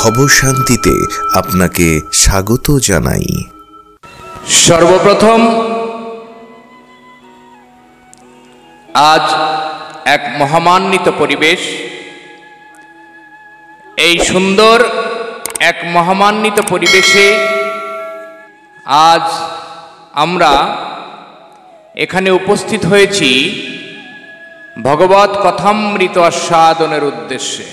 ভবশান্তিতে আপনাকে স্বাগত জানাই। সর্বপ্রথম আজ এক মহামান্বিত পরিবেশ, এই সুন্দর এক মহামান্বিত পরিবেশে আজ আমরা এখানে উপস্থিত হয়েছি ভগবৎ কথামৃত আস্বাদনের উদ্দেশ্যে।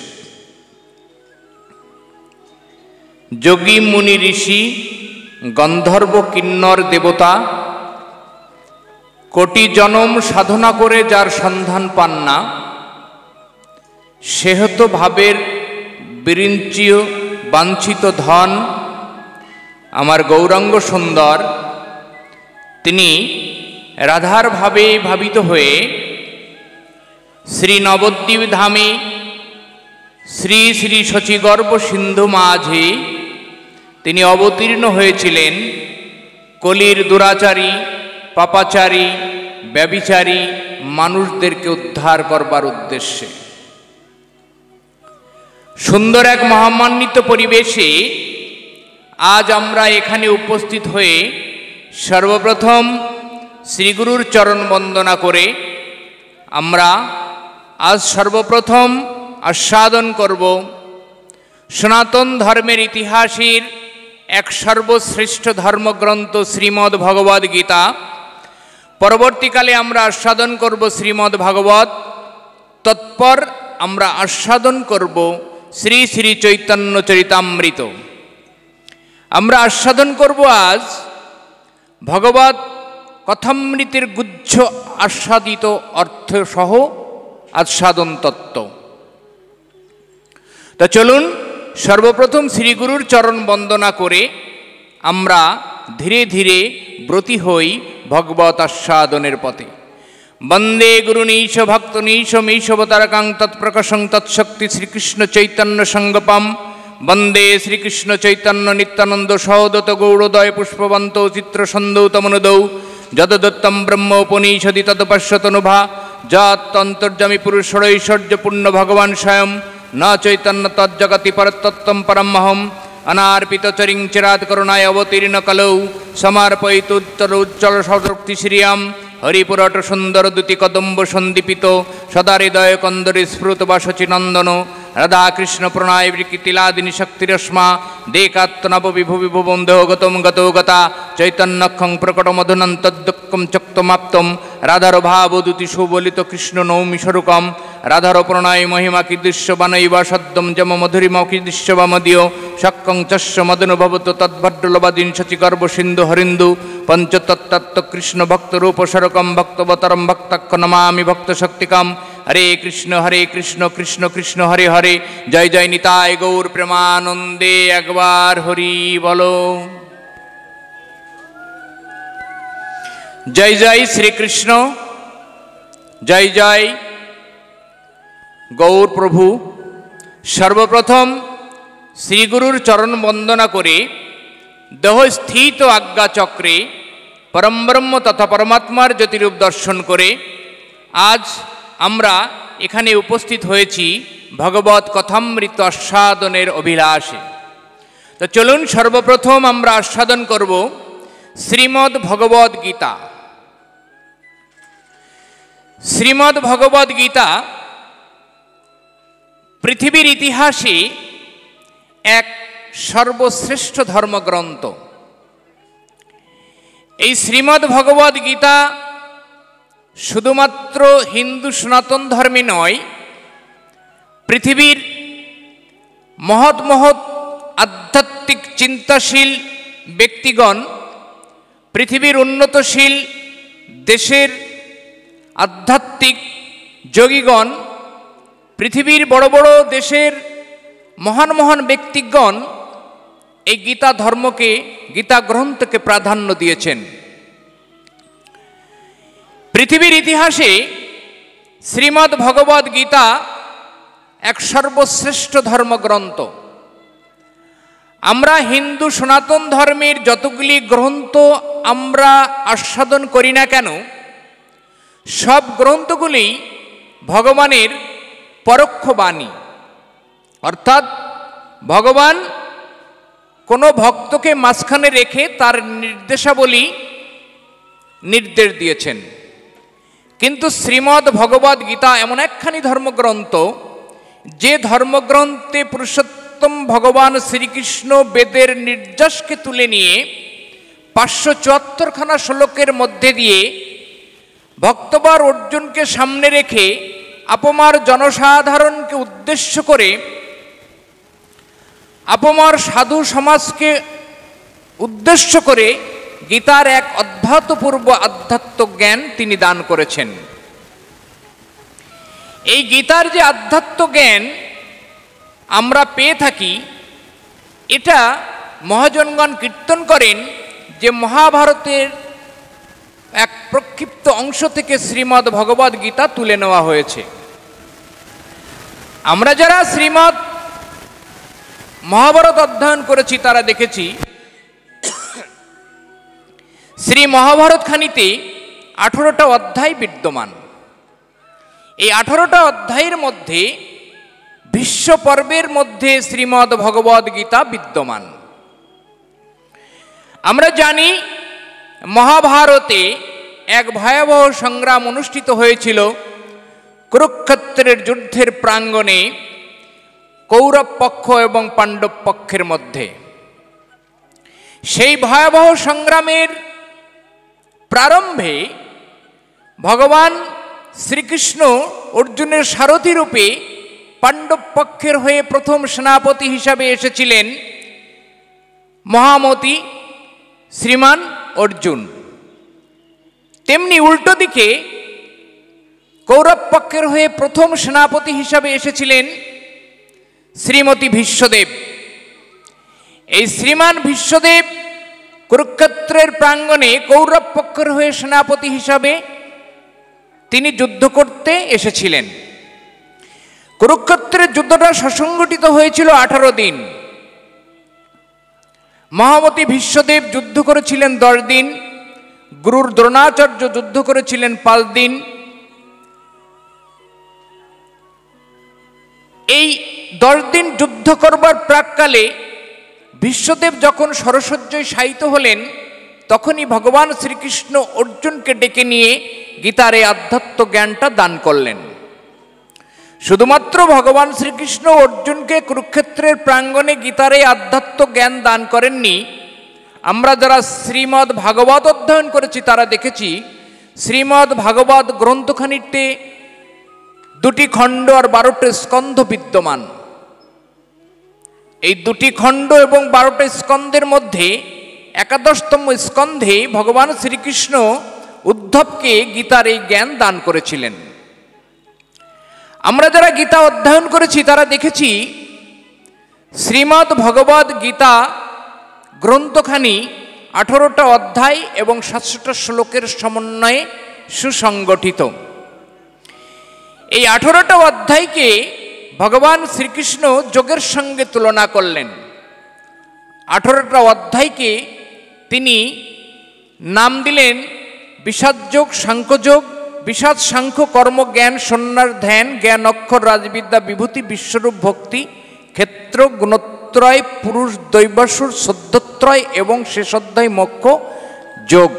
যোগী মুনি ঋষি গন্ধর্ব কিন্নর দেবতা কোটি জনম সাধনা করে যার সন্ধান পান না, সেহত ভাবের বিরিঞ্চিয় বাঞ্ছিত ধন আমার গৌরাঙ্গ সুন্দর, তিনি রাধার ভাবে ভাবিত হয়ে শ্রী নবদ্বীপ ধামে শ্রী শ্রী শচীগর্ভ সিন্ধু মাঝে তিনি অবতীর্ণ হয়েছিলেন কলির দুরাচারী, পাপাচারী, ব্যভিচারী মানুষদেরকে উদ্ধার করবার উদ্দেশ্যে। সুন্দর এক মহামান্বিত পরিবেশে আজ আমরা এখানে উপস্থিত হয়ে সর্বপ্রথম শ্রীগুরুর চরণ বন্দনা করে আমরা আজ সর্বপ্রথম আস্বাদন করব সনাতন ধর্মের ইতিহাসের এক সর্বশ্রেষ্ঠ ধর্মগ্রন্থ শ্রীমদ্ ভগবদ্ গীতা। পরবর্তীকালে আমরা আস্বাদন করব শ্রীমদ্ ভাগবত, তৎপর আমরা আস্বাদন করব শ্রী শ্রী চৈতন্য চরিতামৃত। আমরা আস্বাদন করব আজ ভগবৎ কথামৃতের গুচ্ছ আস্বাদিত অর্থ সহ আস্বাদন তত্ত্ব। তো চলুন সর্বপ্রথম শ্রীগুরুর চরণ বন্দনা করে আমরা ধীরে ধীরে ব্রতী হই ভগবত আস্বাদনের পথে। বন্দে গুরুনীশ ভক্তনীশ মীশবতারকাং তৎপ্রকাশং তৎশক্তি শ্রীকৃষ্ণ চৈতন্য সঙ্গপম। বন্দে শ্রীকৃষ্ণ চৈতন্য নিত্যানন্দ সহোদত গৌড়োদয় পুষ্পবন্ত চিত্রসন্দৌতমনুদৌ যদদত্তম ব্রহ্মোপনিষদি তদপশ্যতনুভা যাত্তন্তর্যামী পুরুষৈশ্বর্য পূর্ণ ভগবান স্বয়ং ন চৈতন্য তজ্জগতি পরতত্ত্বম পরমহম। অনার্পিত চরিং চিরাৎ করুণায় অবতীর্ণ কলৌ সমর্পয়িতুত্তর উজ্জ্বল শক্তি শ্রিয়াম। হরিপুরট সুন্দর দ্যুতি কদম্ব সন্দীপিত সদা হৃদয় কন্দরে স্ফুত বাসচি নন্দন। রাধাকৃষ্ণ প্রণয় বিকৃতিলাদিনী শক্তিরশ্মা দেকাত্তনব বিভু বিভু বন্ধো গতম গতো গতা চৈতন্যক্ষং প্রকট মধুনন্তদ্দুঃখম চক্তমাপ্তম। রাধার ভাবদূতি সুবলিত কৃষ্ণ নৌমি স্বরূপম। রাধার প্রণয় মহিমা কীদৃশ্য বানৈবা সদ্যম যম মধুরিমা কীদৃশ্য বামদীয় শক্কং চস্য মদনুভবত তদ্ভড্ডলবাদীন শচিগর্ভ সিন্ধু হরিন্দু পঞ্চতত্তত্ত্ব কৃষ্ণ ভক্ত রূপ স্বরূপম ভক্তবতরম ভক্তাক্ষ নমামি ভক্ত শক্তিকাম। হরে কৃষ্ণ কৃষ্ণ কৃষ্ণ হরে হরে জয় জয় নিতাই গৌর প্রেমানন্দে। একবার হরি বলো। জয় জয় শ্রীকৃষ্ণ, জয় জয় গৌর প্রভু। সর্বপ্রথম শ্রীগুরুর চরণ বন্দনা করে দেহস্থিত আজ্ঞা চক্রে পরমব্রহ্ম তথা পরমাত্মার জ্যোতিরূপ দর্শন করে আজ আমরা এখানে উপস্থিত হয়েছি ভগবৎ কথামৃত আস্বাদনের অভিলাষে। তো চলুন সর্বপ্রথম আমরা আস্বাদন করব শ্রীমদ্ ভগবদ্ গীতা। শ্রীমদ্ ভগবদ্ গীতা পৃথিবীর ইতিহাসে এক সর্বশ্রেষ্ঠ ধর্মগ্রন্থ। এই শ্রীমদ্ ভগবদ্ গীতা শুধুমাত্র হিন্দু সনাতন ধর্মে নয়, পৃথিবীর মহৎ মহৎ আধ্যাত্মিক চিন্তাশীল ব্যক্তিগণ, পৃথিবীর উন্নতশীল দেশের আধ্যাত্মিক যোগীগণ, পৃথিবীর বড় বড় দেশের মহান মহান ব্যক্তিগণ এই গীতা ধর্মকে, গীতা গ্রন্থকে প্রাধান্য দিয়েছেন। পৃথিবীর ইতিহাসে শ্রীমদ্ ভগবদ্ গীতা এক সর্বশ্রেষ্ঠ ধর্মগ্রন্থ। আমরা হিন্দু সনাতন ধর্মের যতগুলি গ্রন্থ আমরা আস্বাদন করি না কেন, সব গ্রন্থগুলি ভগবানের পরোক্ষ বাণী, অর্থাৎ ভগবান কোনো ভক্তকে মাঝখানে রেখে তার নির্দেশাবলী নির্দেশ দিয়েছেন। কিন্তু শ্রীমদ্ ভগবদ গীতা এমন একখানি ধর্মগ্রন্থ, যে ধর্মগ্রন্থে পুরুষোত্তম ভগবান শ্রীকৃষ্ণ বেদের নির্যাসকে তুলে নিয়ে 574খানা শ্লোকের মধ্যে দিয়ে ভক্তবার অর্জুনকে সামনে রেখে আপমার জনসাধারণকে উদ্দেশ্য করে, আপমার সাধু সমাজকে উদ্দেশ্য করে গীতার এক অভূতপূর্ব আধ্যাত্ম জ্ঞান তিনি দান করেছেন। এই গীতার যে আধ্যাত্ম জ্ঞান আমরা পেয়ে থাকি, এটা মহাজনগণ কীর্তন করেন যে মহাভারতের এক প্রক্ষিপ্ত অংশ থেকে শ্রীমদ্ ভগবদ গীতা তুলে নেওয়া হয়েছে। আমরা যারা শ্রীমদ্ মহাভারত অধ্যয়ন করেছি তারা দেখেছি শ্রী মহাভারত খানিতে 18টা অধ্যায় বিদ্যমান। এই 18টা অধ্যায়ের মধ্যে ভীষ্ম পর্বের মধ্যে শ্রীমদ্ ভগবদ গীতা বিদ্যমান। আমরা জানি মহাভারতে এক ভয়াবহ সংগ্রাম অনুষ্ঠিত হয়েছিল কুরুক্ষেত্রের যুদ্ধের প্রাঙ্গণে কৌরব পক্ষ এবং পাণ্ডব পক্ষের মধ্যে। সেই ভয়াবহ সংগ্রামের প্রারম্ভে ভগবান শ্রীকৃষ্ণ অর্জুনের সারথী রূপে পাণ্ডব পক্ষের হয়ে প্রথম সেনাপতি হিসাবে এসেছিলেন মহামতি শ্রীমান অর্জুন। তেমনি উল্টো দিকে কৌরব পক্ষের হয়ে প্রথম সেনাপতি হিসাবে এসেছিলেন শ্রীমতী ভীষ্মদেব। এই শ্রীমান ভীষ্মদেব কুরুক্ষেত্রের প্রাঙ্গণে কৌরব পক্ষের হয়ে সেনাপতি হিসাবে তিনি যুদ্ধ করতে এসেছিলেন। কুরুক্ষেত্রের যুদ্ধটা সুসংগঠিত হয়েছিল 18 দিন। মহামতি ভীষ্মদেব যুদ্ধ করেছিলেন 10 দিন, গুরুর দ্রোণাচার্য যুদ্ধ করেছিলেন 5 দিন। এই 10 দিন যুদ্ধ করবার প্রাককালে ভীষ্মদেব যখন সরসজ্জায় শায়িত হলেন, তখনই ভগবান শ্রীকৃষ্ণ অর্জুনকে ডেকে নিয়ে গীতার এই আধ্যাত্ম জ্ঞানটা দান করলেন। শুধুমাত্র ভগবান শ্রীকৃষ্ণ অর্জুনকে কুরুক্ষেত্রের প্রাঙ্গণে গীতার এই আধ্যাত্ম জ্ঞান দান করেননি। আমরা যারা শ্রীমদ্ ভাগবত অধ্যয়ন করেছি তারা দেখেছি শ্রীমদ্ ভাগবত গ্রন্থখানিতে 2টি খণ্ড আর 12টি স্কন্ধ বিদ্যমান। এই 2টি খণ্ড এবং 12টি স্কন্ধের মধ্যে 11তম স্কন্ধে ভগবান শ্রীকৃষ্ণ উদ্ধবকে গীতার এই জ্ঞান দান করেছিলেন। আমরা যারা গীতা অধ্যয়ন করেছি তারা দেখেছি শ্রীমদ্ ভগবদ গীতা গ্রন্থখানি 18টা অধ্যায় এবং 700টা শ্লোকের সমন্বয়ে সুসংগঠিত। এই 18টা অধ্যায়কে ভগবান শ্রীকৃষ্ণ যোগের সঙ্গে তুলনা করলেন। 18টা অধ্যায়কে তিনি নাম দিলেন বিষাদযোগ, সাংখ্যযোগ, বিষাদ সাংখ্য কর্ম জ্ঞান সন্ন্যাস ধ্যান জ্ঞান অক্ষর রাজবিদ্যা বিভূতি বিশ্বরূপ ভক্তি ক্ষেত্র গুণত্রয় পুরুষ দৈবাসুর সদ্যত্রয় এবং শেষ অধ্যায় মোক্ষ যোগ।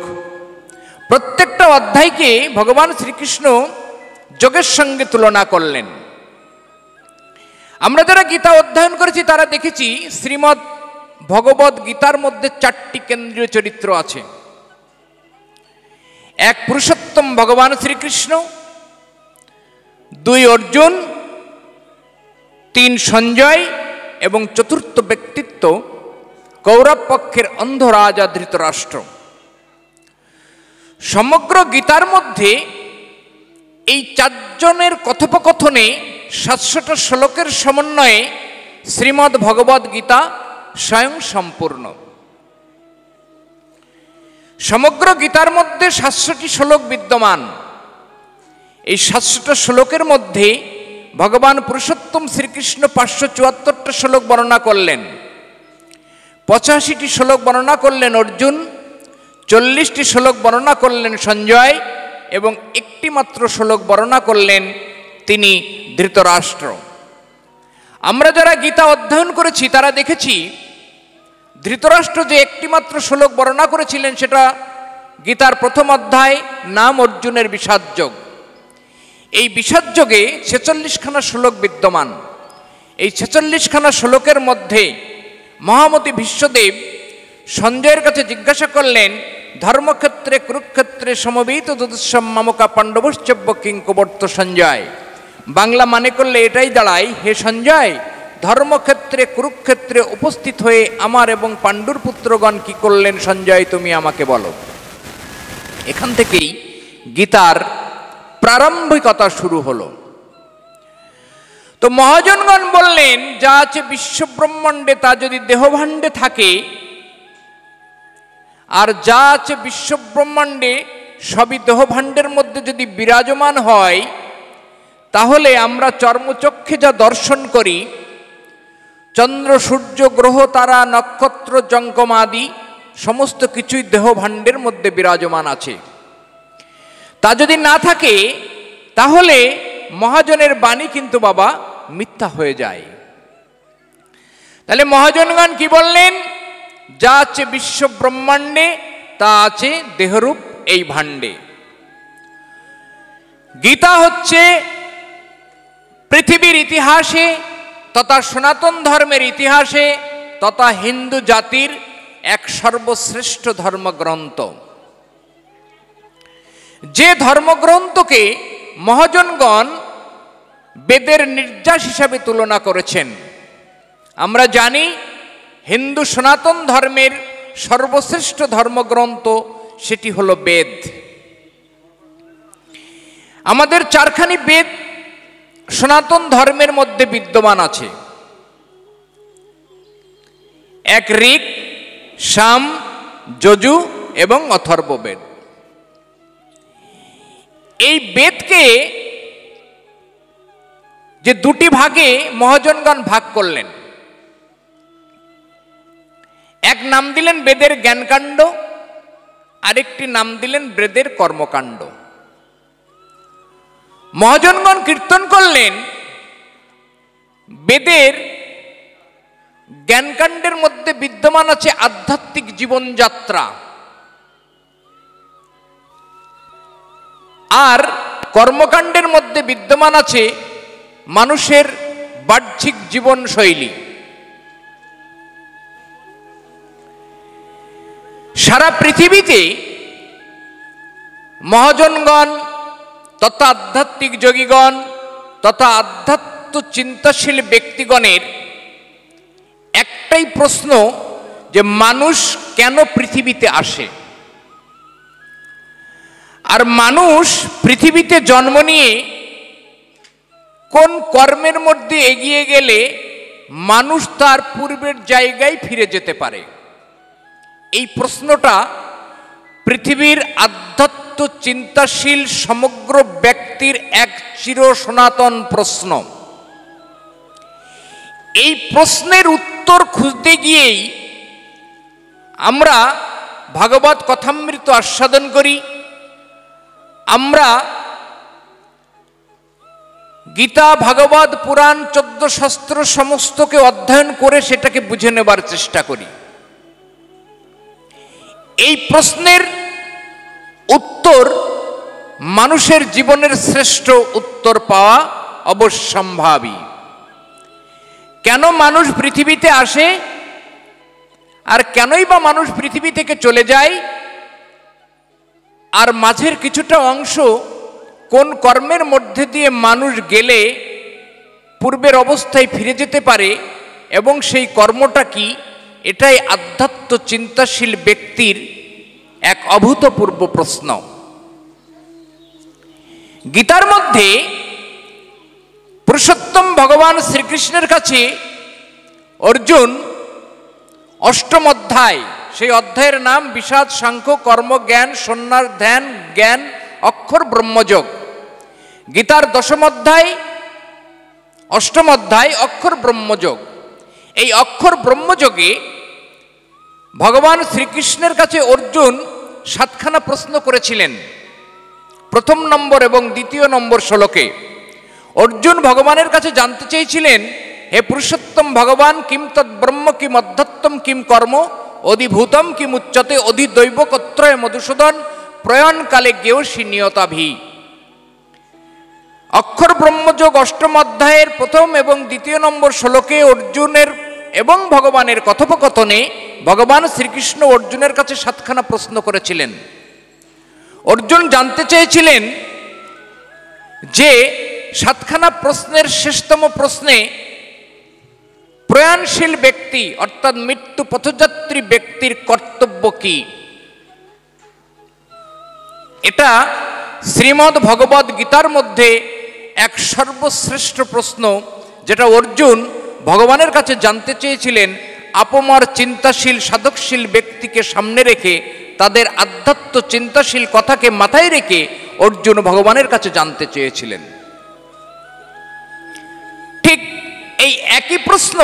প্রত্যেকটা অধ্যায়কে ভগবান শ্রীকৃষ্ণ যোগের সঙ্গে তুলনা করলেন। আমরা যারা গীতা অধ্যয়ন করেছি তারা দেখেছি শ্রীমদ্ ভগবদ গীতার মধ্যে 4টি কেন্দ্রীয় চরিত্র আছে। এক পুরুষোত্তম ভগবান শ্রীকৃষ্ণ, 2 অর্জুন, 3 সঞ্জয় এবং 4র্থ ব্যক্তিত্ব কৌরব পক্ষের অন্ধ রাজা ধৃতরাষ্ট্র। সমগ্র গীতার মধ্যে এই 4 জনের কথোপকথনে 700টা শ্লোকের সমন্বয়ে শ্রীমদ্ ভগবদ গীতা স্বয়ং সম্পূর্ণ। সমগ্র গীতার মধ্যে 700টি শ্লোক বিদ্যমান। এই 700টা শ্লোকের মধ্যে ভগবান পুরুষোত্তম শ্রীকৃষ্ণ 574টা শ্লোক বর্ণনা করলেন, 85টি শ্লোক বর্ণনা করলেন অর্জুন, 40টি শ্লোক বর্ণনা করলেন সঞ্জয় এবং 1টি মাত্র শ্লোক বর্ণনা করলেন তিনি ধৃতরাষ্ট্র। আমরা যারা গীতা অধ্যয়ন করেছি তারা দেখেছি ধৃতরাষ্ট্র যে একটিমাত্র শ্লোক বর্ণনা করেছিলেন সেটা গীতার প্রথম অধ্যায়, নাম অর্জুনের বিষাদযোগ। এই বিষাদযোগে 46খানা শ্লোক বিদ্যমান। এই 46খানা শ্লোকের মধ্যে মহামতি ভীষ্মদেব সঞ্জয়ের কাছে জিজ্ঞাসা করলেন, ধর্মক্ষেত্রে কুরুক্ষেত্রে সমবেত যদুষ্যম মামকা পাণ্ডবশ্চব্য কিঙ্কবর্ত সঞ্জয়। বাংলা মানে করলে এটাই দাঁড়ায়, হে সঞ্জয়, ধর্মক্ষেত্রে কুরুক্ষেত্রে উপস্থিত হয়ে আমার এবং পাণ্ডুর পুত্রগণ কি করলেন সঞ্জয়, তুমি আমাকে বলো। এখান থেকেই গীতার প্রারম্ভিকতা শুরু হলো। তো মহাজনগণ বললেন, যা আছে বিশ্বব্রহ্মাণ্ডে তা যদি দেহভাণ্ডে থাকে, আর যা আছে বিশ্বব্রহ্মাণ্ডে সবই দেহভাণ্ডের মধ্যে যদি বিরাজমান হয়, তাহলে আমরা চর্মচক্ষে যা দর্শন করি, চন্দ্র সূর্য গ্রহ তারা নক্ষত্র জঙ্গমাদি সমস্ত কিছুই দেহভাণ্ডের মধ্যে বিরাজমান আছে। তা যদি না থাকে তাহলে মহাজনের বাণী কিন্তু বাবা মিথ্যা হয়ে যায়। তাহলে মহাজনগণ কি বললেন, যা আছে বিশ্ব ব্রহ্মাণ্ডে তা আছে দেহরূপ এই ভাণ্ডে। গীতা হচ্ছে পৃথিবীর ইতিহাসে তথা সনাতন ধর্মের ইতিহাসে তথা হিন্দু জাতির এক সর্বশ্রেষ্ঠ ধর্মগ্রন্থ। যে ধর্মগ্রন্থকে মহাজনগণ বেদের নির্যাস হিসাবে তুলনা করেছেন। আমরা জানি হিন্দু সনাতন ধর্মের সর্বশ্রেষ্ঠ ধর্মগ্রন্থ সেটি হলো বেদ। আমাদের চারখানি বেদ সনাতন ধর্মের মধ্যে বিদ্যমান আছে। এক ঋক, সাম, যজু এবং অথর্ববেদ। এই বেদকে যে দুটি ভাগে মহাজনগণ ভাগ করলেন, এক নাম দিলেন বেদের জ্ঞানকাণ্ড, আরেকটি নাম দিলেন বেদের কর্মকাণ্ড। মহাজনগণ কীর্তন করলেন, বেদের জ্ঞানকাণ্ডের মধ্যে বিদ্যমান আছে আধ্যাত্মিক জীবনযাত্রা, আর কর্মকাণ্ডের মধ্যে বিদ্যমান আছে মানুষের বাহ্যিক জীবনশৈলী। সারা পৃথিবীতে মহাজনগণ তথা আধ্যাত্মিক যোগীগণ তথা আধ্যাত্ম চিন্তাশীল ব্যক্তিগণের একটাই প্রশ্ন, যে মানুষ কেন পৃথিবীতে আসে, আর মানুষ পৃথিবীতে জন্ম নিয়ে কোন কর্মের মধ্যে এগিয়ে গেলে মানুষ তার পূর্বের জায়গায় ফিরে যেতে পারে। এই প্রশ্নটা পৃথিবীর আধ্যাত্ম চিন্তাশীল সমগ্র ব্যক্তির এক চির সনাতন প্রশ্ন। এই প্রশ্নের উত্তর খুঁজতে গিয়েই আমরা ভাগবত কথামৃত আস্বাদন করি, আমরা গীতা, ভাগবত, পুরাণ, 14 শাস্ত্র সমস্তকে অধ্যয়ন করে সেটাকে বুঝে নেবার চেষ্টা করি। এই প্রশ্নের উত্তর মানুষের জীবনের শ্রেষ্ঠ উত্তর পাওয়া অবশ্যম্ভাবী। কেন মানুষ পৃথিবীতে আসে আর কেনই বা মানুষ পৃথিবী থেকে চলে যায়, আর মাঝের কিছুটা অংশ কোন কর্মের মধ্যে দিয়ে মানুষ গেলে পূর্বের অবস্থায় ফিরে যেতে পারে এবং সেই কর্মটা কি, এটাই আধ্যাত্ম চিন্তাশীল ব্যক্তির এক অভূতপূর্ব প্রশ্ন। গীতার মধ্যে পুরুষোত্তম ভগবান শ্রীকৃষ্ণের কাছে অর্জুন অষ্টম অধ্যায়, সেই অধ্যায়ের নাম বিষাদ সাংখ্য কর্ম জ্ঞান সন্ন্যাস ধ্যান জ্ঞান অক্ষর ব্রহ্মযোগ। গীতার দশম অধ্যায়, অষ্টম অধ্যায় অক্ষর ব্রহ্মযোগ। এই অক্ষর ব্রহ্মযোগে ভগবান শ্রীকৃষ্ণের কাছে অর্জুন 7খানা প্রশ্ন করেছিলেন। প্রথম নম্বর এবং দ্বিতীয় নম্বর শ্লোকে অর্জুন ভগবানের কাছে জানতে চেয়েছিলেন, হে পুরুষোত্তম ভগবান, কিম তৎ ব্রহ্ম কিম অধ্যত্তম কিম কর্ম অধিভূতম কিম উচ্চতে অধিদৈবকত্রয় মধুসূদন প্রয়াণকালে গেয়সী নিয়তাভি। অক্ষর ব্রহ্মযোগ অষ্টম অধ্যায়ের প্রথম এবং দ্বিতীয় নম্বর শ্লোকে অর্জুনের এবং ভগবানের কথোপকথনে ভগবান শ্রীকৃষ্ণ অর্জুনের কাছে 7খানা প্রশ্ন করেছিলেন। অর্জুন জানতে চেয়েছিলেন যে 7খানা প্রশ্নের শেষতম প্রশ্নে প্রয়াণশীল ব্যক্তি অর্থাৎ মৃত্যু পথযাত্রী ব্যক্তির কর্তব্য কি। এটা শ্রীমদ্ ভগবদ গীতার মধ্যে এক সর্বশ্রেষ্ঠ প্রশ্ন, যেটা অর্জুন ভগবানের কাছে জানতে চেয়েছিলেন। আপমর চিন্তাশীল সাধকশীল ব্যক্তিকে সামনে রেখে, তাদের আধ্যাত্ম চিন্তাশীল কথাকে মাথায় রেখে অর্জুন ভগবানের কাছে জানতে চেয়েছিলেন। ঠিক এই একই প্রশ্ন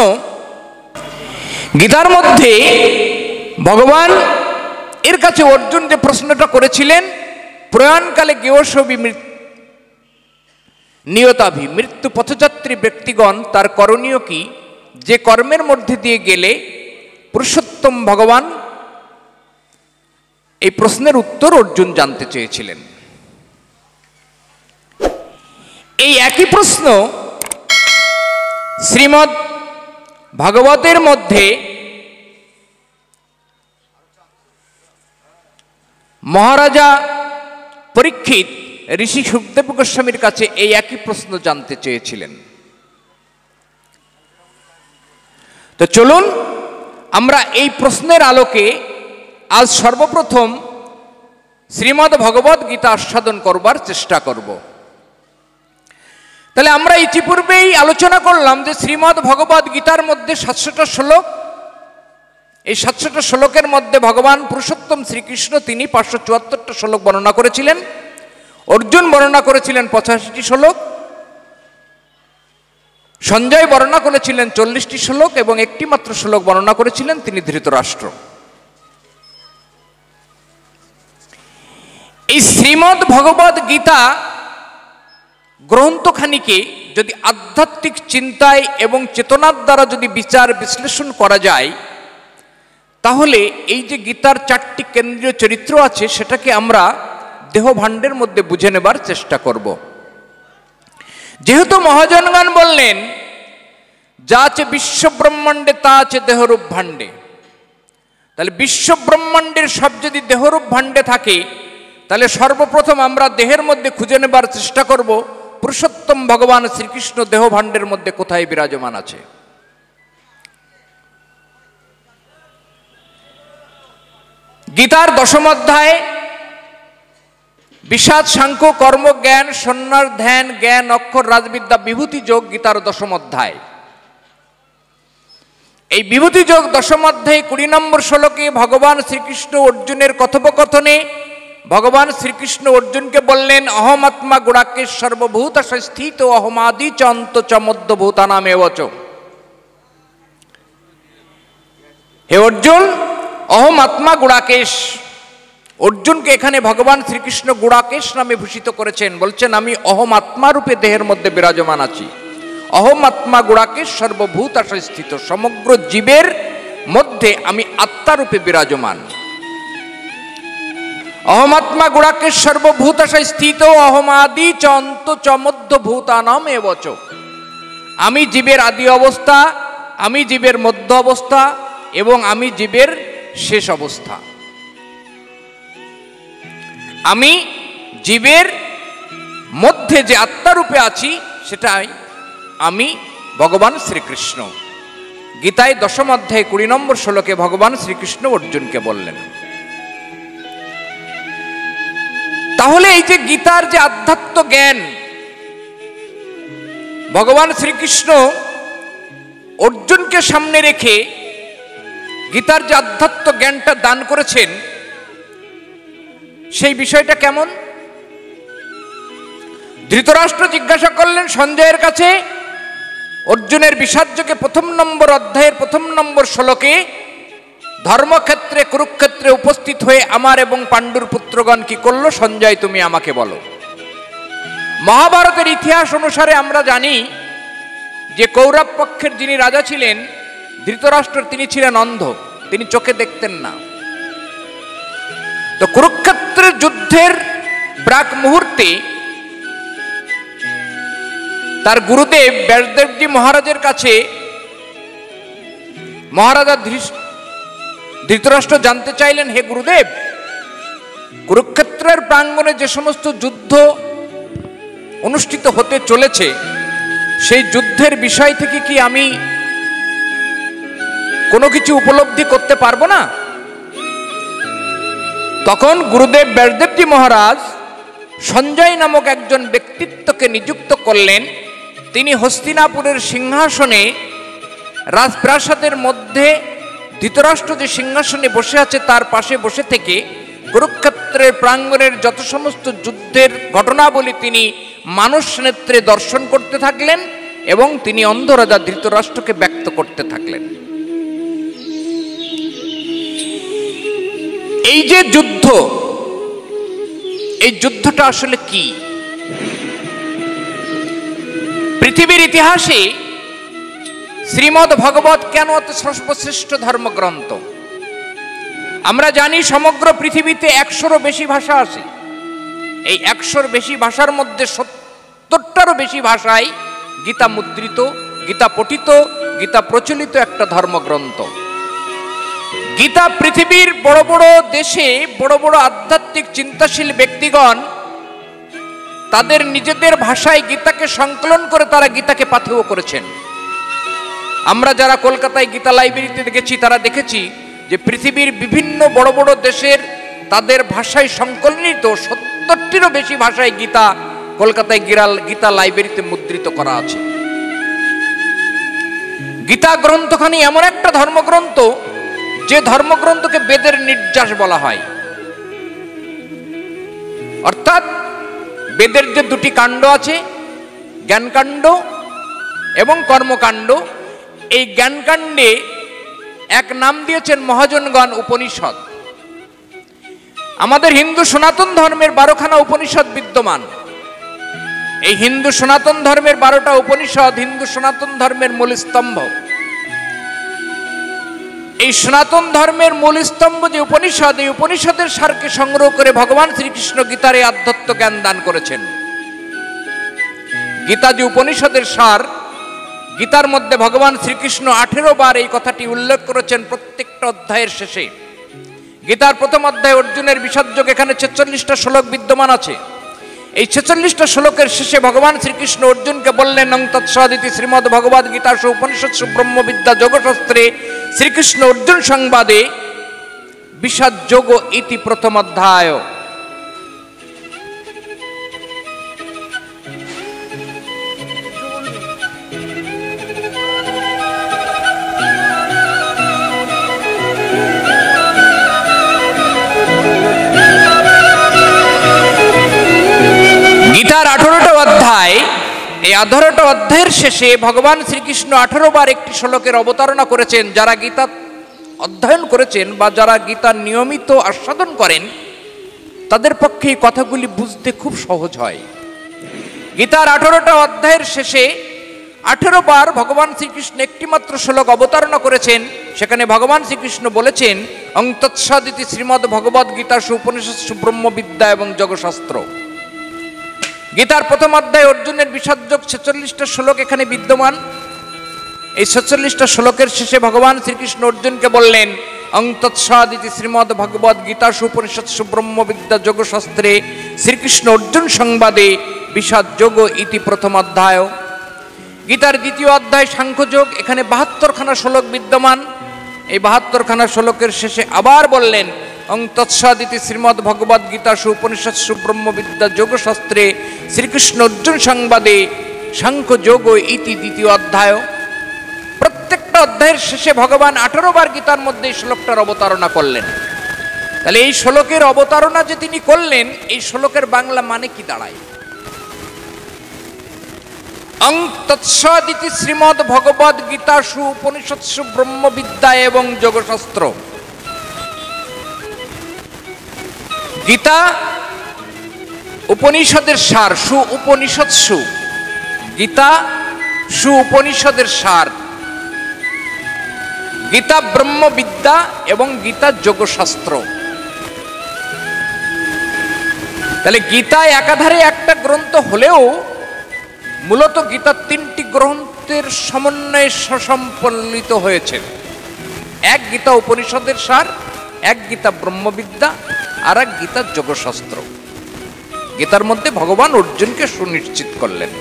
গীতার মধ্যে ভগবান এর কাছে অর্জুন যে প্রশ্নটা করেছিলেন, প্রয়াণকালে গেয়সবি নিয়তাভি, মৃত্যু পথযাত্রী ব্যক্তিগণ তার করণীয় কি, যে কর্মের মধ্যে দিয়ে গেলে পুরুষোত্তম ভগবান, এই প্রশ্নের উত্তর অর্জুন জানতে চেয়েছিলেন। এই একই প্রশ্ন শ্রীমদ্ ভাগবতের মধ্যে মহারাজা পরীক্ষিত ঋষি সুখদেব গোস্বামীর কাছে এই একই প্রশ্ন জানতে চেয়েছিলেন। তো চলুন আমরা এই প্রশ্নের আলোকে আজ সর্বপ্রথম শ্রীমদ্ ভগবদ গীতা আস্বাদন করবার চেষ্টা করব। তাহলে আমরা ইতিপূর্বেই আলোচনা করলাম যে শ্রীমদ্ ভগবদ গীতার মধ্যে 700টা শ্লোক, এই 700টা শ্লোকের মধ্যে ভগবান পুরুষোত্তম শ্রীকৃষ্ণ তিনি 574টা শ্লোক বর্ণনা করেছিলেন, অর্জুন বর্ণনা করেছিলেন 85টি শ্লোক, সঞ্জয় বর্ণনা করেছিলেন 40টি শ্লোক এবং একটি মাত্র শ্লোক বর্ণনা করেছিলেন তিনি ধৃতরাষ্ট্র। এই শ্রীমদ্ ভগবদ গীতা গ্রন্থখানিকে যদি আধ্যাত্মিক চিন্তায় এবং চেতনার দ্বারা যদি বিচার বিশ্লেষণ করা যায়, তাহলে এই যে গীতার 4টি কেন্দ্রীয় চরিত্র আছে সেটাকে আমরা দেহভাণ্ডের মধ্যে বুঝে নেবার চেষ্টা করব। যেহেতু মহাজনগণ বললেন যা আছে বিশ্বব্রহ্মাণ্ডে তা আছে দেহরূপ ভাণ্ডে, তাহলে বিশ্বব্রহ্মাণ্ডের সব যদি দেহরূপ ভাণ্ডে থাকে, তাহলে সর্বপ্রথম আমরা দেহের মধ্যে খুঁজে নেবার চেষ্টা করব পুরুষোত্তম ভগবান শ্রীকৃষ্ণ দেহভাণ্ডের মধ্যে কোথায় বিরাজমান আছে। গীতার 10ম অধ্যায়ে বিষাদ সাংখ্য কর্ম জ্ঞান সন্ন্যাস ধ্যান জ্ঞান অক্ষর রাজবিদ্যা বিভূতি যোগ গীতার 10ম অধ্যায়। এই বিভূতি যোগ 10ম অধ্যায়ে 20 নম্বর শ্লোকে ভগবান শ্রীকৃষ্ণ অর্জুনের কথোপকথনে ভগবান শ্রীকৃষ্ণ অর্জুনকে বললেন অহমাত্মা গুড়াকে সর্বভূত স্থিত অহমাদি চ অন্ত চ মধ্যভূতানামেব চ। হে অর্জুন, অহমাত্মা গুড়াকেশ, অর্জুনকে এখানে ভগবান শ্রীকৃষ্ণ গুড়াকেশ নামে ভূষিত করেছেন, বলছেন আমি অহম আত্মা রূপে দেহের মধ্যে বিরাজমান আছি। অহম আত্মা গুড়াকেশ সর্বভূত স্থিত, সমগ্র জীবের মধ্যে আমি আত্মা রূপে বিরাজমান। অহমাত্মা গুড়াকেশ সর্বভূত স্থিত অহমাদি চ অন্ত চ মধ্যভূতানাম এবচ। আমি জীবের আদি অবস্থা, আমি জীবের মধ্য অবস্থা এবং আমি জীবের শেষ অবস্থা। আমি জীবের মধ্যে যে আত্মারূপে আছি সেটাই আমি ভগবান শ্রীকৃষ্ণ। গীতায় 10ম অধ্যায়ে 20 নম্বর শ্লোকে ভগবান শ্রীকৃষ্ণ অর্জুনকে বললেন। তাহলে এই যে গীতার যে আধ্যাত্ম জ্ঞান ভগবান শ্রীকৃষ্ণ অর্জুনকে সামনে রেখে গীতার যে আধ্যাত্ম জ্ঞানটা দান করেছেন, সেই বিষয়টা কেমন? ধৃতরাষ্ট্র জিজ্ঞাসা করলেন সঞ্জয়ের কাছে অর্জুনের বিষাদযোগে 1ম নম্বর অধ্যায়ের 1ম নম্বর শ্লোকে ধর্মক্ষেত্রে কুরুক্ষেত্রে উপস্থিত হয়ে আমার এবং পাণ্ডুর পুত্রগণ কি করল, সঞ্জয় তুমি আমাকে বলো। মহাভারতের ইতিহাস অনুসারে আমরা জানি যে কৌরব পক্ষের যিনি রাজা ছিলেন ধৃতরাষ্ট্র, তিনি ছিলেন অন্ধ, তিনি চোখে দেখতেন না। তো কুরুক্ষেত্রের যুদ্ধের প্রাক মুহূর্তে তার গুরুদেব ব্যাসদেবজি মহারাজের কাছে মহারাজা ধৃতরাষ্ট্র জানতে চাইলেন, হে গুরুদেব, কুরুক্ষেত্রের প্রাঙ্গণে যে সমস্ত যুদ্ধ অনুষ্ঠিত হতে চলেছে সেই যুদ্ধের বিষয় থেকে কি আমি কোনো কিছু উপলব্ধি করতে পারবো না? তখন গুরুদেব ব্যাসদেবজি মহারাজ সঞ্জয় নামক একজন ব্যক্তিত্বকে নিযুক্ত করলেন। তিনি হস্তিনাপুরের সিংহাসনে রাজপ্রাসাদের মধ্যে ধৃতরাষ্ট্র যে সিংহাসনে বসে আছে তার পাশে বসে থেকে কুরুক্ষেত্রের প্রাঙ্গণের যত সমস্ত যুদ্ধের ঘটনাবলী তিনি মানুষ নেত্রে দর্শন করতে থাকলেন এবং তিনি অন্ধ রাজা ধৃতরাষ্ট্রকে ব্যক্ত করতে থাকলেন। এই যে যুদ্ধ, এই যুদ্ধটা আসলে কি? পৃথিবীর ইতিহাসে শ্রীমদ্ ভগবত কেন অত সর্বশ্রেষ্ঠ ধর্মগ্রন্থ? আমরা জানি সমগ্র পৃথিবীতে 100-রও বেশি ভাষা আছে। এই 100-র বেশি ভাষার মধ্যে 70টারও বেশি ভাষায় গীতা মুদ্রিত, গীতা পঠিত, গীতা প্রচলিত একটা ধর্মগ্রন্থ। গীতা পৃথিবীর বড় বড় দেশে বড় বড় আধ্যাত্মিক চিন্তাশীল ব্যক্তিগণ তাদের নিজেদের ভাষায় গীতাকে সংকলন করে তারা গীতাকে পাথেয় করেছেন। আমরা যারা কলকাতায় গীতা লাইব্রেরিতে দেখেছি তারা দেখেছি যে পৃথিবীর বিভিন্ন বড় বড় দেশের তাদের ভাষায় সংকলনিত 70টিরও বেশি ভাষায় গীতা কলকাতায় গীতা লাইব্রেরিতে মুদ্রিত করা আছে। গীতা গ্রন্থখানি এমন একটা ধর্মগ্রন্থ যে ধর্মগ্রন্থকে বেদের নির্যাস বলা হয়। অর্থাৎ বেদের যে দুটি কাণ্ড আছে, জ্ঞানকাণ্ড এবং কর্মকাণ্ড, এই জ্ঞানকাণ্ডে এক নাম দিয়েছেন মহাজনগণ উপনিষদ। আমাদের হিন্দু সনাতন ধর্মের 12খানা উপনিষদ বিদ্যমান। এই হিন্দু সনাতন ধর্মের 12টা উপনিষদ হিন্দু সনাতন ধর্মের মূল স্তম্ভ। এই সনাতন ধর্মের মূল স্তম্ভ যে উপনিষদ, এই উপনিষদের সারকে সংগ্রহ করে ভগবান শ্রীকৃষ্ণ গীতারে আধ্যাত্ম জ্ঞান দান করেছেন। গীতা যে উপনিষদের সার, গীতার মধ্যে ভগবান শ্রীকৃষ্ণ 18 বার এই কথাটি উল্লেখ করেছেন প্রত্যেকটা অধ্যায়ের শেষে। গীতার প্রথম অধ্যায় অর্জুনের বিষাদযোগ, এখানে 46টা শ্লোক বিদ্যমান আছে। এই 46টা শ্লোকের শেষে ভগবান শ্রীকৃষ্ণ অর্জুনকে বললেন, নং তৎসদিতি শ্রীমদ্ ভগবদ গীতাসু উপনিষৎসু ব্রহ্মবিদ্যা যোগশাস্ত্রে শ্রীকৃষ্ণ অর্জুন সংবাদে বিষাদ যোগ ইতি প্রথম অধ্যায়। গীতার 18টা অধ্যায়, এই 18টা অধ্যায়ের শেষে ভগবান শ্রীকৃষ্ণ 18 বার একটি শ্লোকের অবতারণা করেছেন। যারা গীতা অধ্যয়ন করেছেন বা যারা গীতা নিয়মিত আস্বাদন করেন তাদের পক্ষে এই কথাগুলি বুঝতে খুব সহজ হয়। গীতার 18টা অধ্যায়ের শেষে 18 বার ভগবান শ্রীকৃষ্ণ একটি মাত্র শ্লোক অবতারণা করেছেন। সেখানে ভগবান শ্রীকৃষ্ণ বলেছেন, অং তৎসদিতি শ্রীমদ্ ভগবদ গীতাসু উপনিষৎসু ব্রহ্মবিদ্যা এবং যোগশাস্ত্র। গীতার প্রথম অধ্যায় অর্জুনের বিষাদযোগ 46টা শ্লোক এখানে বিদ্যমান। এই 46টা শ্লোকের শেষে ভগবান শ্রীকৃষ্ণ অর্জুনকে বললেন, অং তৎসদিতি শ্রীমদ্ ভগবদ গীতাসু উপনিষৎসু ব্রহ্মবিদ্যা যোগশাস্ত্রে শ্রীকৃষ্ণ অর্জুন সংবাদে বিষাদ যোগ ইতি প্রথম অধ্যায়। গীতার দ্বিতীয় অধ্যায় সাংখ্যযোগ, এখানে 72খানা শ্লোক বিদ্যমান। এই 72খানা শ্লোকের শেষে আবার বললেন, অং তৎসদিতি শ্রীমদ্ ভগবদ গীতাসু উপনিষৎসু ব্রহ্মবিদ্যা যোগশাস্ত্রে শ্রীকৃষ্ণ অর্জুন সংবাদে সাংখ্যযোগ ইতি দ্বিতীয় অধ্যায়। প্রত্যেকটা অধ্যায়ের শেষে ভগবান 18 বার গীতার মধ্যে এই শ্লোকটার অবতারণা করলেন। তাহলে এই শ্লোকের অবতারণা যে তিনি করলেন, এই শ্লোকের বাংলা মানে কি দাঁড়ায়? অং তৎসদিতি শ্রীমদ্ ভগবদ গীতাসু উপনিষৎসু ব্রহ্মবিদ্যা এবং যোগশাস্ত্র। গীতা উপনিষদের সার, সু উপনিষৎসু। গীতা উপনিষদের সার, গীতা ব্রহ্মবিদ্যা এবং গীতা যোগশাস্ত্র। তাহলে গীতা একাধারে একটা গ্রন্থ হলেও মূলত গীতা তিনটি গ্রন্থের সমন্বয়ে সুসম্পন্নিত হয়েছে। এক গীতা উপনিষদের সার, এক গীতা ব্রহ্মবিদ্যা, আর এক গীতা যোগশাস্ত্র। গীতার মধ্যে ভগবান অর্জুনকে সুনিশ্চিত করলেন।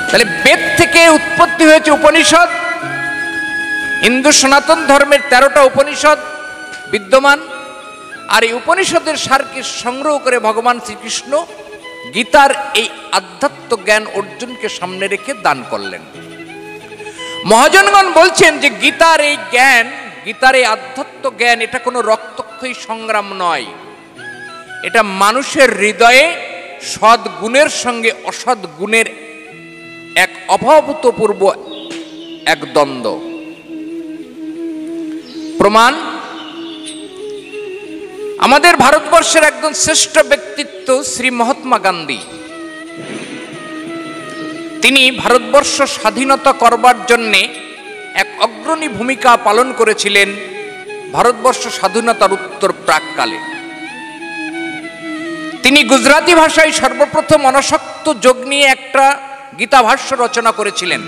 তাহলে বেদ থেকে উৎপত্তি হয়েছে উপনিষদ। হিন্দু সনাতন ধর্মের 13টা উপনিষদ বিদ্যমান, আর এই উপনিষদের সারকে সংগ্রহ করে ভগবান শ্রীকৃষ্ণ গীতার এই আধ্যাত্ম জ্ঞান অর্জুনকে সামনে রেখে দান করলেন। মহাজনগণ বলছেন যে গীতার এই জ্ঞান, গীতার এই আধ্যাত্ম জ্ঞান, এটা কোনো রক্তক্ষয়ী সংগ্রাম নয়। এটা মানুষের হৃদয়ে সৎ গুণের সঙ্গে অসৎ গুণের এক অভূতপূর্ব এক দ্বন্দ্ব। প্রমাণ, আমাদের ভারতবর্ষের একজন শ্রেষ্ঠ ব্যক্তিত্ব শ্রী মহাত্মা গান্ধী। তিনি ভারতবর্ষ স্বাধীনতা করবার জন্যে এক অগ্রণী ভূমিকা পালন করেছিলেন ভারতবর্ষ স্বাধীনতার উত্তর প্রাককালে। তিনি গুজরাটি ভাষায় সর্বপ্রথম অনাসক্ত যোগ নিয়ে একটা গীতা ভাষ্য রচনা করেছিলেন।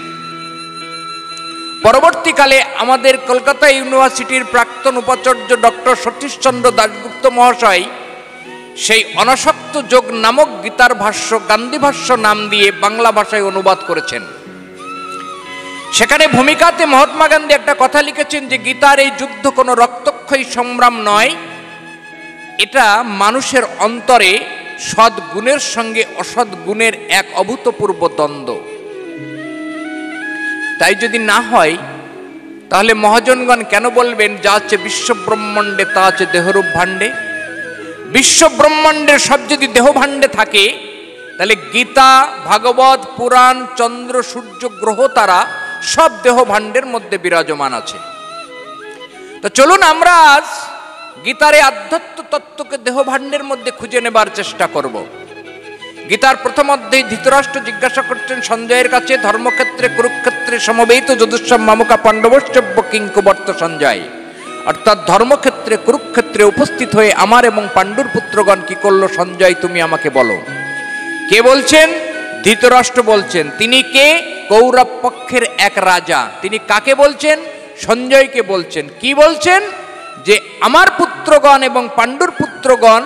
পরবর্তীকালে আমাদের কলকাতা ইউনিভার্সিটির প্রাক্তন উপাচার্য ডক্টর সতীশচন্দ্র দাশগুপ্ত মহাশয় সেই অনাসক্ত যোগ নামক গীতার ভাষ্য গান্ধী ভাষ্য নাম দিয়ে বাংলা ভাষায় অনুবাদ করেছেন। সেখানে ভূমিকাতে মহাত্মা গান্ধী একটা কথা লিখেছেন যে গীতার এই যুদ্ধ কোনো রক্তক্ষয়ী সংগ্রাম নয়, এটা মানুষের অন্তরে সৎ গুণের সঙ্গে অসৎ গুণের এক অভূতপূর্ব দ্বন্দ্ব। তাই যদি না হয় তাহলে মহাজনগণ কেন বলবেন যা আছে বিশ্বব্রহ্মাণ্ডে তা আছে দেহরূপ ভাণ্ডে? বিশ্বব্রহ্মাণ্ডের সব যদি দেহ ভাণ্ডে থাকে তাহলে গীতা, ভাগবত, পুরাণ, চন্দ্র, সূর্য, গ্রহ, তারা সব দেহ ভাণ্ডের মধ্যে বিরাজমান আছে। তো চলুন আমরা আজ গীতার এই আধ্যাত্ম তত্ত্বকে দেহ ভাণ্ডের মধ্যে খুঁজে নেবার চেষ্টা করব। গীতার প্রথম অধ্যায়ে ধৃতরাষ্ট্র জিজ্ঞাসা করছেন সঞ্জয়ের কাছে, ধর্মক্ষেত্রে কুরুক্ষেত্রে সমবেত যদুষ্যম মামুকা পাণ্ডবশ্চব্য কিঙ্কুবর্ত সঞ্জয়। অর্থাৎ ধর্মক্ষেত্রে কুরুক্ষেত্রে উপস্থিত হয়ে আমার এবং পাণ্ডুর পুত্রগণ কি করলো সঞ্জয়, তুমি আমাকে বলো। কে বলছেন? ধৃতরাষ্ট্র বলছেন। তিনি কে? কৌরব পক্ষের এক রাজা। তিনি কাকে বলছেন? সঞ্জয়কে বলছেন। কি বলছেন? যে আমার পুত্রগণ এবং পাণ্ডুর পুত্রগণ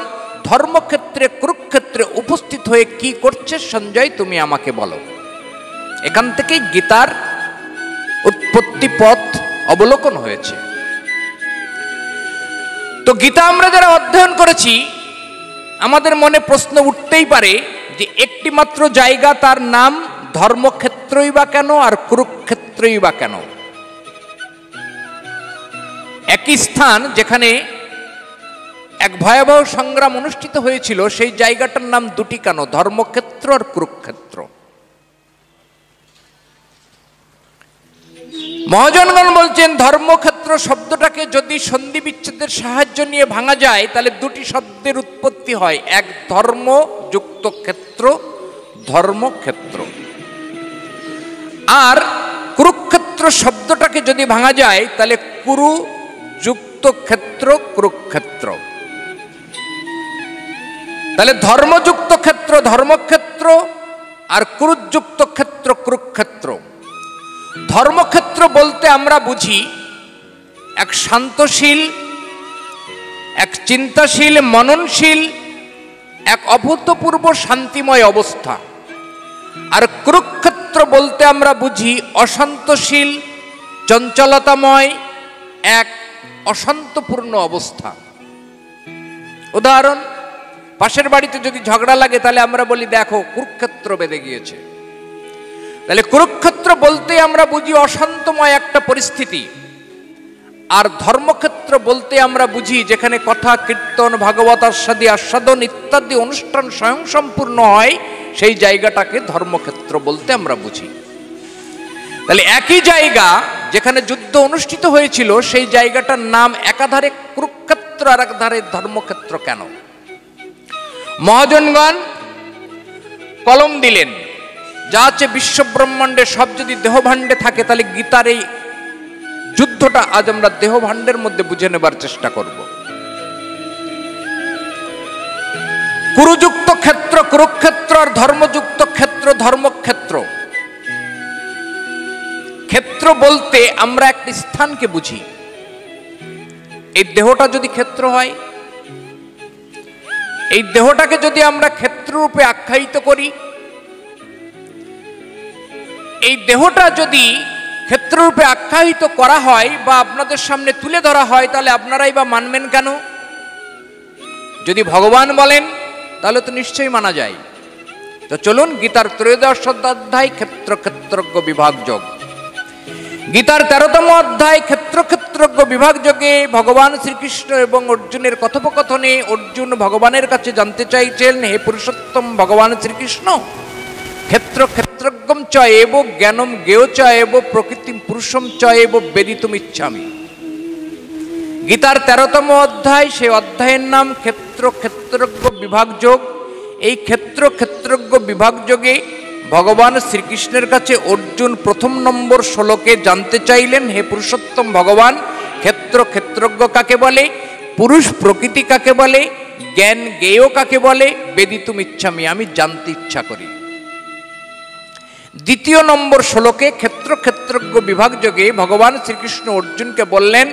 ধর্মক্ষেত্রে কুরুক্ষেত্রে উপস্থিত হয়ে কি করছে সঞ্জয়, তুমি আমাকে বলো। এখান থেকেই গীতার উৎপত্তি পথ অবলোকন হয়েছে। তো গীতা আমরা যারা অধ্যয়ন করেছি আমাদের মনে প্রশ্ন উঠতেই পারে যে একটি মাত্র জায়গা, তার নাম ধর্মক্ষেত্রই বা কেন আর কুরুক্ষেত্রই বা কেন? একই স্থান যেখানে এক ভয়াবহ সংগ্রাম অনুষ্ঠিত হয়েছিল সেই জায়গাটার নাম দুটি কেন, ধর্মক্ষেত্র আর কুরুক্ষেত্র? মহাজনগণ বলছেন ধর্মক্ষেত্র শব্দটাকে যদি সন্ধি বিচ্ছেদের সাহায্য নিয়ে ভাঙা যায় তাহলে দুটি শব্দের উৎপত্তি হয়, এক ধর্ম যুক্ত ক্ষেত্র, ধর্মক্ষেত্র। আর কুরুক্ষেত্র শব্দটাকে যদি ভাঙা যায় তাহলে কুরু যুক্ত ক্ষেত্র, কুরুক্ষেত্র। তাহলে ধর্মযুক্ত ক্ষেত্র ধর্মক্ষেত্র আর কুরুযুক্ত ক্ষেত্র কুরুক্ষেত্র। ধর্মক্ষেত্র বলতে আমরা বুঝি এক শান্তশীল, এক চিন্তাশীল, মননশীল, এক অভূতপূর্ব শান্তিময় অবস্থা। আর কুরুক্ষেত্র বলতে আমরা বুঝি অশান্তশীল, চঞ্চলতাময়, এক অশান্তপূর্ণ অবস্থা। উদাহরণ, পাশের বাড়িতে যদি ঝগড়া লাগে তাহলে আমরা বলি দেখো কুরুক্ষেত্র বেঁধে গিয়েছে। তাহলে কুরুক্ষেত্র বলতে আমরা বুঝি অশান্তময় একটা পরিস্থিতি। আর ধর্মক্ষেত্র বলতে আমরা বুঝি যেখানে কথা, কীর্তন, ভাগবত আস্বাদী, আস্বাদন ইত্যাদি অনুষ্ঠান স্বয়ংসম্পূর্ণ হয়, সেই জায়গাটাকে ধর্মক্ষেত্র বলতে আমরা বুঝি। তাহলে একই জায়গা যেখানে যুদ্ধ অনুষ্ঠিত হয়েছিল সেই জায়গাটার নাম একাধারে কুরুক্ষেত্র আর একধারে ধর্মক্ষেত্র কেন? মহাজনগণ কলম দিলেন, যা আছে বিশ্ব ব্রহ্মাণ্ডে সব যদি দেহভাণ্ডে থাকে, তাহলে গীতার এই যুদ্ধটা আজ আমরা দেহভাণ্ডের মধ্যে বুঝে নেবার চেষ্টা করব। কুরুযুক্ত ক্ষেত্র কুরুক্ষেত্র, আর ধর্মযুক্ত ক্ষেত্র ধর্মক্ষেত্র। ক্ষেত্র বলতে আমরা একটি স্থানকে বুঝি। এই দেহটা যদি ক্ষেত্র হয়, এই দেহটাকে যদি আমরা ক্ষেত্ররূপে আখ্যায়িত করি, এই দেহটা যদি ক্ষেত্ররূপে আখ্যায়িত করা হয় বা আপনাদের সামনে তুলে ধরা হয়, তাহলে আপনারাই বা মানবেন কেন? যদি ভগবান বলেন তাহলে তো নিশ্চয়ই মানা যায়। তো চলুন গীতার 13শ অধ্যায় ক্ষেত্র ক্ষেত্রজ্ঞ বিভাগ যোগ। গীতার 13তম অধ্যায় ক্ষেত্র ক্ষেত্রজ্ঞ বিভাগ যোগে ভগবান শ্রীকৃষ্ণ এবং অর্জুনের কথোপকথনে অর্জুন ভগবানের কাছে জানতে চাইছেন, হে পুরুষোত্তম ভগবান শ্রীকৃষ্ণ, ক্ষেত্র ক্ষেত্রজ্ঞম চ এব জ্ঞানম জ্ঞেয় চ এব প্রকৃতিম পুরুষম চ এব বেদিতুম ইচ্ছামি। গীতার 13তম অধ্যায়, সেই অধ্যায়ের নাম ক্ষেত্র ক্ষেত্রজ্ঞ বিভাগ যোগ। এই ক্ষেত্র ক্ষেত্রজ্ঞ বিভাগ যোগে ভগবান শ্রীকৃষ্ণের কাছে অর্জুন প্রথম নম্বর শ্লোকে জানতে চাইলেন, হে পুরুষোত্তম ভগবান, ক্ষেত্র ক্ষেত্রজ্ঞ কাকে বলে, পুরুষ প্রকৃতি কাকে বলে, জ্ঞান জ্ঞেয় কাকে বলে, বেদিতুম ইচ্ছামি, আমি জানতে ইচ্ছা করি। দ্বিতীয় নম্বর শ্লোকে ক্ষেত্র ক্ষেত্রজ্ঞ বিভাগ যোগে ভগবান শ্রীকৃষ্ণ অর্জুনকে বললেন,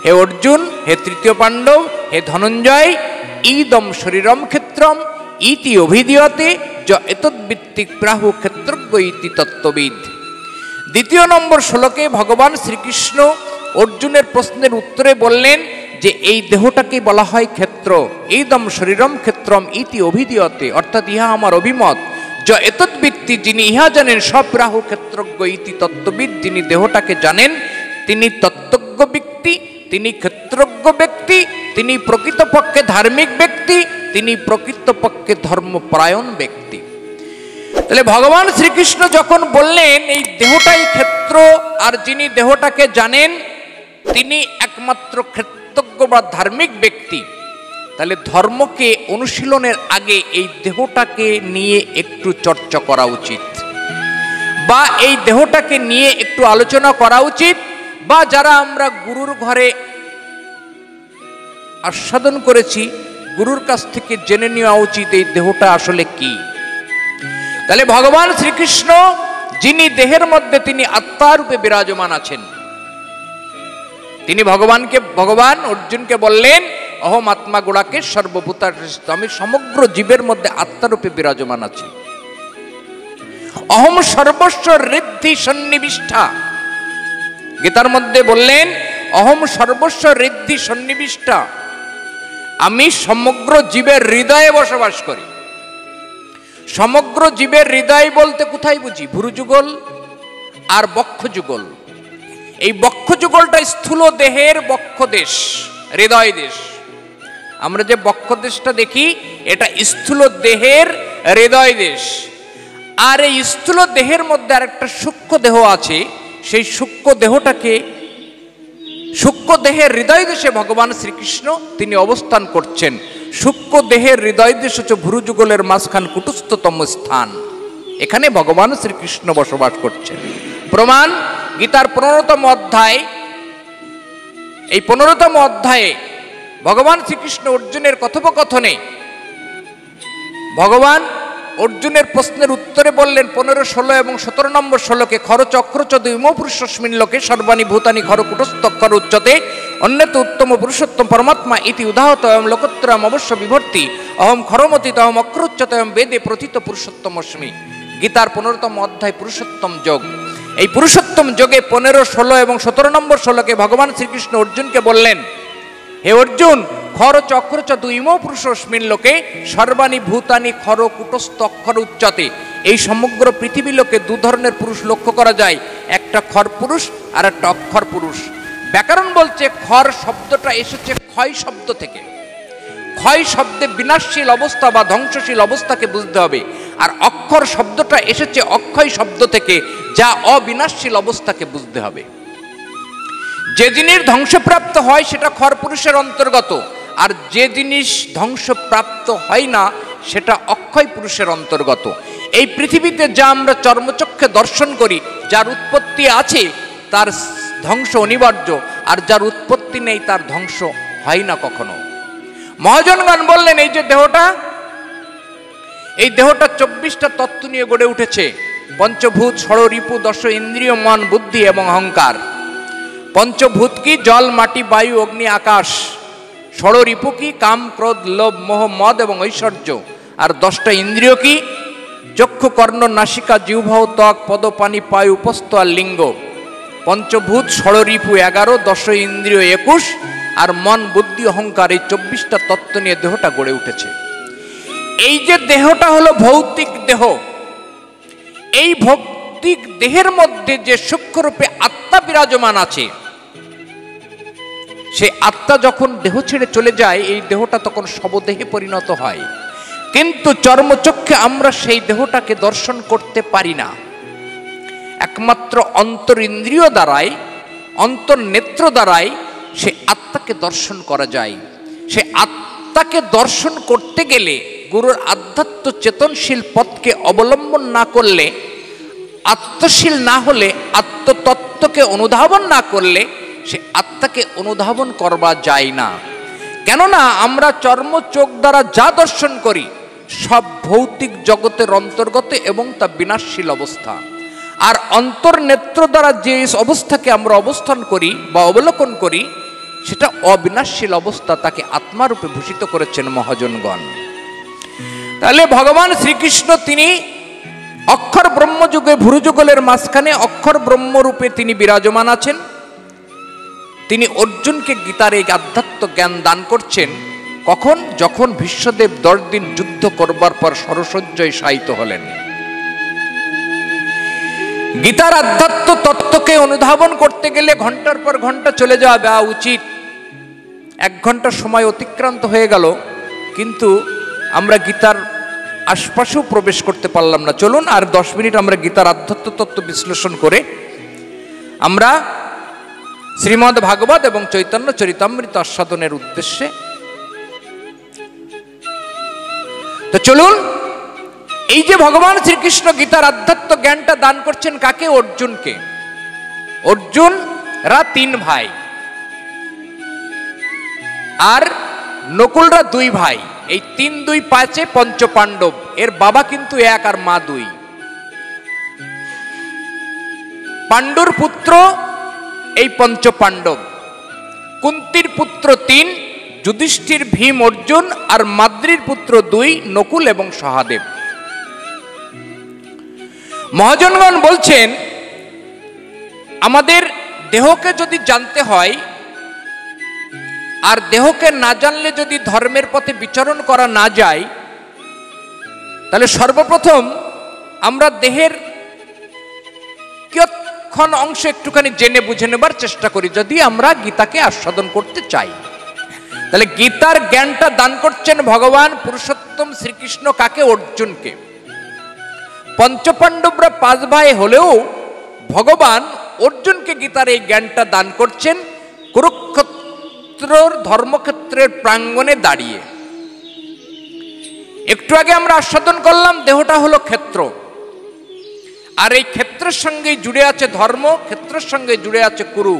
হে অর্জুন, হে তৃতীয় পাণ্ডব, হে ধনঞ্জয়, ইদম শরীরম ক্ষেত্রম ইতি অভিধীয়তে য এতদ্ভিত্তিক প্রাহু ক্ষেত্রজ্ঞ ইতি তত্ত্ববিদ। দ্বিতীয় নম্বর শ্লোকে ভগবান শ্রীকৃষ্ণ অর্জুনের প্রশ্নের উত্তরে বললেন যে এই দেহটাকে বলা হয় ক্ষেত্র, ইদম শরীরম ক্ষেত্রম ইতি অভিধীয়তে, অর্থাৎ ইহা আমার অভিমত। য এতদ্ভিত্তি, যিনি ইহা জানেন, সপ্রাহু ক্ষেত্রজ্ঞ ইতি তত্ত্ববিদ, যিনি দেহটাকে জানেন তিনি তত্ত্বজ্ঞ ব্যক্তি, তিনি ক্ষেত্রজ্ঞ ব্যক্তি, তিনি প্রকৃতপক্ষে ধার্মিক ব্যক্তি, তিনি প্রকৃতপক্ষে ধর্মপরায়ণ ব্যক্তি। তাহলে ভগবান শ্রীকৃষ্ণ যখন বললেন এই দেহটাই ক্ষেত্র, আর যিনি দেহটাকে জানেন তিনি একমাত্র ক্ষেত্রজ্ঞ বা ধার্মিক ব্যক্তি, তাহলে ধর্মকে অনুশীলনের আগে এই দেহটাকে নিয়ে একটু চর্চা করা উচিত, বা এই দেহটাকে নিয়ে একটু আলোচনা করা উচিত, বা যারা আমরা গুরুর ঘরে আস্বাদন করেছি গুরুর কাছ থেকে জেনে নেওয়া উচিত এই দেহটা আসলে কি। তাহলে ভগবান শ্রীকৃষ্ণ যিনি দেহের মধ্যে তিনি আত্মারূপে বিরাজমান আছেন, তিনি ভগবান অর্জুনকে বললেন, অহম আত্মা গোড়াকে সর্বভূতার শ্রেষ্ঠ, আমি সমগ্র জীবের মধ্যে আত্মারূপে বিরাজমান আছি। অহম সর্বস্ব ঋদ্ধি সন্নিবিষ্টা, গীতার মধ্যে বললেন অহম সর্বস্ব ঋদ্ধি সন্নিবিষ্টা, আমি সমগ্র জীবের হৃদয়ে বসবাস করি। সমগ্র জীবের হৃদয় বলতে কোথায় বুঝি? ভুরুযুগল আর বক্ষযুগল। এই বক্ষযুগলটা স্থূল দেহের বক্ষদেশ, হৃদয় দেশ। আমরা যে বক্ষদেশটা দেখি এটা স্থূল দেহের হৃদয় দেশ। আর এই স্থূল দেহের মধ্যে আর একটা সূক্ষ্ম দেহ আছে, সেই সূক্ষ্ম দেহটাকে, সূক্ষ্ম দেহের হৃদয় দেশে ভগবান শ্রীকৃষ্ণ তিনি অবস্থান করছেন। সূক্ষ্ম দেহের হৃদয় দেশ হচ্ছে ভুরুযুগলের মাঝখান কুটস্থতম স্থান, এখানে ভগবান শ্রীকৃষ্ণ বসবাস করছেন। প্রমাণ গীতার 15তম অধ্যায়। এই 15তম অধ্যায়ে ভগবান শ্রীকৃষ্ণ অর্জুনের কথোপকথনে ভগবান অর্জুনের প্রশ্নের উত্তরে বললেন 15, 16 এবং 17 নম্বর শ্লোকে, খরচ অক্রচ দুইমো পুরুষস্মিন লোকে সর্বাণী ভূতানি খর কুটস্থক্ষর উচ্চতে অন্যত উত্তম পুরুষোত্তম পরমাত্মা ইতি উদাহত এম লোকোত্তরম অবশ্য বিভর্তি অহম খরমতি তহম অক্রোচ্চত এম বেদে প্রথিত পুরুষোত্তমস্মি। গীতার 15তম অধ্যায় পুরুষোত্তম যোগ। এই পুরুষোত্তম যোগে 15, 16 এবং 17 নম্বর শ্লোকে ভগবান শ্রীকৃষ্ণ অর্জুনকে বললেন, হে অর্জুন, খর চক্রচ দুইমো পুরুষস্মিন লোকে সর্বাণী ভূতানি খর কুটস্থ অক্ষর উচ্চতে। এই সমগ্র পৃথিবী লোকে দু ধরনের পুরুষ লক্ষ্য করা যায়, একটা খর পুরুষ আর একটা অক্ষর পুরুষ। ব্যাকরণ বলছে খর শব্দটা এসেছে ক্ষয় শব্দ থেকে। ক্ষয় শব্দে বিনাশশীল অবস্থা বা ধ্বংসশীল অবস্থাকে বুঝতে হবে, আর অক্ষর শব্দটা এসেছে অক্ষয় শব্দ থেকে, যা অবিনাশশীল অবস্থাকে বুঝতে হবে। যে জিনিস ধ্বংসপ্রাপ্ত হয় সেটা খর পুরুষের অন্তর্গত, আর যে জিনিস ধ্বংসপ্রাপ্ত হয় না সেটা অক্ষয় পুরুষের অন্তর্গত। এই পৃথিবীতে যা আমরা চর্মচক্ষে দর্শন করি, যার উৎপত্তি আছে তার ধ্বংস অনিবার্য, আর যার উৎপত্তি নেই তার ধ্বংস হয় না কখনো। মহাজনগণ বললেন, এই যে দেহটা, এই দেহটা 24টা তত্ত্ব নিয়ে গড়ে উঠেছে। পঞ্চভূত, ষড়রিপু, দশ ইন্দ্রিয়, মন, বুদ্ধি এবং অহংকার। পঞ্চভূত কি? জল, মাটি, বায়ু, অগ্নি, আকাশ। ষড়রিপু কি? কাম, ক্রোধ, লোভ, মোহ, মদ এবং ঐশ্বর্য। আর 10টা ইন্দ্রিয় কি? চক্ষু, কর্ণ, নাসিকা, জিহ্বা, ত্বক, পদ, পানি, পায়ু, উপস্থ আর লিঙ্গ। পঞ্চভূত, ষড়রিপু 11, দশ ইন্দ্রিয় 21, আর মন, বুদ্ধি, অহংকার, এই 24টা তত্ত্ব নিয়ে দেহটা গড়ে উঠেছে। এই যে দেহটা হলো ভৌতিক দেহ, এই ভৌতিক দেহের মধ্যে যে সূক্ষ্মরূপে আত্মা বিরাজমান আছে, সেই আত্মা যখন দেহ ছেড়ে চলে যায়, এই দেহটা তখন শবদেহে পরিণত হয়। কিন্তু চর্মচক্ষে আমরা সেই দেহটাকে দর্শন করতে পারি না। একমাত্র অন্তর ইন্দ্রিয় দ্বারাই, অন্তর নেত্র দ্বারাই সে আত্মাকে দর্শন করা যায়। সে আত্মাকে দর্শন করতে গেলে গুরুর আধ্যাত্ম চেতনশীল পথকে অবলম্বন না করলে, আত্মশীল না হলে, আত্মতত্ত্বকে অনুধাবন না করলে সে আত্মাকে অনুধাবন করবা যায় না। কেননা আমরা চর্ম চোখ দ্বারা যা দর্শন করি সব ভৌতিক জগতের অন্তর্গত এবং তা বিনাশশীল অবস্থা। আর অন্তর্নেত্র দ্বারা যে অবস্থাকে আমরা অবস্থান করি বা অবলোকন করি সেটা অবিনাশশীল অবস্থা, তাকে আত্মারূপে ভূষিত করেছেন মহাজনগণ। তাহলে ভগবান শ্রীকৃষ্ণ তিনি অক্ষর ব্রহ্মযুগে ভুরুযুগলের মাঝখানে অক্ষর ব্রহ্মরূপে তিনি বিরাজমান আছেন। তিনি অর্জুনকে গীতার এই আধ্যাত্ম জ্ঞান দান করছেন। কখন? যখন ভীষ্মদেব 10 দিন যুদ্ধ করবার পর সরসজ্জায় শায়িত হলেন। গীতার আধ্যাত্ম তত্ত্বকে অনুধাবন করতে গেলে ঘন্টার পর ঘন্টা চলে যাওয়া উচিত। 1 ঘন্টা সময় অতিক্রান্ত হয়ে গেল, কিন্তু আমরা গীতার আশপাশেও প্রবেশ করতে পারলাম না। চলুন আর 10 মিনিট আমরা গীতার আধ্যাত্ম তত্ত্ব বিশ্লেষণ করে আমরা শ্রীমদ্ ভাগবত এবং চৈতন্য চরিতামৃত আস্বাদনের উদ্দেশ্যে। তো চলুন, এই যে ভগবান শ্রীকৃষ্ণ গীতার আধ্যাত্ম জ্ঞানটা দান করছেন কাকে? অর্জুনকে। অর্জুনরা 3 ভাই আর নকুলরা 2 ভাই। এই 3, 2, 5 পঞ্চ পাণ্ডব। এর বাবা কিন্তু 1 আর মা 2। পাণ্ডুর পুত্র এই পঞ্চ পাণ্ডব। কুন্তির পুত্র 3, যুধিষ্ঠির, ভীম, অর্জুন, আর মাদ্রীর পুত্র 2, নকুল এবং সহদেব। মহাজনগণ বলছেন, আমাদের দেহকে যদি জানতে হয় আর দেহকে না জানলে যদি ধর্মের পথে বিচরণ করা না যায়, তাহলে সর্বপ্রথম আমরা দেহের কিয়ৎক্ষণ অংশ একটুখানি জেনে বুঝে নেবার চেষ্টা করি, যদি আমরা গীতাকে আস্বাদন করতে চাই। তাহলে গীতার জ্ঞানটা দান করছেন ভগবান পুরুষোত্তম শ্রীকৃষ্ণ কাকে? অর্জুনকে। পঞ্চপাণ্ডবরা 5 ভাই হলেও ভগবান অর্জুনকে গীতার এই জ্ঞানটা দান করছেন কুরুক্ষেত্রের ধর্মক্ষেত্রের প্রাঙ্গণে দাঁড়িয়ে। একটু আগে আমরা আস্বাদন করলাম দেহটা হলো ক্ষেত্র, আর এই ক্ষেত্রের সঙ্গে জুড়ে আছে ধর্ম, ক্ষেত্রের সঙ্গে জুড়ে আছে কুরু।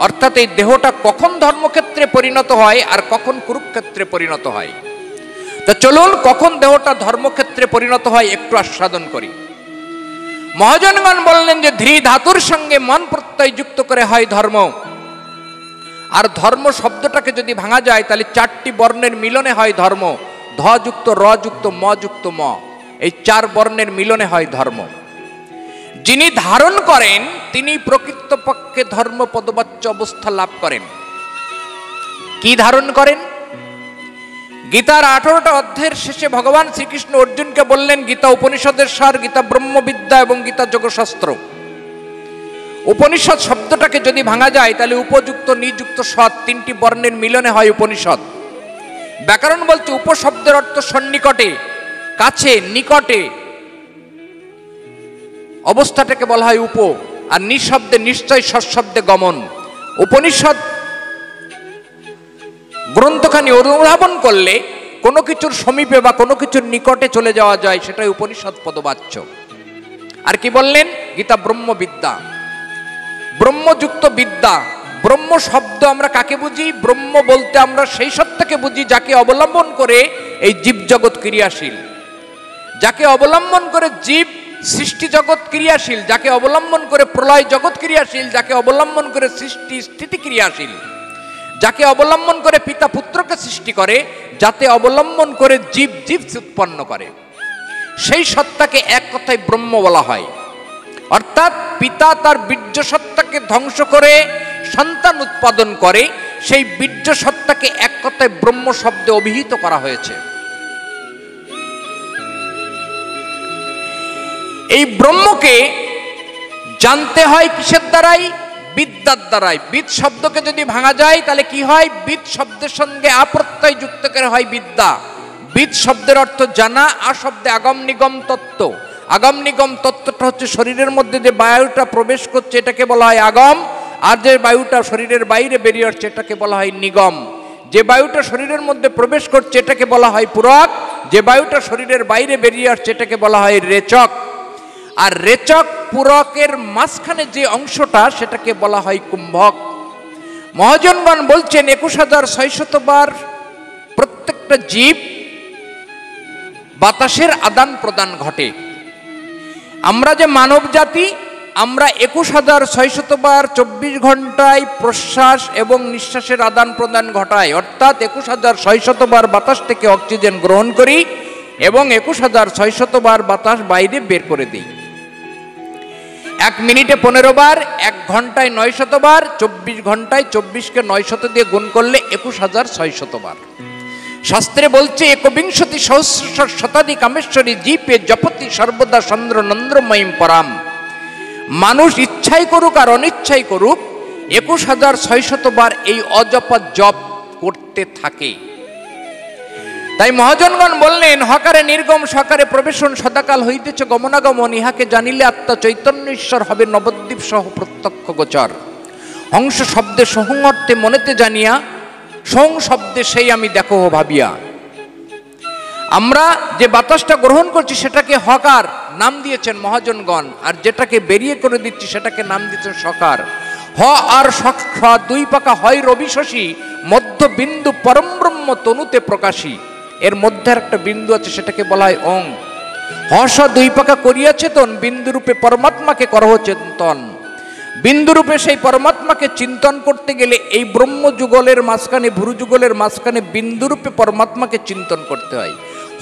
অর্থাৎ এই দেহটা কখন ধর্মক্ষেত্রে পরিণত হয় আর কখন কুরুক্ষেত্রে পরিণত হয়। তো চলুন, কখন দেহটা ধর্মক্ষেত্রে পরিণত হয় একটু আস্বাদন করি। মহাজনগণ বললেন যে ধৃ ধাতুর সঙ্গে মন প্রত্যয় যুক্ত করে হয় ধর্ম। আর ধর্ম শব্দটাকে যদি ভাঙা যায় তাহলে 4টি বর্ণের মিলনে হয় ধর্ম। ধ যুক্ত, র যুক্ত, ম যুক্ত, ম, এই 4 বর্ণের মিলনে হয় ধর্ম। যিনি ধারণ করেন তিনি প্রকৃতপক্ষে ধর্ম পদবাচ্য অবস্থা লাভ করেন। কি ধারণ করেন? গীতার 18টা অধ্যায়ের শেষে ভগবান শ্রীকৃষ্ণ অর্জুনকে বললেন, গীতা উপনিষদের সার, গীতা ব্রহ্মবিদ্যা এবং গীতা যোগশাস্ত্র। উপনিষদ শব্দটাকে যদি ভাঙা যায় তাহলে উপযুক্ত, নিযুক্ত, সৎ 3টি বর্ণের মিলনে হয় উপনিষদ। ব্যাকরণ বলছে উপশব্দের অর্থ সন্নিকটে, কাছে, নিকটে, অবস্থাটাকে বলা হয় উপ। আর নিঃশব্দে নিশ্চয়, সৎশব্দে গমন। উপনিষদ গ্রন্থখানি অনুধাবন করলে কোনো কিছুর সমীপে বা কোনো কিছুর নিকটে চলে যাওয়া যায়, সেটাই উপনিষদ পদবাচ্য। আর কি বললেন? গীতা ব্রহ্মবিদ্যা, ব্রহ্মযুক্ত বিদ্যা। ব্রহ্ম শব্দ আমরা কাকে বুঝি? ব্রহ্ম বলতে আমরা সেই সত্তাকে বুঝি যাকে অবলম্বন করে এই জীবজগৎ ক্রিয়াশীল, যাকে অবলম্বন করে জীব সৃষ্টি জগৎ ক্রিয়াশীল, যাকে অবলম্বন করে প্রলয় জগৎ ক্রিয়াশীল, যাকে অবলম্বন করে সৃষ্টি স্থিতি ক্রিয়াশীল, যাকে অবলম্বন করে পিতা পুত্রকে সৃষ্টি করে, যাতে অবলম্বন করে জীব জীব উৎপন্ন করে, সেই সত্তাকে এক কথায় ব্রহ্ম বলা হয়। অর্থাৎ পিতা তার বীর্য সত্তাকে ধ্বংস করে সন্তান উৎপাদন করে, সেই বীর্য সত্তাকে এক কথায় ব্রহ্ম শব্দে অভিহিত করা হয়েছে। এই ব্রহ্মকে জানতে হয় কিসের দ্বারাই? বিদ্যার দ্বারাই। বিদ শব্দকে যদি ভাঙা যায় তাহলে কি হয়? বিদ শব্দের সঙ্গে আপ্রত্যয় যুক্ত করে হয় বিদ্যা। বিদ শব্দের অর্থ জানা, আ শব্দে আগম নিগম তত্ত্ব। আগম নিগম তত্ত্বটা হচ্ছে শরীরের মধ্যে যে বায়ুটা প্রবেশ করছে এটাকে বলা হয় আগম, আর যে বায়ুটা শরীরের বাইরে বেরিয়ে আসছে এটাকে বলা হয় নিগম। যে বায়ুটা শরীরের মধ্যে প্রবেশ করছে এটাকে বলা হয় পুরক, যে বায়ুটা শরীরের বাইরে বেরিয়ে আসছে এটাকে বলা হয় রেচক। আর রেচক পুরকের মাঝখানে যে অংশটা সেটাকে বলা হয় কুম্ভক। মহাজনগণ বলছেন ২১,৬০০ বার প্রত্যেকটা জীব বাতাসের আদান প্রদান ঘটে। আমরা যে মানব জাতি, আমরা ২১,৬০০ বার ২৪ ঘন্টায় প্রশ্বাস এবং নিঃশ্বাসের আদান প্রদান ঘটাই। অর্থাৎ ২১,৬০০ বার বাতাস থেকে অক্সিজেন গ্রহণ করি এবং ২১,৬০০ বার বাতাস বাইরে বের করে দিই। ১ মিনিটে ১৫ বার, ১ ঘন্টায় ৯০০ বার, ২৪ ঘন্টায় ২৪কে ৯০০ দিয়ে গুণ করলে ২১,৬০০ বার। শাস্ত্রে বলছে একবিংশতি সহস্র শতাধিক কামেশ্বরী জীবে জপতি সর্বদা চন্দ্র নন্দ্রময়ীম পরাম। মানুষ ইচ্ছাই করুক আর অনিচ্ছাই করুক ২১,৬০০ বার এই অজপা জপ করতে থাকে। তাই মহাজনগণ বললেন হকারে নির্গম সকারে প্রবেশন সদাকাল হইতেছে গমনাগমন, ইহাকে জানিলে আত্মা চৈতন্য ঈশ্বর হবে নবদ্বীপ সহ প্রত্যক্ষ গোচর। হংস শব্দে সহং অর্থে মনেতে জানিয়া, সং শব্দে সেই আমি দেখো ভাবিয়া। আমরা যে বাতাসটা গ্রহণ করছি সেটাকে হকার নাম দিয়েছেন মহাজনগণ, আর যেটাকে বেরিয়ে করে দিচ্ছি সেটাকে নাম দিয়েছেন সকার। হ আর স দুই পাকা হয় রবি শশী, মধ্য বিন্দু পরম ব্রহ্ম তনুতে প্রকাশী। এর মধ্যে একটা বিন্দু আছে সেটাকে বলা হয় অং। হস দুই পাকা করিয়াছে তন, বিন্দুরূপে পরমাত্মাকে করহ চিন্তন। বিন্দুরূপে সেই পরমাত্মাকে চিন্তন করতে গেলে এই ব্রহ্ম যুগলের মাঝখানে, ভুরু যুগলের মাঝখানে বিন্দুরূপে পরমাত্মাকে চিন্তন করতে হয়।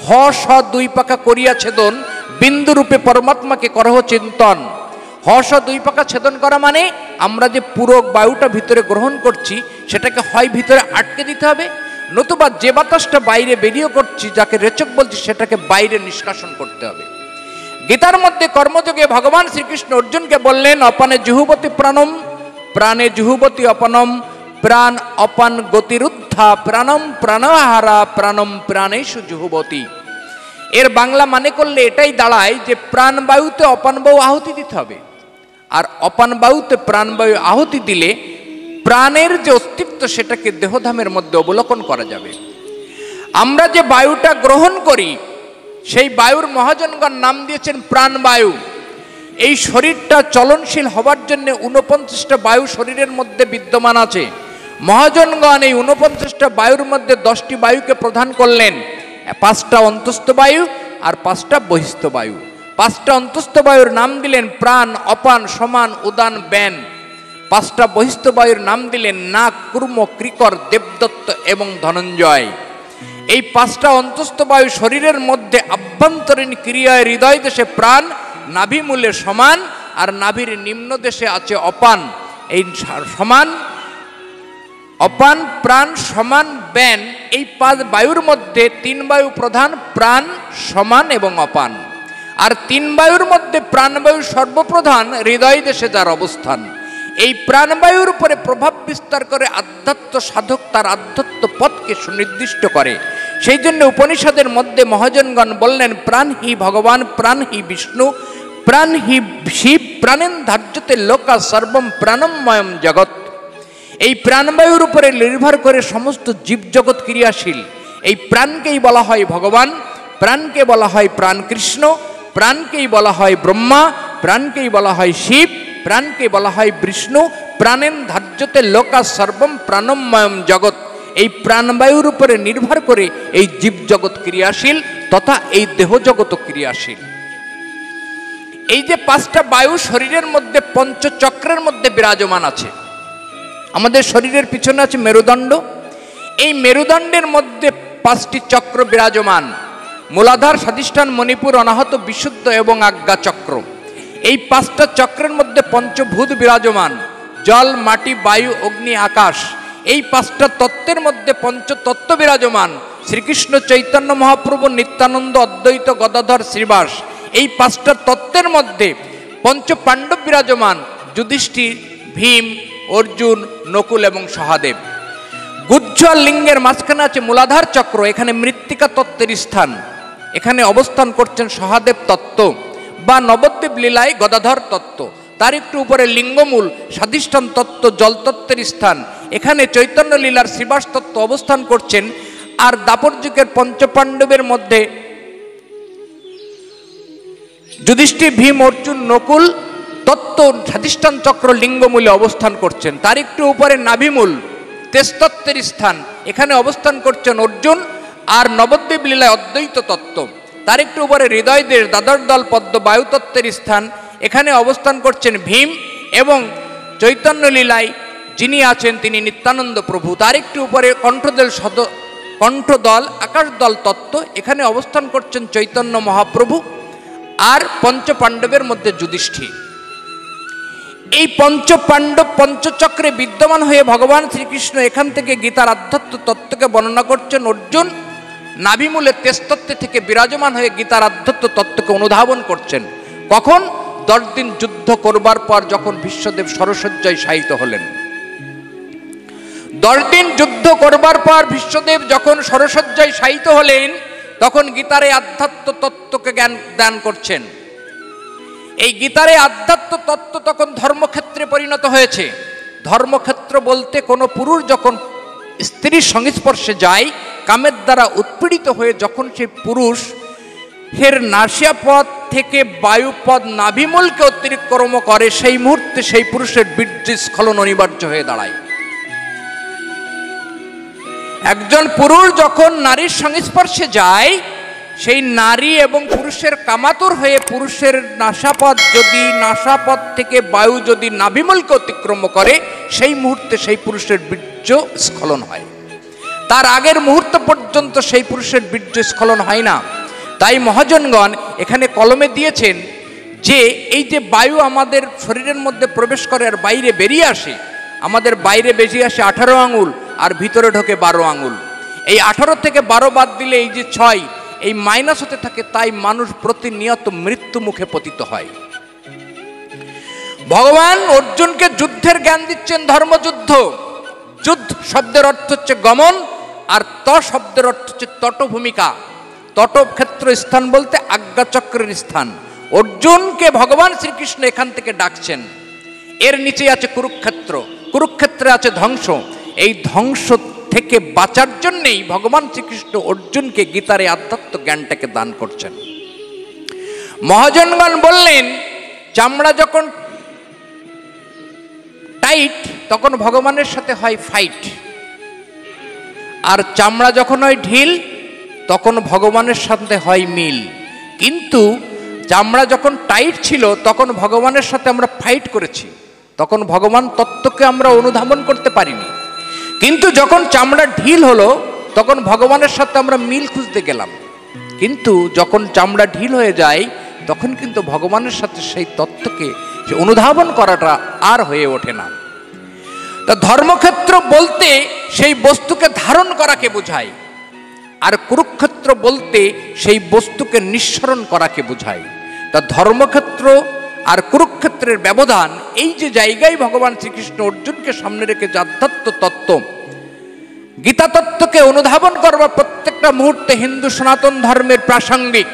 হস দুই পাকা করিয়াছে তন, বিন্দুরূপে পরমাত্মাকে করহ চিন্তন। হস দুই পাকা ছেদন করা মানে আমরা যে পুরো বায়ুটা ভিতরে গ্রহণ করছি সেটাকে হয় ভিতরে আটকে দিতে হবে, নতুবা যে বাতাসটা বাইরে বেরিয়ে করছি যাকে রেচক বলছি সেটাকে বাইরে নিষ্কাশন করতে হবে। গীতার মধ্যে কর্মযোগে ভগবান শ্রীকৃষ্ণ অর্জুনকে বললেন অপানে জুহুবতী প্রাণম, প্রাণে জুহুবতী অপানম, প্রাণ অপান গতিরুদ্ধা, প্রাণম প্রাণহারা, প্রাণম প্রাণেষু জুহুবতী। এর বাংলা মানে করলে এটাই দাঁড়ায় যে প্রাণবায়ুতে অপানবায়ু আহুতি দিতে হবে, আর অপানবায়ুতে প্রাণবায়ু আহুতি দিলে প্রাণের যে অস্তিত্ব সেটাকে দেহধামের মধ্যে অবলোকন করা যাবে। আমরা যে বায়ুটা গ্রহণ করি সেই বায়ুর মহাজনগণ নাম দিয়েছেন প্রাণবায়ু। এই শরীরটা চলনশীল হবার জন্য ৪৯টা বায়ু শরীরের মধ্যে বিদ্যমান আছে। মহাজনগণ এই ৪৯টা বায়ুর মধ্যে 10টি বায়ুকে প্রদান করলেন, 5টা অন্তস্থ বায়ু আর 5টা বহিস্থ বায়ু। 5টা অন্তস্থ বায়ুর নাম দিলেন প্রাণ, অপান, সমান, উদান, ব্যান। 5টা বহিস্থ বায়ুর নাম দিলেন নাক, কুর্ম, ক্রিকর, দেবদত্ত এবং ধনঞ্জয়। এই 5টা অন্তস্থ বায়ু শরীরের মধ্যে আভ্যন্তরীণ ক্রিয়ায় হৃদয় দেশে প্রাণ, নাভিমূলে সমান আর নাভির নিম্ন দেশে আছে অপান। এই সমান, অপান, প্রাণ, সমান, ব্যান, এই 5 বায়ুর মধ্যে 3 বায়ু প্রধান, প্রাণ, সমান এবং অপান। আর 3 বায়ুর মধ্যে প্রাণবায়ু সর্বপ্রধান, হৃদয় দেশে যার অবস্থান। এই প্রাণবায়ুর উপরে প্রভাব বিস্তার করে আধ্যাত্ম সাধক তার আধ্যাত্ম পথকে সুনির্দিষ্ট করে। সেই জন্য উপনিষদের মধ্যে মহাজনগণ বললেন প্রাণ হি ভগবান, প্রাণ হি বিষ্ণু, প্রাণ হি শিব, প্রাণেন ধার্যতে লোকা সর্বম প্রাণময়ম জগৎ। এই প্রাণবায়ুর উপরে নির্ভর করে সমস্ত জীবজগৎ ক্রিয়াশীল। এই প্রাণকেই বলা হয় ভগবান, প্রাণকে বলা হয় প্রাণকৃষ্ণ, প্রাণকেই বলা হয় ব্রহ্মা, প্রাণকেই বলা হয় শিব, প্রাণকে বলা হয় বিষ্ণু। প্রাণেন ধার্যতে লোকা সর্বম প্রাণময়ম জগৎ। এই প্রাণবায়ুর উপরে নির্ভর করে এই জীবজগৎ ক্রিয়াশীল তথা এই দেহজগৎ ক্রিয়াশীল। এই যে পাঁচটা বায়ু শরীরের মধ্যে পঞ্চচক্রের মধ্যে বিরাজমান আছে। আমাদের শরীরের পিছনে আছে মেরুদণ্ড, এই মেরুদণ্ডের মধ্যে পাঁচটি চক্র বিরাজমান: মূলাধার, স্বাধিষ্ঠান, মণিপুর, অনাহত, বিশুদ্ধ এবং আজ্ঞা চক্র। এই পাঁচটা চক্রের মধ্যে পঞ্চভূত বিরাজমান: জল, মাটি, বায়ু, অগ্নি, আকাশ। এই পাঁচটা তত্ত্বের মধ্যে পঞ্চতত্ত্ব বিরাজমান: শ্রীকৃষ্ণ চৈতন্য মহাপ্রভু, নিত্যানন্দ, অদ্বৈত, গদাধর, শ্রীবাস। এই পাঁচটা তত্ত্বের মধ্যে পঞ্চ পাণ্ডব বিরাজমান: যুধিষ্ঠির, ভীম, অর্জুন, নকুল এবং সহদেব। গুজ্জ্বল লিঙ্গের মাঝখানে আছে মূলাধার চক্র, এখানে মৃত্তিকা তত্ত্বের স্থান। এখানে অবস্থান করছেন সহদেব তত্ত্ব বা নবদ্বীপ লীলায় গদাধর তত্ত্ব। তার একটু উপরে লিঙ্গমূল স্বাধিষ্ঠান তত্ত্ব, জলতত্ত্বের স্থান। এখানে চৈতন্য লীলার শ্রীবাস তত্ত্ব অবস্থান করছেন। আর দাপর যুগের পঞ্চপাণ্ডবের মধ্যে যুধিষ্ঠির, ভীম, অর্জুন, নকুল তত্ত্ব স্বাধিষ্ঠান চক্র লিঙ্গমূলে অবস্থান করছেন। তার একটু উপরে নাভিমূল তেজতত্ত্বের স্থান, এখানে অবস্থান করছেন অর্জুন। আর নবদ্বীপ লীলায় অদ্বৈত তত্ত্ব। তার একটু উপরে হৃদয় দেশ, দ্বাদশ দল পদ্ম বায়ুতত্ত্বের স্থান, এখানে অবস্থান করছেন ভীম। এবং চৈতন্য লীলায় যিনি আছেন তিনি নিত্যানন্দ প্রভু। তার একটু উপরে কণ্ঠদল আকাশদল তত্ত্ব, এখানে অবস্থান করছেন চৈতন্য মহাপ্রভু। আর পঞ্চপাণ্ডবের মধ্যে যুধিষ্ঠির। এই পঞ্চপাণ্ডব পঞ্চচক্রে বিদ্যমান হয়ে ভগবান শ্রীকৃষ্ণ এখান থেকে গীতার আধ্যাত্ম তত্ত্বকে বর্ণনা করছেন। অর্জুন নাভিমূলে তেজতত্ত্বে থেকে বিরাজমান হয়ে গীতার আধ্যাত্ম তত্ত্বকে অনুধাবন করছেন। কখন? 10 দিন যুদ্ধ করবার পর যখন ভীষ্মদেব সরসজ্জায় শায়িত হলেন। 10 দিন যুদ্ধ করবার পর ভীষ্মদেব যখন সরসজ্জায় শায়িত হলেন, তখন গীতারে আধ্যাত্ম তত্ত্বকে জ্ঞান দান করছেন। এই গীতারে আধ্যাত্ম তত্ত্ব তখন ধর্মক্ষেত্রে পরিণত হয়েছে। ধর্মক্ষেত্র বলতে কোনো পুরুষ যখন স্ত্রীর সংস্পর্শে যায়, কামের দ্বারা উৎপীড়িত হয়ে যখন সেই পুরুষ ফের নাসিয়াপদ থেকে বায়ুপদ নাভিমূলকে অতিক্রম করে, সেই মুহূর্তে সেই পুরুষের বীর্য স্খলন অনিবার্য হয়ে দাঁড়ায়। একজন পুরুষ যখন নারীর সংস্পর্শে যায়, সেই নারী এবং পুরুষের কামাতুর হয়ে পুরুষের নাসাপদ থেকে বায়ু যদি নাভিমূলকে অতিক্রম করে, সেই মুহূর্তে সেই পুরুষের বীর্য স্খলন হয়। তার আগের মুহূর্ত পর্যন্ত সেই পুরুষের বীর্য স্খলন হয় না। তাই মহাজনগণ এখানে কলমে দিয়েছেন যে এই যে বায়ু আমাদের শরীরের মধ্যে প্রবেশ করে আর বাইরে বেরিয়ে আসে, আমাদের বাইরে বেরিয়ে আসে 18 আঙুল আর ভিতরে ঢোকে 12 আঙুল। এই 18 থেকে 12 বাদ দিলে এই যে 6, এই মাইনাস হতে থাকে। তাই মানুষ প্রতিনিয়ত মৃত্যু মুখে পতিত হয়। ভগবান অর্জুনকে যুদ্ধের জ্ঞান দিচ্ছেন, ধর্মযুদ্ধ। যুদ্ধ শব্দের অর্থ হচ্ছে গমন, আর শব্দের অর্থ হচ্ছে তটভূমিকা। তটক্ষেত্র স্থান বলতে আজ্ঞাচক্রের স্থান। অর্জুনকে ভগবান শ্রীকৃষ্ণ এখান থেকে ডাকছেন। এর নিচে আছে কুরুক্ষেত্র, কুরুক্ষেত্রে আছে ধ্বংস। এই ধ্বংস থেকে বাঁচার জন্যেই ভগবান শ্রীকৃষ্ণ অর্জুনকে গীতার এই আধ্যাত্ম জ্ঞানটাকে দান করছেন। মহাজনগণ বললেন, চামড়া যখন টাইট তখন ভগবানের সাথে হয় ফাইট, আর চামড়া যখন হয় ঢিল তখন ভগবানের সাথে হয় মিল। কিন্তু চামড়া যখন টাইট ছিল তখন ভগবানের সাথে আমরা ফাইট করেছি, তখন ভগবান তত্ত্বকে আমরা অনুধাবন করতে পারিনি। কিন্তু যখন চামড়া ঢিল হলো তখন ভগবানের সাথে আমরা মিল খুঁজতে গেলাম। কিন্তু যখন চামড়া ঢিল হয়ে যায় তখন কিন্তু ভগবানের সাথে সেই তত্ত্বকে অনুধাবন করাটা আর হয়ে ওঠে না। তা ধর্মক্ষেত্র বলতে সেই বস্তুকে ধারণ করাকে বোঝায়, আর কুরুক্ষেত্র বলতে সেই বস্তুকে নিঃসরণ করাকে বোঝায়। তা ধর্মক্ষেত্র আর কুরুক্ষেত্রের ব্যবধান, এই যে জায়গায় ভগবান শ্রীকৃষ্ণ অর্জুনকে সামনে রেখে যে আধ্যাত্ম তত্ত্ব, গীতা তত্ত্বকে অনুধাবন করবার প্রত্যেকটা মুহূর্তে হিন্দু সনাতন ধর্মের প্রাসঙ্গিক।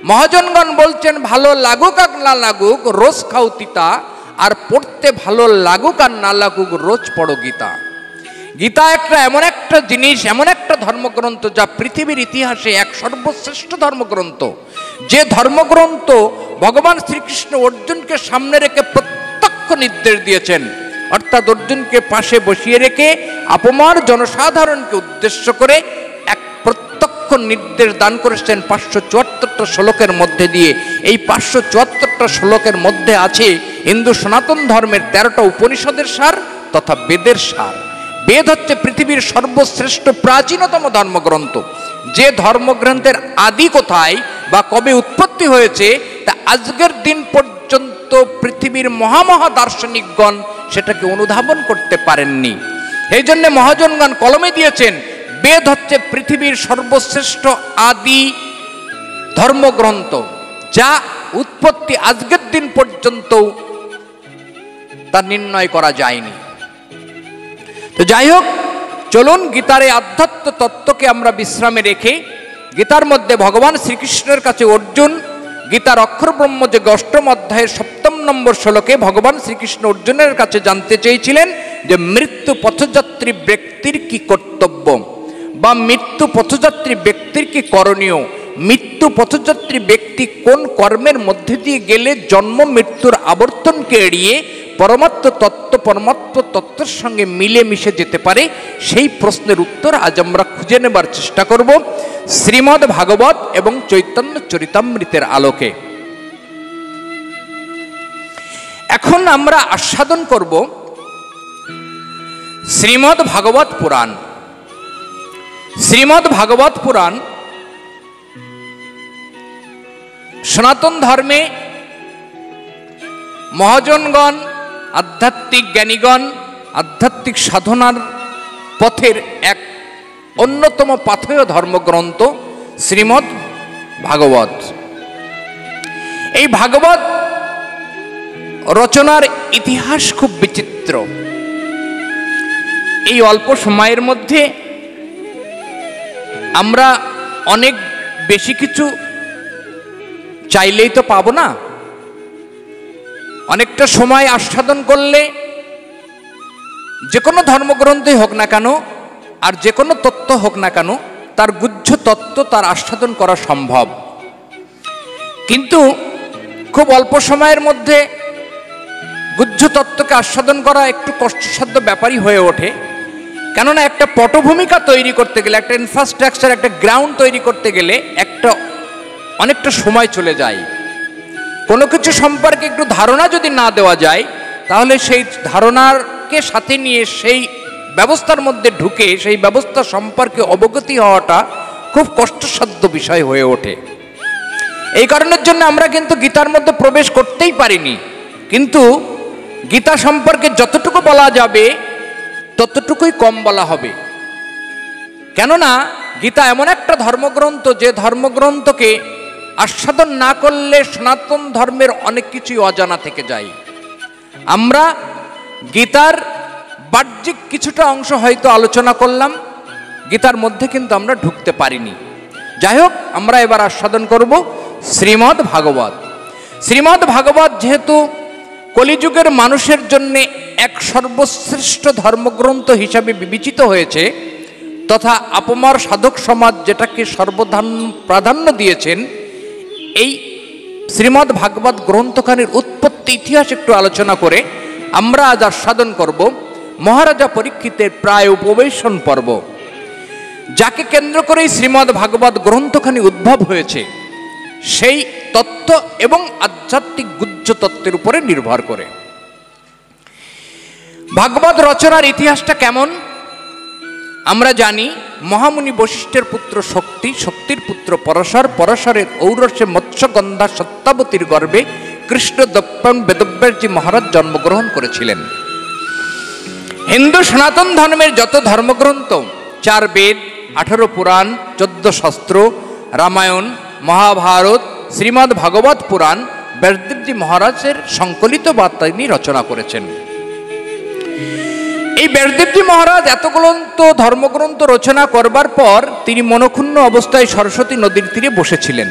মহাজনগণ বলছেন, ভালো লাগুক আর না লাগুক রোজ খাও তিতা, আর পড়তে ভালো লাগুক আর না লাগুক রোজ পড়ো গীতা। গীতা এমন একটা জিনিস, এমন একটা ধর্মগ্রন্থ যা পৃথিবীর ইতিহাসে এক সর্বশ্রেষ্ঠ ধর্মগ্রন্থ। যে ধর্মগ্রন্থ ভগবান শ্রীকৃষ্ণ অর্জুনকে সামনে রেখে প্রত্যক্ষ নির্দেশ দিয়েছেন, অর্থাৎ অর্জুনকে পাশে বসিয়ে রেখে আপমার জনসাধারণকে উদ্দেশ্য করে এক প্রত্যক্ষ নির্দেশ দান করেছেন 574টা শ্লোকের মধ্যে দিয়ে। এই 574টা শ্লোকের মধ্যে আছে হিন্দু সনাতন ধর্মের 13টা উপনিষদের সার তথা বেদের সার। বেদ হচ্ছে পৃথিবীর সর্বশ্রেষ্ঠ প্রাচীনতম ধর্মগ্রন্থ। যে ধর্মগ্রন্থের আদি কোথায় বা কবে উৎপত্তি হয়েছে তা আজকের দিন পর্যন্ত পৃথিবীর মহামহা দার্শনিকগণ সেটাকে অনুধাবন করতে পারেননি। এই জন্য মহাজনগণ কলমে দিয়েছেন বেদ হচ্ছে পৃথিবীর সর্বশ্রেষ্ঠ আদি ধর্মগ্রন্থ, যা উৎপত্তি আজকের দিন পর্যন্ত তা নির্ণয় করা যায়নি। তো যাই হোক, চলুন গীতার এই আধ্যাত্ম তত্ত্বকে আমরা বিশ্রামে রেখে গীতার মধ্যে ভগবান শ্রীকৃষ্ণের কাছে অর্জুন গীতার অক্ষর ব্রহ্ম যে 8ম অধ্যায়ের 7 নম্বর শ্লোকে ভগবান শ্রীকৃষ্ণ অর্জুনের কাছে জানতে চেয়েছিলেন যে মৃত্যু পথযাত্রী ব্যক্তির কি কর্তব্য বা মৃত্যু পথযাত্রী ব্যক্তির কি করণীয়, মৃত্যু পথযাত্রী ব্যক্তি কোন কর্মের মধ্যে দিয়ে গেলে জন্ম মৃত্যুর আবর্তনকে এড়িয়ে পরমাত্ম তত্ত্বের সঙ্গে মিলে মিশে যেতে পারে, সেই প্রশ্নের উত্তর আজ আমরা খুঁজে নেবার চেষ্টা করব শ্রীমদ্ ভাগবত এবং চৈতন্য চরিতামৃতের আলোকে। এখন আমরা আস্বাদন করব শ্রীমদ্ ভাগবত পুরাণ। শ্রীমদ্ ভাগবত পুরাণ সনাতন ধর্মে মহাজনগণ, আধ্যাত্মিক জ্ঞানীগণ আধ্যাত্মিক সাধনার পথের এক অন্যতম পাথেয় ধর্মগ্রন্থ শ্রীমদ্ ভাগবত। এই ভাগবত রচনার ইতিহাস খুব বিচিত্র। এই অল্প সময়ের মধ্যে আমরা অনেক বেশি কিছু চাইলেই তো পাবো না। অনেকটা সময় আস্বাদন করলে যে কোনো ধর্মগ্রন্থই হোক না কেন আর যে কোনো তত্ত্ব হোক না কেন তার গুহ্য তত্ত্ব তার আস্বাদন করা সম্ভব, কিন্তু খুব অল্প সময়ের মধ্যে গুহ্য তত্ত্বকে আস্বাদন করা একটু কষ্টসাধ্য ব্যাপারই হয়ে ওঠে। কেননা একটা পটভূমিকা তৈরি করতে গেলে, একটা ইনফ্রাস্ট্রাকচার, একটা গ্রাউন্ড তৈরি করতে গেলে অনেকটা সময় চলে যায়। কোনো কিছু সম্পর্কে একটু ধারণা যদি না দেওয়া যায় তাহলে সেই ধারণাকে সাথে নিয়ে সেই ব্যবস্থার মধ্যে ঢুকে সেই ব্যবস্থা সম্পর্কে অবগতি হওয়াটা খুব কষ্টসাধ্য বিষয় হয়ে ওঠে। এই কারণের জন্য আমরা কিন্তু গীতার মধ্যে প্রবেশ করতেই পারিনি, কিন্তু গীতা সম্পর্কে যতটুকু বলা যাবে ততটুকুই কম বলা হবে। কেননা গীতা এমন একটা ধর্মগ্রন্থ যে ধর্মগ্রন্থকে আস্বাদন না করলে সনাতন ধর্মের অনেক কিছুই অজানা থেকে যায়। আমরা গীতার বাহ্যিক কিছুটা অংশ হয়তো আলোচনা করলাম, গীতার মধ্যে কিন্তু আমরা ঢুকতে পারিনি। যাই হোক, আমরা এবার আস্বাদন করব শ্রীমদ্ ভাগবত। শ্রীমদ্ ভাগবত যেহেতু কলিযুগের মানুষের জন্য এক সর্বশ্রেষ্ঠ ধর্মগ্রন্থ হিসাবে বিবেচিত হয়েছে, তথা আপমার সাধক সমাজ যেটাকে প্রাধান্য দিয়েছেন, এই শ্রীমদ্ ভাগবত গ্রন্থখানির উৎপত্তি ইতিহাস একটু আলোচনা করে আমরা আজ আস্বাদন করব মহারাজা পরীক্ষিতের প্রায় উপবেশন পর্ব, যাকে কেন্দ্র করেই শ্রীমদ্ ভাগবত গ্রন্থখানি উদ্ভব হয়েছে, সেই তত্ত্ব এবং আধ্যাত্মিক গুহ্য তত্ত্বের উপরে নির্ভর করে। ভাগবত রচনার ইতিহাসটা কেমন আমরা জানি। মহামুনি বশিষ্ঠের পুত্র শক্তি, শক্তির পুত্র পরশর, পরশরের ঔরসে মৎস্যগন্ধা সত্যাবতীর গর্ভে কৃষ্ণ দপ্পন বেদব্যাসজি মহারাজ জন্মগ্রহণ করেছিলেন। হিন্দু সনাতন ধর্মের যত ধর্মগ্রন্থ, 4 বেদ, 18 পুরাণ, 14 শাস্ত্র, রামায়ণ, মহাভারত, শ্রীমদ্ ভাগবত পুরাণ ব্যাসদেবজি মহারাজের সংকলিত বার্তা তিনি রচনা করেছেন। এই ব্যাসদেবজি মহারাজ এতগুলো ধর্মগ্রন্থ রচনা করবার পর তিনি মনক্ষুণ্ণ অবস্থায় সরস্বতী নদীর তীরে বসেছিলেন।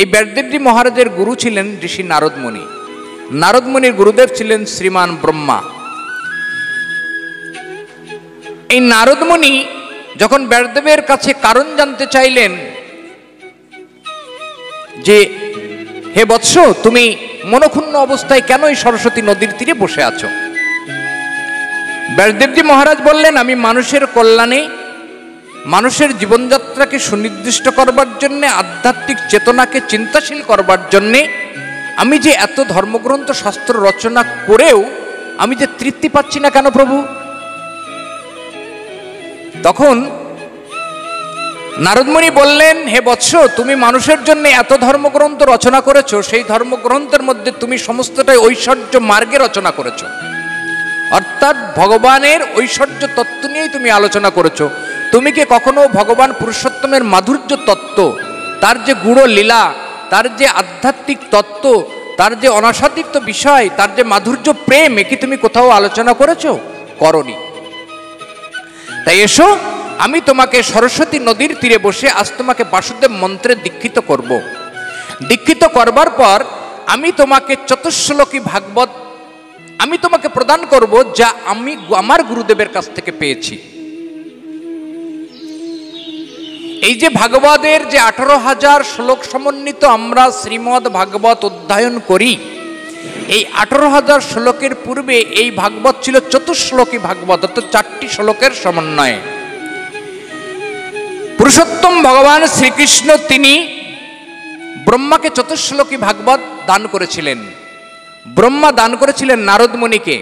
এই ব্যাসদেবজি মহারাজের গুরু ছিলেন ঋষি নারদ মুনি। নারদ মুনির গুরুদেব ছিলেন শ্রীমান ব্রহ্মা। এই নারদ মুনি যখন ব্যাসদেবের কাছে কারণ জানতে চাইলেন যে হে বৎস, তুমি মনক্ষুণ্ণ অবস্থায় কেন এই সরস্বতী নদীর তীরে বসে আছো? ব্যাসদেবজি মহারাজ বললেন, আমি মানুষের কল্যাণে, মানুষের জীবনযাত্রাকে সুনির্দিষ্ট করবার জন্যে, আধ্যাত্মিক চেতনাকে চিন্তাশীল করবার জন্যে আমি যে এত ধর্মগ্রন্থ শাস্ত্র রচনা করেও আমি যে তৃপ্তি পাচ্ছি না কেন প্রভু? তখন নারদমুনি বললেন, হে বৎস, তুমি মানুষের জন্য এত ধর্মগ্রন্থ রচনা করেছো, সেই ধর্মগ্রন্থের মধ্যে তুমি সমস্তটাই ঐশ্বর্য মার্গে রচনা করেছো, অর্থাৎ ভগবানের ঐশ্বর্য তত্ত্ব নিয়েই তুমি আলোচনা করেছো। তুমি কি কখনো ভগবান পুরুষোত্তমের মাধুর্য তত্ত্ব, তার যে গূঢ় লীলা, তার যে আধ্যাত্মিক তত্ত্ব, তার যে অনাস্বাদিত বিষয়, তার যে মাধুর্য প্রেম, এ কি তুমি কোথাও আলোচনা করেছো? করনি। তাই এসো, আমি তোমাকে সরস্বতী নদীর তীরে বসে আজ তোমাকে বাসুদেব মন্ত্রে দীক্ষিত করব। দীক্ষিত করবার পর আমি তোমাকে চতুশ্লোকী ভাগবত আমি তোমাকে প্রদান করব, যা আমি আমার গুরুদেবের কাছ থেকে পেয়েছি। এই যে ভাগবতের যে 18,000 শ্লোক সমন্বিত আমরা শ্রীমদ্ ভাগবত অধ্যয়ন করি, এই 18,000 শ্লোকের পূর্বে এই ভাগবত ছিল চতুশ্লোকী ভাগবত, অর্থাৎ 4টি শ্লোকের সমন্বয়ে। পুরুষোত্তম ভগবান শ্রীকৃষ্ণ তিনি ব্রহ্মাকে চতুশ্লোকী ভাগবত দান করেছিলেন। ব্রহ্মা দান করেছিলেন নারদ মুনিকে,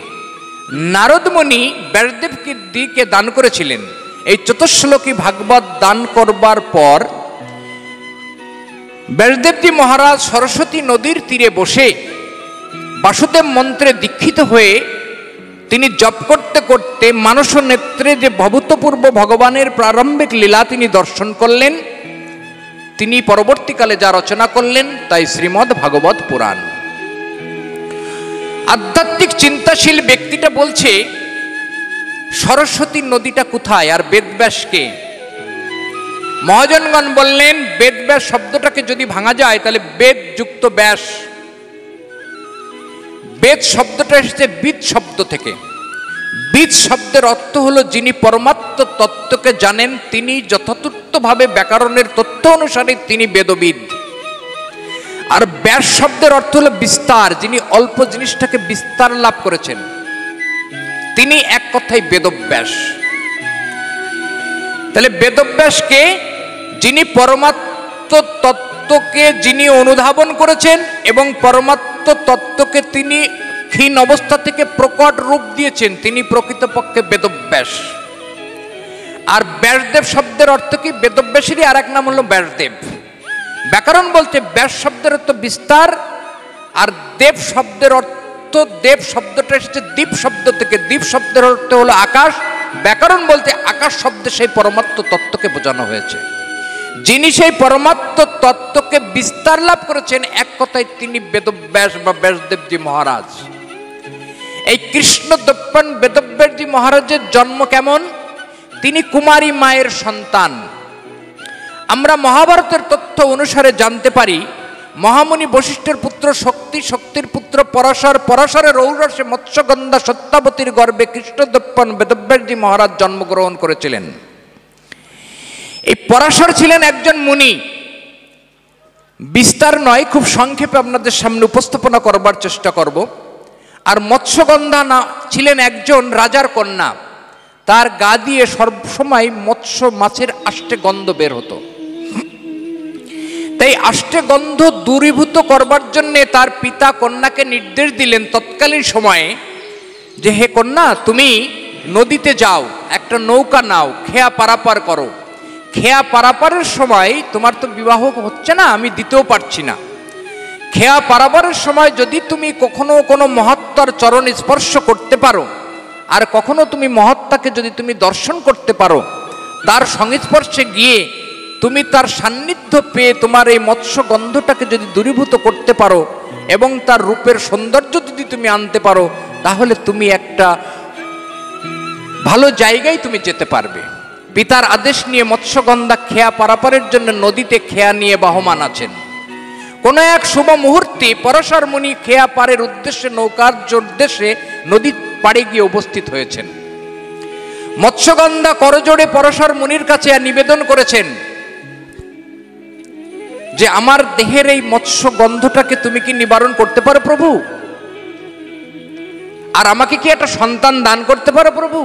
নারদ মুনি ব্যাসদেবকে দিকে দান করেছিলেন। এই চতুশ্লোকী ভাগবত দান করবার পর ব্যাসদেবজি মহারাজ সরস্বতী নদীর তীরে বসে বাসুদেব মন্ত্রে দীক্ষিত হয়ে তিনি জপ করতে করতে মানস নেত্রে যে ভবতপূর্ব ভগবানের প্রারম্ভিক লীলা তিনি দর্শন করলেন। তিনি পরবর্তীকালে যা রচনা করলেন তাই শ্রীমদ্ ভাগবত পুরাণ। আধ্যাত্মিক চিন্তাশীল ব্যক্তিটা বলছে, সরস্বতী নদীটা কোথায় আর বেদব্যাসকে? মহাজনগণ বললেন, বেদব্যাস শব্দটাকে যদি ভাঙা যায় তাহলে বেদ যুক্ত ব্যাস। বেদ শব্দটা এসেছে বিদ শব্দ থেকে। বিদ শব্দের অর্থ হলো যিনি পরমাত্ম তত্ত্বকে জানেন, তিনি যথাযথভাবে ব্যাকরণের তথ্য অনুসারে তিনি বেদবিদ। আর ব্যাস শব্দের অর্থ হলো বিস্তার, যিনি অল্প জিনিসটাকে বিস্তার লাভ করেছেন, তিনি এক কথায় বেদব্যাস। তাহলে বেদব্যাসকে, যিনি পরমাত্ম তত্ত্বকে যিনি অনুধাবন করেছেন এবং পরমাত্ম তত্ত্বকে তিনি ক্ষীণ অবস্থা থেকে প্রকট রূপ দিয়েছেন, তিনি প্রকৃতপক্ষে বেদব্যাস। আর ব্যাসদেব শব্দের অর্থ কি? বেদব্যাসেরই আর এক নাম হলো ব্যাসদেব। ব্যাকরণ বলতে ব্যাস শব্দের অর্থ বিস্তার, আর দেব শব্দের অর্থ, দেব শব্দটা এসেছে দ্বীপ শব্দ থেকে, দ্বীপ শব্দের অর্থ হলো আকাশ। ব্যাকরণ বলতে আকাশ শব্দে সেই পরমাত্ম তত্ত্বকে বোঝানো হয়েছে। যিনি সেই পরমাত্ম তত্ত্বকে বিস্তার লাভ করেছেন, এক কথায় তিনি বেদব্যাস বা ব্যাসদেবজি মহারাজ। এই কৃষ্ণ দপ্পন বেদব্যাসজি মহারাজের জন্ম কেমন? তিনি কুমারী মায়ের সন্তান। আমরা মহাভারতের তথ্য অনুসারে জানতে পারি, মহামুনি বশিষ্ঠের পুত্র শক্তি, শক্তির পুত্র পরাশর, পরাশরের ঔরসে মৎস্যগন্ধা সত্যাবতীর গর্ভে কৃষ্ণদপ্পন বেদব্যাসজি মহারাজ জন্মগ্রহণ করেছিলেন। এই পরাশর ছিলেন একজন মুনি। বিস্তার নয়, খুব সংক্ষেপে আপনাদের সামনে উপস্থাপনা করবার চেষ্টা করব। আর মৎস্যগন্ধা না ছিলেন একজন রাজার কন্যা। তার গা দিয়ে সবসময় মৎস্য মাছের আষ্টে গন্ধ বের হতো। তাই আষ্টে গন্ধ দূরীভূত করবার জন্যে তার পিতা কন্যাকে নির্দেশ দিলেন তৎকালীন সময়ে যে, হে কন্যা, তুমি নদীতে যাও, একটা নৌকা নাও, খেয়া পারাপার করো। খেয়া পারাপারের সময় তোমার তো বিবাহ হচ্ছে না, আমি দিতেও পারছি না। খেয়া পারাপারের সময় যদি তুমি কখনো কোনো মহাত্মার চরণ স্পর্শ করতে পারো, আর কখনো তুমি মহাত্মাকে যদি তুমি দর্শন করতে পারো, তার সংস্পর্শে গিয়ে তুমি তার সান্নিধ্য পেয়ে তোমার এই মৎস্য গন্ধটাকে যদি দূরীভূত করতে পারো এবং তার রূপের সৌন্দর্য যদি তুমি আনতে পারো, তাহলে তুমি একটা ভালো জায়গায় তুমি যেতে পারবে। পিতার আদেশ নিয়ে মৎস্যগন্ধা খেয়া পারাপারের জন্য নদীতে খেয়া নিয়ে বহমান আছেন। কোনো এক শুভ মুহূর্তে পরাশর মুনি খেয়া পারের উদ্দেশ্যে নৌকার উদ্দেশ্যে নদীর পাড়ে গিয়ে উপস্থিত হয়েছেন। মৎস্যগন্ধা করজোড়ে পরশর মুনির কাছে নিবেদন করেছেন যে আমার দেহের এই মৎস্য গন্ধটাকে তুমি কি নিবারণ করতে পারো প্রভু, আর আমাকে কি একটা সন্তান দান করতে পারো প্রভু।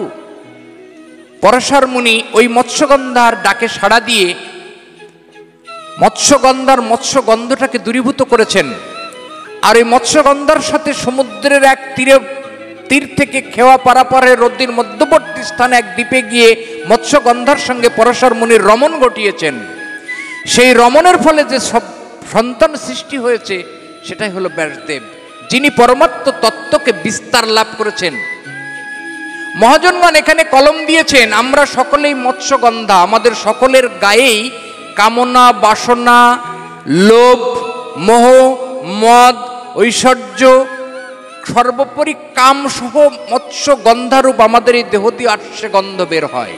পরশর মুনি ওই মৎস্যগন্ধার ডাকে সাড়া দিয়ে মৎস্যগন্ধার মৎস্যগন্ধটাকে দূরীভূত করেছেন। আর ওই মৎস্যগন্ধার সাথে সমুদ্রের এক তীর থেকে খেওয়া পারাপারের নদীর মধ্যবর্তী স্থানে এক দ্বীপে গিয়ে মৎস্যগন্ধার সঙ্গে পরশর মুনির রমণ ঘটিয়েছেন। সেই রমণের ফলে যে সব সন্তান সৃষ্টি হয়েছে সেটাই হলো ব্যাসদেব, যিনি পরমাত্ম তত্ত্বকে বিস্তার লাভ করেছেন। মহাজনগণ এখানে কলম দিয়েছেন, আমরা সকলেই মৎস্যগন্ধা, আমাদের সকলের গায়েই কামনা, বাসনা, লোভ, মোহ, মদ, ঐশ্বর্য, সর্বোপরি কাম সহ মৎস্যগন্ধারূপ আমাদের এই দেহ দিয়ে আটশে গন্ধ বের হয়।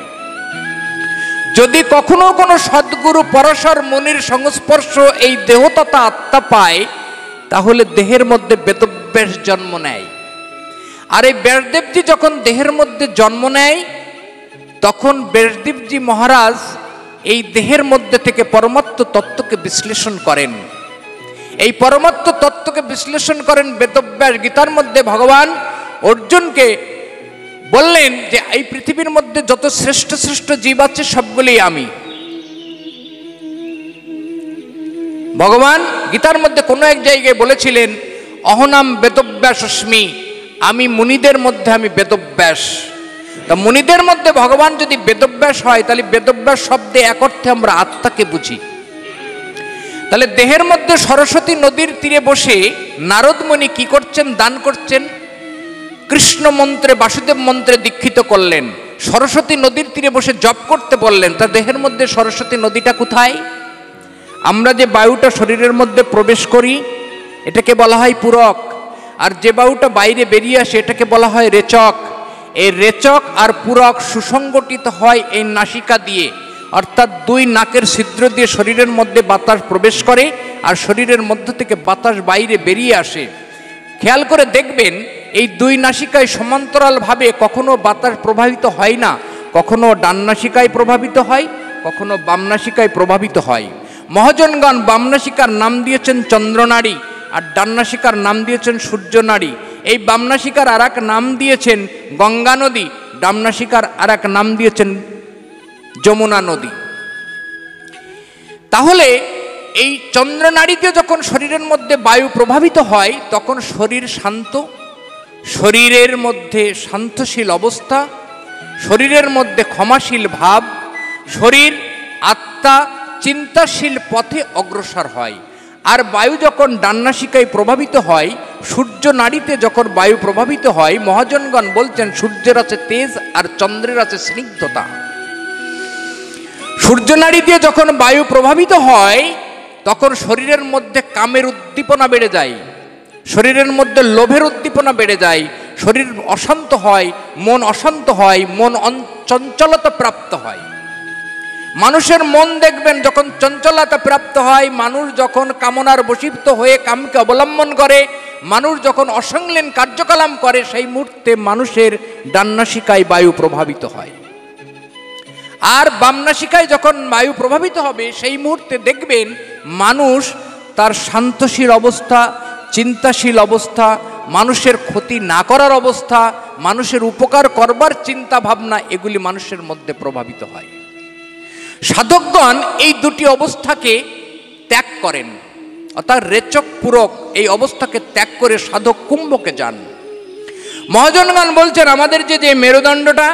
যদি কখনো কোনো সদ্গুরু পরশর মুনির সংস্পর্শ এই দেহ তথা আত্মা পায়, তাহলে দেহের মধ্যে বেদব্যাস জন্ম নেয়। আর এই ব্যাসদেবজি যখন দেহের মধ্যে জন্ম নেয়, তখন ব্যাসদেবজি মহারাজ এই দেহের মধ্যে থেকে পরমাত্ম তত্ত্বকে বিশ্লেষণ করেন। এই পরমাত্ম তত্ত্বকে বিশ্লেষণ করেন বেদব্যাস। গীতার মধ্যে ভগবান অর্জুনকে বললেন যে এই পৃথিবীর মধ্যে যত শ্রেষ্ঠ শ্রেষ্ঠ জীব আছে সবগুলোই আমি। ভগবান গীতার মধ্যে কোনো এক জায়গায় বলেছিলেন অহনাম বেদব্যাস অস্মি, আমি মুনিদের মধ্যে আমি বেদব্যাস। তা মুনিদের মধ্যে ভগবান যদি বেদব্যাস হয়, তাহলে বেদব্যাস শব্দে এক অর্থে আমরা আত্মাকে বুঝি। তাহলে দেহের মধ্যে সরস্বতী নদীর তীরে বসে নারদ মুনি কি করছেন? দান করছেন। কৃষ্ণ মন্ত্রে, বাসুদেব মন্ত্রে দীক্ষিত করলেন, সরস্বতী নদীর তীরে বসে জপ করতে বললেন। তার দেহের মধ্যে সরস্বতী নদীটা কোথায়? আমরা যে বায়ুটা শরীরের মধ্যে প্রবেশ করি এটাকে বলা হয় পুরক, আর যে বায়ুটা বাইরে বেরিয়ে আসে এটাকে বলা হয় রেচক। এই রেচক আর পুরক সুসংগঠিত হয় এই নাসিকা দিয়ে, অর্থাৎ দুই নাকের ছিদ্র দিয়ে শরীরের মধ্যে বাতাস প্রবেশ করে আর শরীরের মধ্য থেকে বাতাস বাইরে বেরিয়ে আসে। খেয়াল করে দেখবেন এই দুই নাসিকায় সমান্তরালভাবে কখনো বাতাস প্রভাবিত হয় না, কখনো ডান নাসিকায় প্রভাবিত হয়, কখনো বাম নাসিকায় প্রভাবিত হয়। মহাজনগণ বাম নাসিকার নাম দিয়েছেন চন্দ্রনাড়ী, আর ডান নাসিকার নাম দিয়েছেন সূর্যনাড়ী। এই বাম নাসিকার আর এক নাম দিয়েছেন গঙ্গা নদী, ডান নাসিকার আর এক নাম দিয়েছেন যমুনা নদী। তাহলে এই চন্দ্রনাড়ীতে যখন শরীরের মধ্যে বায়ু প্রভাবিত হয় তখন শরীর শান্ত, শরীরের মধ্যে শান্তশীল অবস্থা, শরীরের মধ্যে ক্ষমাশীল ভাব, শরীর আত্মা চিন্তাশীল পথে অগ্রসর হয়। আর বায়ু যখন ডান নাসিকায় প্রভাবিত হয়, সূর্য নাড়িতে যখন বায়ু প্রভাবিত হয়, মহাজনগণ বলছেন সূর্যের আছে তেজ আর চন্দ্রের আছে স্নিগ্ধতা। সূর্যনাড়ি দিয়ে যখন বায়ু প্রভাবিত হয় তখন শরীরের মধ্যে কামের উদ্দীপনা বেড়ে যায়, শরীরের মধ্যে লোভের উদ্দীপনা বেড়ে যায়, শরীর অশান্ত হয়, মন অশান্ত হয়, মন চঞ্চলতা প্রাপ্ত হয়। মানুষের মন দেখবেন যখন চঞ্চলতা প্রাপ্ত হয়, মানুষ যখন কামনার বশীভূত হয়ে কামকে অবলম্বন করে, মানুষ যখন অসংলীন কার্যকলাপ করে, সেই মুহূর্তে মানুষের ডান নাসিকায় বায়ু প্রভাবিত হয়। আর বাম নাসিকায় যখন বায়ু প্রভাবিত হবে সেই মুহূর্তে দেখবেন মানুষ তার শান্তশীল অবস্থা, চিন্তাশীল অবস্থা, মানুষের ক্ষতি না করার অবস্থা, মানুষের উপকার করবার চিন্তা ভাবনা, এগুলি মানুষের মধ্যে প্রভাবিত হয়। সাধকগণ এই দুটি অবস্থাকে ত্যাগ করেন, অর্থাৎ রেচক পূরক এই অবস্থাকে ত্যাগ করে সাধক কুম্ভকে যান। মহাজনগণ বলছেন আমাদের যে মেরুদণ্ডটা,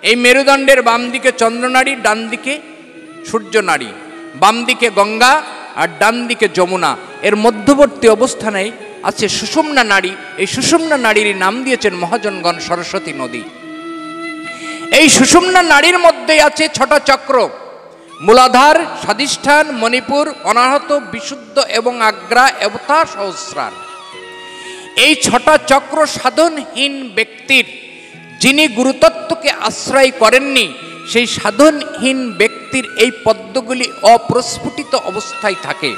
এই মেরুদণ্ডের বাম দিকে চন্দ্রনাড়ী, ডান দিকে সূর্যনাড়ী, বাম দিকে গঙ্গা আর ডান দিকে যমুনা, এর মধ্যবর্তী অবস্থানে আছে সুষুম্না নাড়ী। এই সুষুম্না নাড়ীর নাম দিয়েছেন মহাজনগণ সরস্বতী নদী। এই সুষুম্না নাড়ীর মধ্যে আছে 6টা চক্র: মূলাধার, স্বাধিষ্ঠান, মণিপুর, অনাহত, বিশুদ্ধ এবং আগ্রা এবথা সহস্রার। এই 6টা চক্র সাধনহীন ব্যক্তির, যিনি গুরুতত্ত্বকে আশ্রয় করেননি, সেই সাধনহীন ব্যক্তির এই পদ্মগুলি অপ্রস্ফুটিত অবস্থায় থাকে।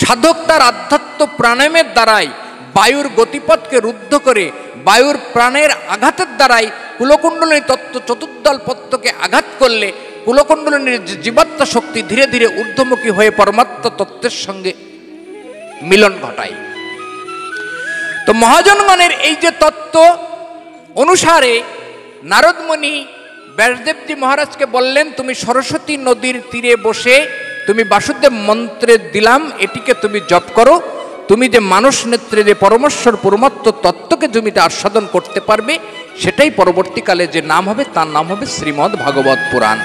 সাধক তার আধ্যাত্ম প্রাণায়ামের দ্বারাই বায়ুর গতিপথকে রুদ্ধ করে বায়ুর প্রাণের আঘাতের দ্বারাই কুলকুণ্ডলিনী তত্ত্ব চতুর্দল পত্রকে আঘাত করলে কুলকুণ্ডলিনীর জীবাত্মা শক্তি ধীরে ধীরে ঊর্ধ্বমুখী হয়ে পরমাত্মা তত্ত্বের সঙ্গে মিলন ঘটায়। তো মহাজনগণের এই যে তত্ত্ব অনুসারে নারদমণি ব্যাসদেবজি মহারাজকে বললেন, তুমি সরস্বতী নদীর তীরে বসে তুমি বাসুদেব মন্ত্রে দিলাম, এটিকে তুমি জপ করো, তুমি যে মানস নেত্রে যে পরমেশ্বর পরমাত্ম তত্ত্বকে তুমি আস্বাদন করতে পারবে, সেটাই পরবর্তীকালে যে নাম হবে তার নাম হবে শ্রীমদ্ ভাগবত পুরাণ।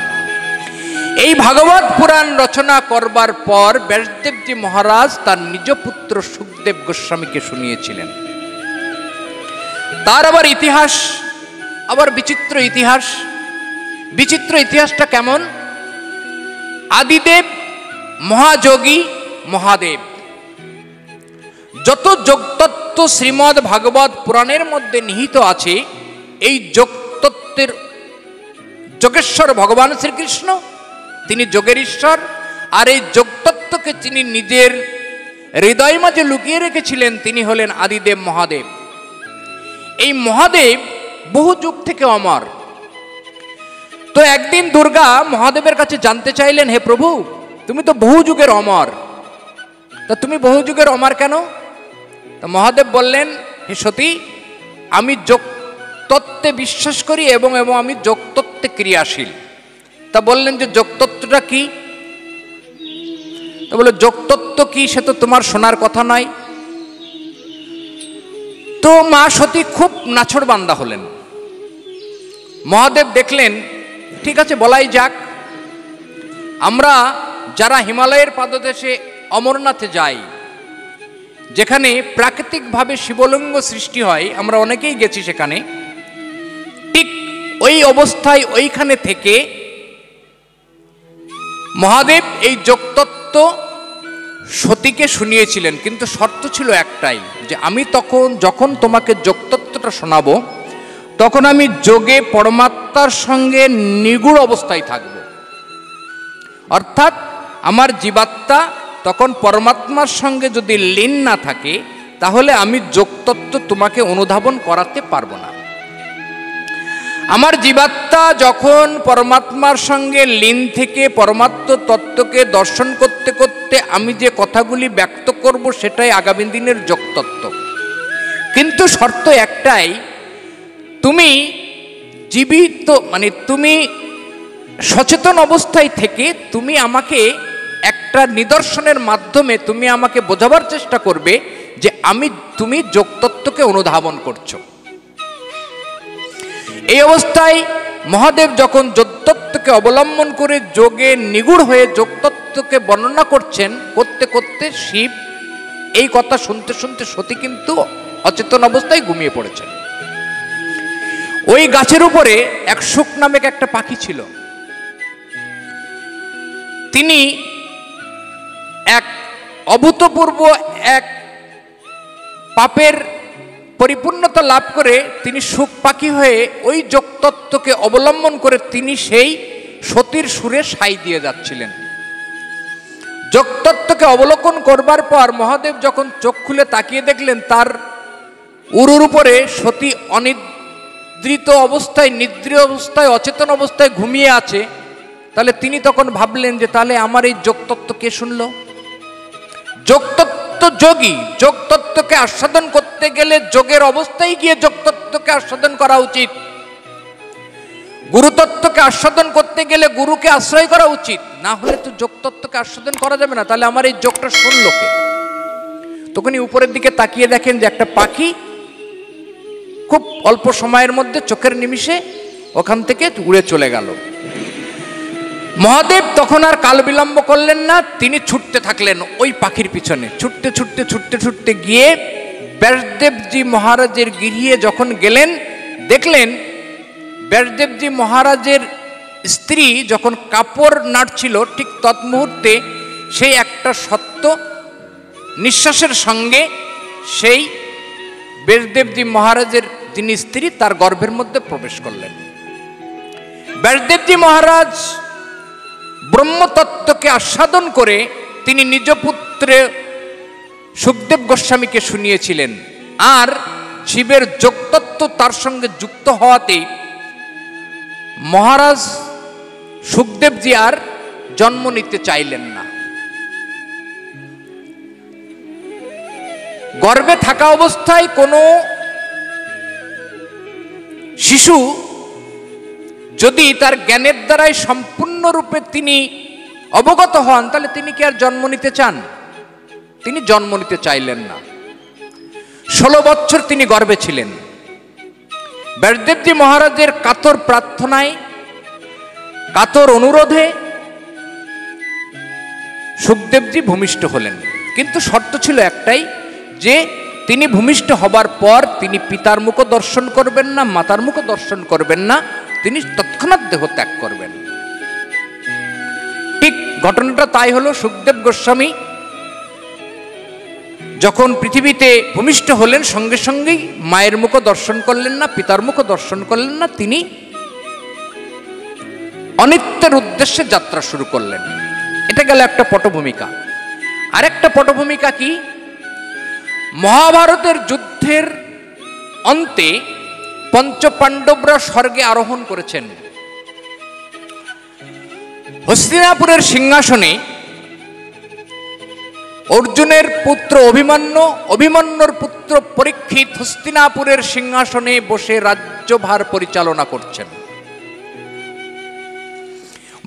এই ভাগবত পুরাণ রচনা করবার পর ব্যাসদেবজি মহারাজ তার নিজ পুত্র সুখদেব গোস্বামীকে শুনিয়েছিলেন। তার আবার ইতিহাস, আবার বিচিত্র ইতিহাস। বিচিত্র ইতিহাসটা কেমন? আদিদেব মহাযোগী মহাদেব, যত যোগতত্ত্ব শ্রীমদ্ ভাগবত পুরাণের মধ্যে নিহিত আছে, এই যোগতত্ত্বের যোগেশ্বর ভগবান শ্রীকৃষ্ণ, তিনি যোগের ঈশ্বর। আর এই যোগতত্ত্বকে তিনি নিজের হৃদয় মাঝে লুকিয়ে রেখেছিলেন, তিনি হলেন আদিদেব মহাদেব। এই মহাদেব বহু যুগ থেকে অমর। তো একদিন দুর্গা মহাদেবের কাছে জানতে চাইলেন, হে প্রভু, তুমি তো বহু যুগের অমর, তা তুমি বহু যুগের অমর কেন? তো মহাদেব বললেন, হে সতী, আমি যোগতত্ত্বে বিশ্বাস করি এবং আমি যোগতত্ত্বে ক্রিয়াশীল। তা বললেন যে যোগতত্ত্বটা কি? তা বলে, যোগতত্ত্ব কি সে তো তোমার শোনার কথা নয়। তো মা সতী খুব নাছোড়বান্দা হলেন। মহাদেব দেখলেন, ঠিক আছে, বলাই যাক। আমরা যারা হিমালয়ের পাদদেশে অমরনাথে যাই, যেখানে প্রাকৃতিকভাবে শিবলিঙ্গ সৃষ্টি হয়, আমরা অনেকেই গেছি সেখানে, ঠিক ওই অবস্থায় ওইখানে থেকে মহাদেব এই যোগতত্ত্ব সতীকে শুনিয়েছিলেন। কিন্তু শর্ত ছিল একটাই, যে আমি যখন তোমাকে যোগতত্ত্বটা শোনাবো, তখন আমি যোগে পরমাত্মার সঙ্গে নিগুড় অবস্থায় থাকব। অর্থাৎ আমার জীবাত্মা তখন পরমাত্মার সঙ্গে যদি লীন না থাকে, তাহলে আমি যোগতত্ত্ব তোমাকে অনুধাবন করাতে পারবো না। আমার জীবাত্মা যখন পরমাত্মার সঙ্গে লীন থেকে পরমাত্ম তত্ত্বকে দর্শন করতে করতে আমি যে কথাগুলি ব্যক্ত করব, সেটাই আগামী দিনের যোগতত্ত্ব। কিন্তু শর্ত একটাই, তুমি জীবিত, মানে তুমি সচেতন অবস্থায় থেকে তুমি আমাকে একটা নিদর্শনের মাধ্যমে তুমি আমাকে বোঝাবার চেষ্টা করবে যে তুমি যোগতত্ত্বকে অনুধাবন করছো। এই অবস্থায় মহাদেব যখন যোগতত্ত্বকে অবলম্বন করে যোগে নিগুড় হয়ে যোগতত্ত্বকে বর্ণনা করছেন, করতে করতে শিব এই কথা শুনতে শুনতে সতী কিন্তু অচেতন অবস্থায় ঘুমিয়ে পড়েছেন। ওই গাছের উপরে এক শুক নামক একটা পাখি ছিল। তিনি এক অভূতপূর্ব এক পাপের পরিপূর্ণতা লাভ করে তিনি শুক পাখি হয়ে ওই যোগতত্ত্বকে অবলম্বন করে তিনি সেই সতীর সুরে সাই দিয়ে যাচ্ছিলেন। যোগতত্ত্বকে অবলোকন করবার পর মহাদেব যখন চোখ খুলে তাকিয়ে দেখলেন, তার উরুর উপরে সতী অনিদ্রিত অবস্থায়, নিদ্রিয় অবস্থায়, অচেতন অবস্থায় ঘুমিয়ে আছে, তাহলে তিনি তখন ভাবলেন যে তাহলে আমার এই যোগতত্ত্ব কে শুনল? যোগতত্ত্ব যোগী, যোগতত্ত্বকে আস্বাদন করতে গেলে যোগের অবস্থায় গিয়ে যোগতত্ত্বকে আস্বাদন করা উচিত। গুরুতত্ত্বকে আস্বাদন করতে গেলে গুরুকে আশ্রয় করা উচিত, না হলে তো যোগতত্ত্বকে আস্বাদন করা যাবে না। তাহলে আমার এই যোগটা শুনল কে? তখনই উপরের দিকে তাকিয়ে দেখেন যে একটা পাখি খুব অল্প সময়ের মধ্যে চোখের নিমিষে ওখান থেকে উড়ে চলে গেল। মহাদেব তখন আর কাল বিলম্ব করলেন না, তিনি ছুটতে থাকলেন ওই পাখির পিছনে। ছুটতে ছুটতে ছুটতে ছুটতে গিয়ে ব্যাসদেবজি মহারাজের গৃহে যখন গেলেন, দেখলেন ব্যাসদেবজি মহারাজের স্ত্রী যখন কাপড় নাড়ছিল, ঠিক তৎমুহূর্তে সেই একটা সত্য নিঃশ্বাসের সঙ্গে সেই ব্যাসদেবজি মহারাজের যিনি স্ত্রী, তার গর্ভের মধ্যে প্রবেশ করলেন। ব্যাসদেবজি মহারাজ ব্রহ্মতত্ত্বকে আস্বাদন করে তিনি নিজ পুত্রে সুখদেব গোস্বামীকে শুনিয়েছিলেন। আর শিবের যোগতত্ত্ব তার সঙ্গে যুক্ত হওয়াতে মহারাজ সুখদেবজি আর জন্ম নিতে চাইলেন না। গর্ভে থাকা অবস্থায় কোনো শিশু যদি তার জ্ঞানের দ্বারাই সম্পূর্ণরূপে তিনি অবগত হন, তাহলে তিনি কি আর জন্ম নিতে চান? তিনি জন্ম নিতে চাইলেন না। 16 বছর তিনি গর্ভে ছিলেন। ব্যাসদেবজি মহারাজের কাতর প্রার্থনায়, কাতর অনুরোধে সুখদেবজি ভূমিষ্ঠ হলেন। কিন্তু শর্ত ছিল একটাই, যে তিনি ভূমিষ্ঠ হবার পর তিনি পিতার মুখ দর্শন করবেন না, মাতার মুখ দর্শন করবেন না, তিনি তৎক্ষণাৎ দেহ ত্যাগ করবেন। ঠিক ঘটনাটা তাই হলো। সুখদেব গোস্বামী যখন পৃথিবীতে ভূমিষ্ঠ হলেন, সঙ্গে সঙ্গেই মায়ের মুখ দর্শন করলেন না, পিতার মুখ দর্শন করলেন না, তিনি অনিত্যের উদ্দেশ্যে যাত্রা শুরু করলেন। এটা গেল একটা পটভূমিকা। আরেকটা পটভূমিকা কি, মহাভারতের যুদ্ধের অন্তে পঞ্চপাণ্ডবরা স্বর্গে আরোহণ করেছেন। হস্তিনাপুরের সিংহাসনে অর্জুনের পুত্র অভিমন্যু, অভিমন্যুর পুত্র পরীক্ষিত হস্তিনাপুরের সিংহাসনে বসে রাজ্যভার পরিচালনা করছেন।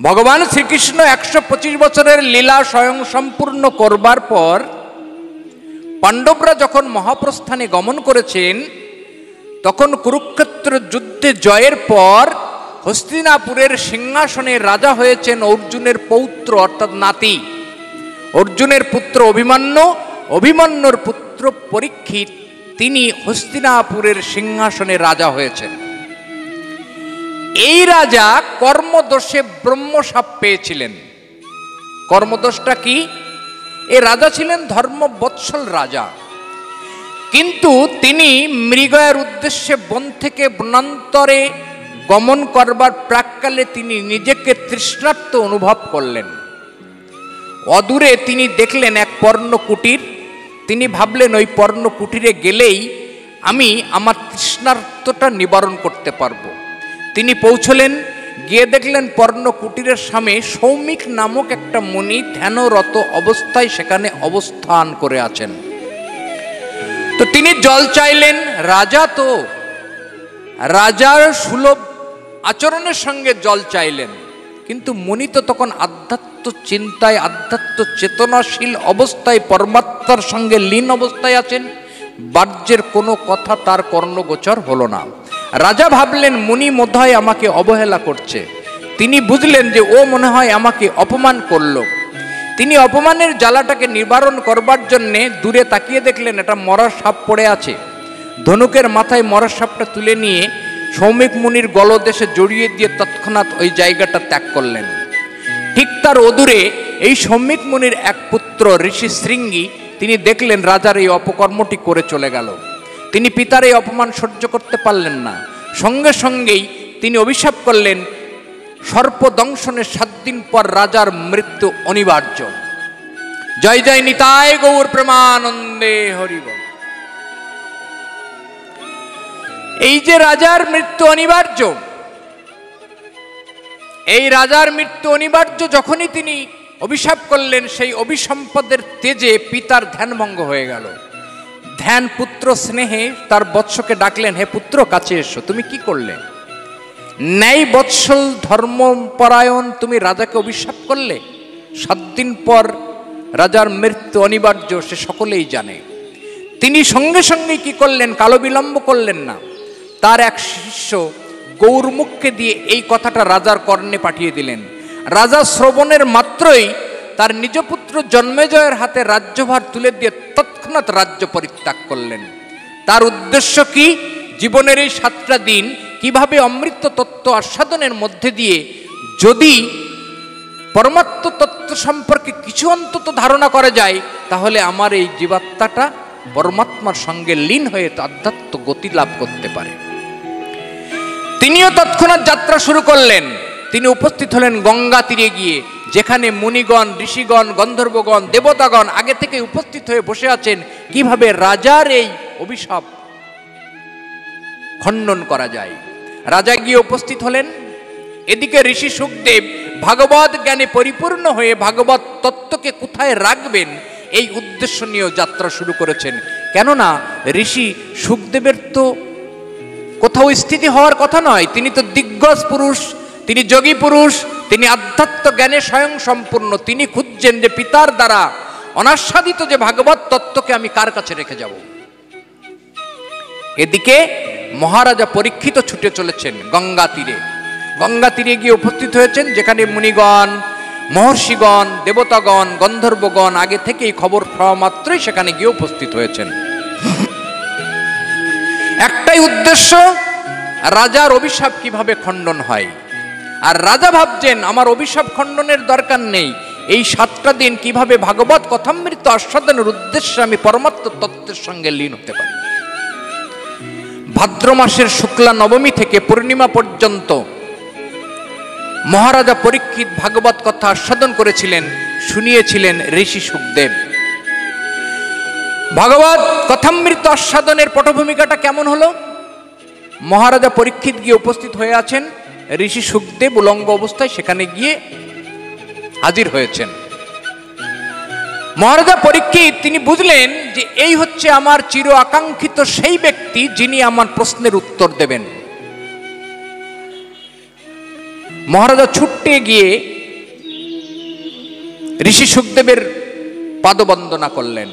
ভগবান শ্রীকৃষ্ণ 125 বছরের লীলা স্বয়ং সম্পূর্ণ করবার পর পাণ্ডবরা যখন মহাপ্রস্থানে গমন করেছেন, তখন কুরুক্ষেত্র যুদ্ধে জয়ের পর হস্তিনাপুরের সিংহাসনে রাজা হয়েছেন অর্জুনের পৌত্র অর্থাৎ নাতি। অর্জুনের পুত্র অভিমন্যু, অভিমন্যুর পুত্র পরীক্ষিত, তিনি হস্তিনাপুরের সিংহাসনে রাজা হয়েছেন। এই রাজা কর্মদোষে ব্রহ্মশাপ পেয়েছিলেন। কর্মদোষটা কি? এই রাজা ছিলেন ধর্মবৎসল রাজা, কিন্তু তিনি মৃগয়ার উদ্দেশ্যে বন থেকে বনান্তরে গমন করবার প্রাক্কালে তিনি নিজেকে তৃষ্ণার্ত অনুভব করলেন। অদূরে তিনি দেখলেন এক পর্ণ কুটির। তিনি ভাবলেন ওই পর্ণ কুটিরে গেলেই আমি আমার তৃষ্ণার্তটা নিবারণ করতে পারবো। তিনি পৌঁছলেন, গিয়ে দেখলেন পর্ণ কুটিরের সামনে সৌমিক নামক একটা মুনি ধ্যানরত অবস্থায় সেখানে অবস্থান করে আছেন। তো তিনি জল চাইলেন। রাজা তো রাজার সুলভ আচরণের সঙ্গে জল চাইলেন, কিন্তু মুনি তো তখন আধ্যাত্ম চিন্তায়, আধ্যাত্ম চেতনাশীল অবস্থায়, পরমাত্মার সঙ্গে লীন অবস্থায় আছেন। বাহ্যের কোনো কথা তার কর্ণগোচর হলো না। রাজা ভাবলেন মুনি মনে হয় আমাকে অবহেলা করছে। তিনি বুঝলেন যে ও মনে হয় আমাকে অপমান করল। তিনি অপমানের জ্বালাটাকে নিবারণ করবার জন্যে দূরে তাকিয়ে দেখলেন একটা মরার সাপ পড়ে আছে। ধনুকের মাথায় মরার সাপটা তুলে নিয়ে সৌমিক মুনির গলদেশে জড়িয়ে দিয়ে তৎক্ষণাৎ ওই জায়গাটা ত্যাগ করলেন। ঠিক তার অদূরে এই সৌমিক মুনির এক পুত্র ঋষি শৃঙ্গী, তিনি দেখলেন রাজার এই অপকর্মটি করে চলে গেল। তিনি পিতার এই অপমান সহ্য করতে পারলেন না। সঙ্গে সঙ্গেই তিনি অভিশাপ করলেন, সর্পদংশনের 7 দিন পর রাজার মৃত্যু অনিবার্য। জয় জয় নিতাই গৌর প্রেমানন্দে হরিবল। এই যে রাজার মৃত্যু অনিবার্য, এই রাজার মৃত্যু অনিবার্য যখনই তিনি অভিশাপ করলেন, সেই অভিসম্পদের তেজে পিতার ধ্যানভঙ্গ হয়ে গেল। ধ্যান পুত্র স্নেহে তার বৎসকে ডাকলেন, হে পুত্র কাছে এসো। তুমি কি করলে? ন্যায় বৎসল ধর্মপরায়ণ তুমি রাজাকে অভিশাপ করলে। 7 দিন পর রাজার মৃত্যু অনিবার্য, সে সকলেই জানে। তিনি সঙ্গে সঙ্গে কি করলেন? কালো বিলম্ব করলেন না। তার এক শিষ্য গৌরমুখকে দিয়ে এই কথাটা রাজার কর্ণে পাঠিয়ে দিলেন। রাজা শ্রবণের মাত্রই তার নিজ পুত্র জন্মেজয়ের হাতে রাজ্যভার তুলে দিয়ে তৎক্ষণাৎ রাজ্য পরিত্যাগ করলেন। তার উদ্দেশ্য কি? জীবনের এই 7টা দিন কিভাবে অমৃত তত্ত্ব আস্বাদনের মধ্যে দিয়ে যদি পরমাত্ম তত্ত্ব সম্পর্কে কিছু অন্তত ধারণা করা যায়, তাহলে আমার এই জীবাত্মাটা পরমাত্মার সঙ্গে লীন হয়ে আধ্যাত্ম গতি লাভ করতে পারে। তিনিও তৎক্ষণাৎ যাত্রা শুরু করলেন। তিনি উপস্থিত হলেন গঙ্গা তীরে গিয়ে, যেখানে মুনিগণ, ঋষিগণ, গন্ধর্বগণ, দেবতাগণ আগে থেকে উপস্থিত হয়ে বসে আছেন। কিভাবে রাজার এই অভিশাপ খণ্ডন করা যায়। রাজা গিয়ে উপস্থিত হলেন। এদিকে ঋষি সুখদেব ভাগবত জ্ঞানে পরিপূর্ণ হয়ে ভাগবত তত্ত্বকে কোথায় রাখবেন এই উদ্দেশ্য নিয়ে যাত্রা শুরু করেছেন। কেননা ঋষি সুখদেবের তো কোথাও স্থিতি হওয়ার কথা নয়, তিনি তো দিগ্গজ পুরুষ, তিনি যোগী পুরুষ, তিনি আধ্যাত্ম জ্ঞানে স্বয়ং সম্পূর্ণ। তিনি খুঁজছেন যে পিতার দ্বারা অনাস্বাদিত যে ভাগবত তত্ত্বকে আমি কার কাছে রেখে যাব। এদিকে মহারাজা পরীক্ষিত ছুটে চলেছেন গঙ্গা তীরে। গঙ্গা তীরে গিয়ে উপস্থিত হয়েছেন, যেখানে মুনিগণ, মহর্ষিগণ, দেবতাগণ, গন্ধর্বগণ আগে থেকেই খবর পাওয়া মাত্রই সেখানে গিয়ে উপস্থিত হয়েছেন। একটাই উদ্দেশ্য, রাজার অভিশাপ কিভাবে খণ্ডন হয়। আর রাজা ভাবছেন আমার অভিশাপ খণ্ডনের দরকার নেই, এই 7টা দিন কিভাবে ভাগবত কথামৃত আস্বাদনের উদ্দেশ্যে আমি পরমাত্ম তত্ত্বের সঙ্গে লীন হতে পারি। ভাদ্র মাসের শুক্লা নবমী থেকে পূর্ণিমা পর্যন্ত মহারাজা পরীক্ষিত ভাগবত কথা আস্বাদন করেছিলেন, শুনিয়েছিলেন ঋষি সুখদেব। ভাগবত কথামৃত আস্বাদনের পটভূমিকাটা কেমন হলো? মহারাজা পরীক্ষিত গিয়ে উপস্থিত হয়ে আছেন, ঋষি সুখদেব উলঙ্গ অবস্থায় সেখানে গিয়ে হাজির হয়েছেন। মহারাজা পরীক্ষিত তিনি বুঝলেন যে এই হচ্ছে আমার চির আকাঙ্ক্ষিত সেই ব্যক্তি যিনি আমার প্রশ্নের উত্তর দেবেন। মহারাজা ছুটে গিয়ে ঋষি সুখদেবের পাদবন্দনা করলেন।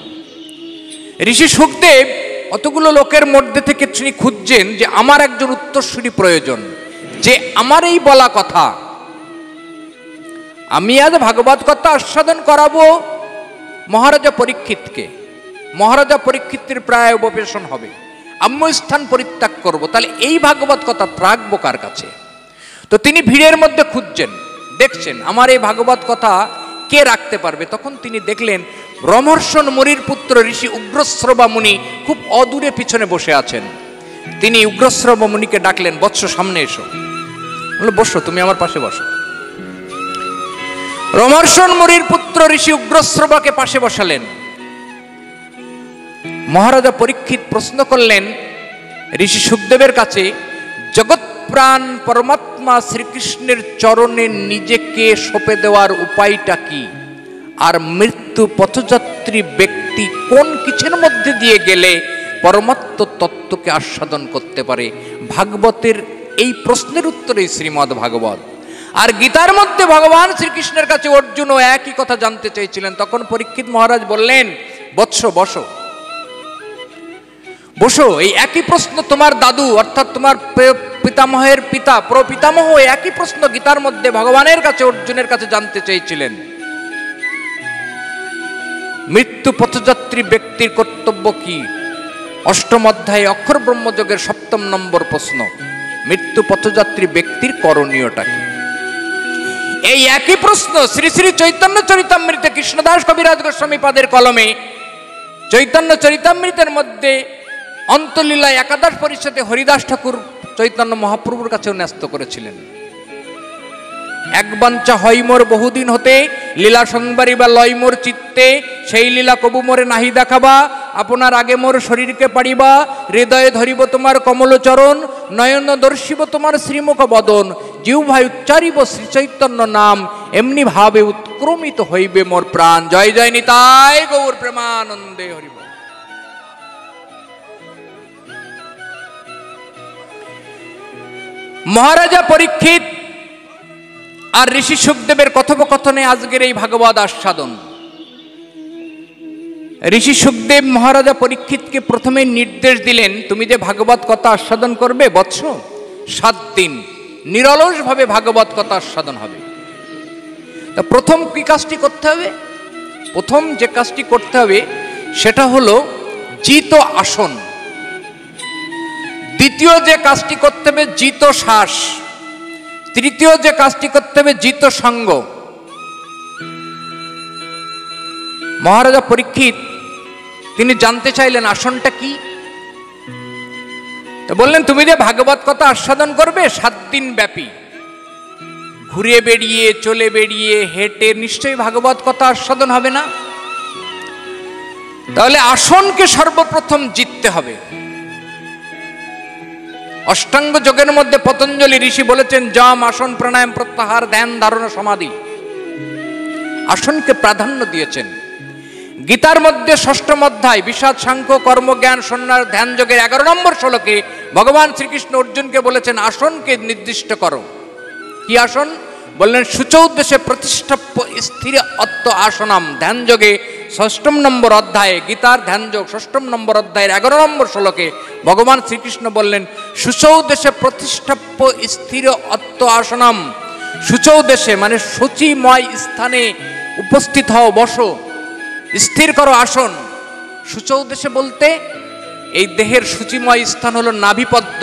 ঋষি সুখদেব অতগুলো লোকের মধ্যে থেকে তিনি খুঁজছেন যে আমার একজন উত্তরসূরি প্রয়োজন, যে আমার এই বলা কথা আমি আজ ভাগবত কথা আস্বাদন করাবো মহারাজা পরীক্ষিতকে। মহারাজা পরীক্ষিতের প্রায় অববেশন হবে, আমি স্থান পরিত্যাগ করব, তাহলে এই ভাগবত কথা রাখবো কার কাছে? তো তিনি ভিড়ের মধ্যে খুঁজছেন, দেখছেন আমার এই ভাগবত কথা কে রাখতে পারবে। তখন তিনি দেখলেন রমহর্ষণ মুনির পুত্র ঋষি উগ্রশ্রবা মুনি খুব অদূরে পিছনে বসে আছেন। তিনি উগ্রশ্রবা মুনিকে ডাকলেন, বৎস সামনে এসো। বলল, বসো, তুমি আমার পাশে বসো। রমহর্ষণ মুনির পুত্র ঋষি উগ্রশ্রবাকে পাশে বসালেন। মহারাজা পরীক্ষিত প্রশ্ন করলেন ঋষি সুখদেবের কাছে, জগৎ প্রাণ পরমাত্মা শ্রীকৃষ্ণের চরণে নিজেকে সঁপে দেওয়ার উপায়টা কি? আর মৃত্যু পথযাত্রী ব্যক্তি কোন কিছুর মধ্যে দিয়ে গেলে পরমাত্ম তত্ত্বকে আস্বাদন করতে পারে? ভাগবতের এই প্রশ্নের উত্তরে শ্রীমদ্ ভাগবত। আর গীতার মধ্যে ভগবান শ্রীকৃষ্ণের কাছে অর্জুনও একই কথা জানতে চাইছিলেন। তখন পরীক্ষিত মহারাজ বললেন, বৎস বসো, বসো, এই একই প্রশ্ন তোমার দাদু অর্থাৎ তোমার পিতামহের পিতা প্রপিতামহ একই প্রশ্ন গীতার মধ্যে ভগবানের কাছে অর্জুনের কাছে জানতে চেয়েছিলেন। মৃত্যু পথযাত্রী ব্যক্তির কর্তব্য কি? 8ম অধ্যায়ে অক্ষর ব্রহ্মযোগের 7ম নম্বর প্রশ্ন, মৃত্যু পথযাত্রী ব্যক্তির করণীয়টা কি? এই একই প্রশ্ন শ্রী শ্রী চৈতন্য চরিতামৃতে কৃষ্ণদাস কবিরাজ গোস্বামী পাদের কলমে চৈতন্য চরিতামৃতের মধ্যে অন্তলীলা একাদশ পরিষদে হরিদাস ঠাকুর চৈতন্য মহাপ্রভুর কাছেও ন্যস্ত করেছিলেন। এক বাঞ্ছা হয় মোর বহুদিন হতে, লীলা সংবারি বা লয় মোর চিত্তে, সেই লীলা কবু মোরে নাহি দেখাবা, আপনার আগে মোর শরীরকে পাড়িবা, হৃদয়ে ধরিব তোমার কমল চরণ, নয়ন দর্শিব তোমার শ্রীমুখ বদন, জিহ্বায় উচ্চারিব শ্রী চৈতন্য নাম, এমনি ভাবে উৎক্রমিত হইবে মোর প্রাণ। জয় জয় নিতাই গৌর প্রেমানন্দে হরিব। মহারাজা পরীক্ষিত আর ঋষি সুখদেবের কথোপকথনে আজকের এই ভাগবত আস্বাদন। ঋষি সুখদেব মহারাজা পরীক্ষিতকে প্রথমে নির্দেশ দিলেন, তুমি যে ভাগবত কথা আস্বাদন করবে বৎস, 7 দিন নিরলসভাবে ভাগবত কথা আস্বাদন হবে। তা প্রথম কি কাজটি করতে হবে? প্রথম যে কাজটি করতে হবে সেটা হলো জিত আসন। দ্বিতীয় যে কাজটি করতে হবে জিত শ্বাস। তৃতীয় যে কাজটি করতে হবে জিত সঙ্গ। মহারাজা পরীক্ষিত তিনি জানতে চাইলেন আসনটা কি। তো বললেন, তুমি যে ভাগবত কথা আস্বাদন করবে 7 দিন ব্যাপী, ঘুরে বেড়িয়ে চলে বেড়িয়ে হেঁটে নিশ্চয়ই ভাগবত কথা আস্বাদন হবে না। তাহলে আসনকে সর্বপ্রথম জিততে হবে। অষ্টাঙ্গ যোগের মধ্যে পতঞ্জলি ঋষি বলেছেন যম, আসন, প্রাণায়াম, প্রত্যাহার, ধ্যান, ধারণা, সমাধি। আসনকে প্রাধান্য দিয়েছেন। গীতার মধ্যে 6ম অধ্যায় বিষাদ, সাংখ্য, কর্মজ্ঞান, সন্ন্যাস, ধ্যান যোগের 11 নম্বর শ্লোকে ভগবান শ্রীকৃষ্ণ অর্জুনকে বলেছেন আসনকে নির্দিষ্ট করো। কি আসন? বললেন শুচৌদ্দেশে প্রতিষ্ঠাপ্য স্থির অত্ত আসনম। ধ্যান যোগে 6ম নম্বর অধ্যায়ে, গীতার ধ্যান যোগ 6ম নম্বর অধ্যায়ের 11 নম্বর শ্লোকে ভগবান শ্রীকৃষ্ণ বললেন শুচৌদ্দেশে প্রতিষ্ঠাপ্য স্থির অত্ত আসনম। শুচৌদ্দেশে মানে শুচিময় স্থানে উপস্থিত হও, বসো, স্থির করো আসন। শুচৌদ্দেশে বলতে এই দেহের শুচিময় স্থান হলো নাভিপদ্ম,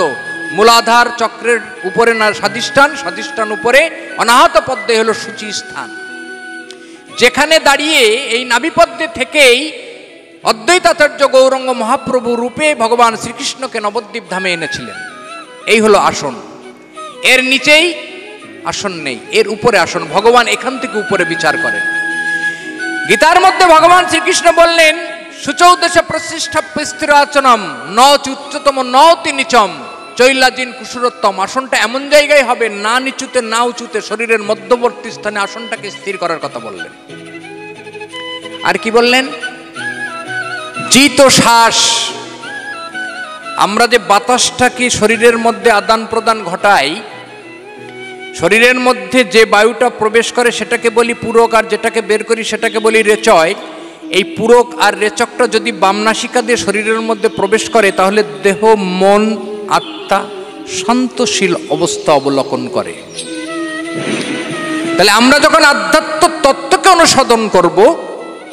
মূলাধার চক্রের উপরে না স্বাধিষ্ঠান, স্বাধিষ্ঠান উপরে অনাহত পদ্মে হলো শুচি স্থান। যেখানে দাঁড়িয়ে এই নাভিপদ্মে থেকেই অদ্বৈতাচার্য গৌরাঙ্গ মহাপ্রভু রূপে ভগবান শ্রীকৃষ্ণকে নবদ্বীপ ধামে এনেছিলেন। এই হলো আসন। এর নিচেই আসন নেই, এর উপরে আসন। ভগবান এখান থেকে উপরে বিচার করেন। গীতার মধ্যে ভগবান শ্রীকৃষ্ণ বললেন শুচৌদ্দেশে প্রতিষ্ঠাপ্য স্থির আচনম ন উচ্চতম ন নিচম চৈলাজিন কুসুরোত্তম। আসনটা এমন জায়গায় হবে না নিচুতে না উঁচুতে, শরীরের মধ্যবর্তী স্থানে আসনটাকে স্থির করার কথা বললেন। আর কি বললেন? জিত শ্বাস। আমরা যে বাতাসটাকে শরীরের মধ্যে আদান প্রদান ঘটাই, শরীরের মধ্যে যে বায়ুটা প্রবেশ করে সেটাকে বলি পূরক, আর যেটাকে বের করি সেটাকে বলি রেচক। এই পূরক আর রেচকটা যদি বাম নাসিকা দিয়ে শরীরের মধ্যে প্রবেশ করে তাহলে দেহ, মন, আত্মা শান্তশীল অবস্থা অবলোকন করে। তাহলে আমরা যখন আধ্যাত্ম তত্ত্বকে অনুসরণ করব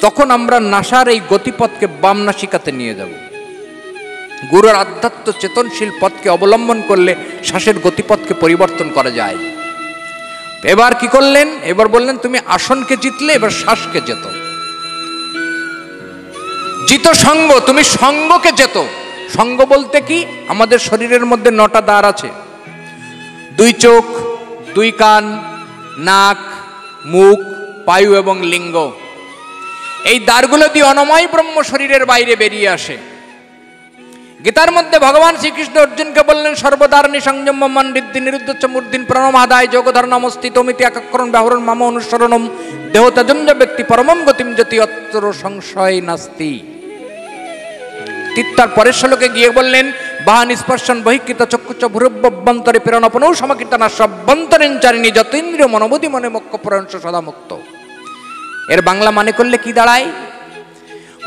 তখন আমরা নাসার এই গতিপথকে বাম নাসিকাতে নিয়ে যাব। গুরুর আধ্যাত্ম চেতনশীল পথকে অবলম্বন করলে শ্বাসের গতিপথকে পরিবর্তন করা যায়। এবার কি করলেন? এবার বললেন তুমি আসনকে জিতলে, এবার শ্বাসকে যেত। জিত সঙ্গ, তুমি সঙ্গকে যেত। সঙ্গ বলতে কি? আমাদের শরীরের মধ্যে 9টা দ্বার আছে। 2 চোখ, 2 কান, নাক, মুখ, পায়ু এবং লিঙ্গ। এই দ্বারগুলো দিয়ে অনময় ব্রহ্ম শরীরের বাইরে বেরিয়ে আসে। গীতার মধ্যে ভগবান শ্রীকৃষ্ণ অর্জুনকে বললেন সর্বদারণী সংযম মন ঋদ্ধি নিরুদ্ধ মূর্ধিন প্রণমাদায় যোগধর্ণমস্থিতমিতি একাক্ষরণ ব্যাহরণ মাম অনুসরণম দেহ ত্যাজঞ্জ ব্যক্তি পরমম গতিম জ্যোতি অত্র সংশয় নাস্তি। তার পরের শ্লোকে গিয়ে বললেন বাহা নিস্পর্শন বহিকৃত চক্ষুচ ভূরভ্যন্তরে প্রেরণ পনৌ সমকীর্তনা সভ্যন্তরিঞ্চারিণী যত ইন্দ্রিয় মনোবুদ্ধি মনে মোক্ষ পরঞ্চ সদা মুক্ত। এর বাংলা মানে করলে কি দাঁড়ায়?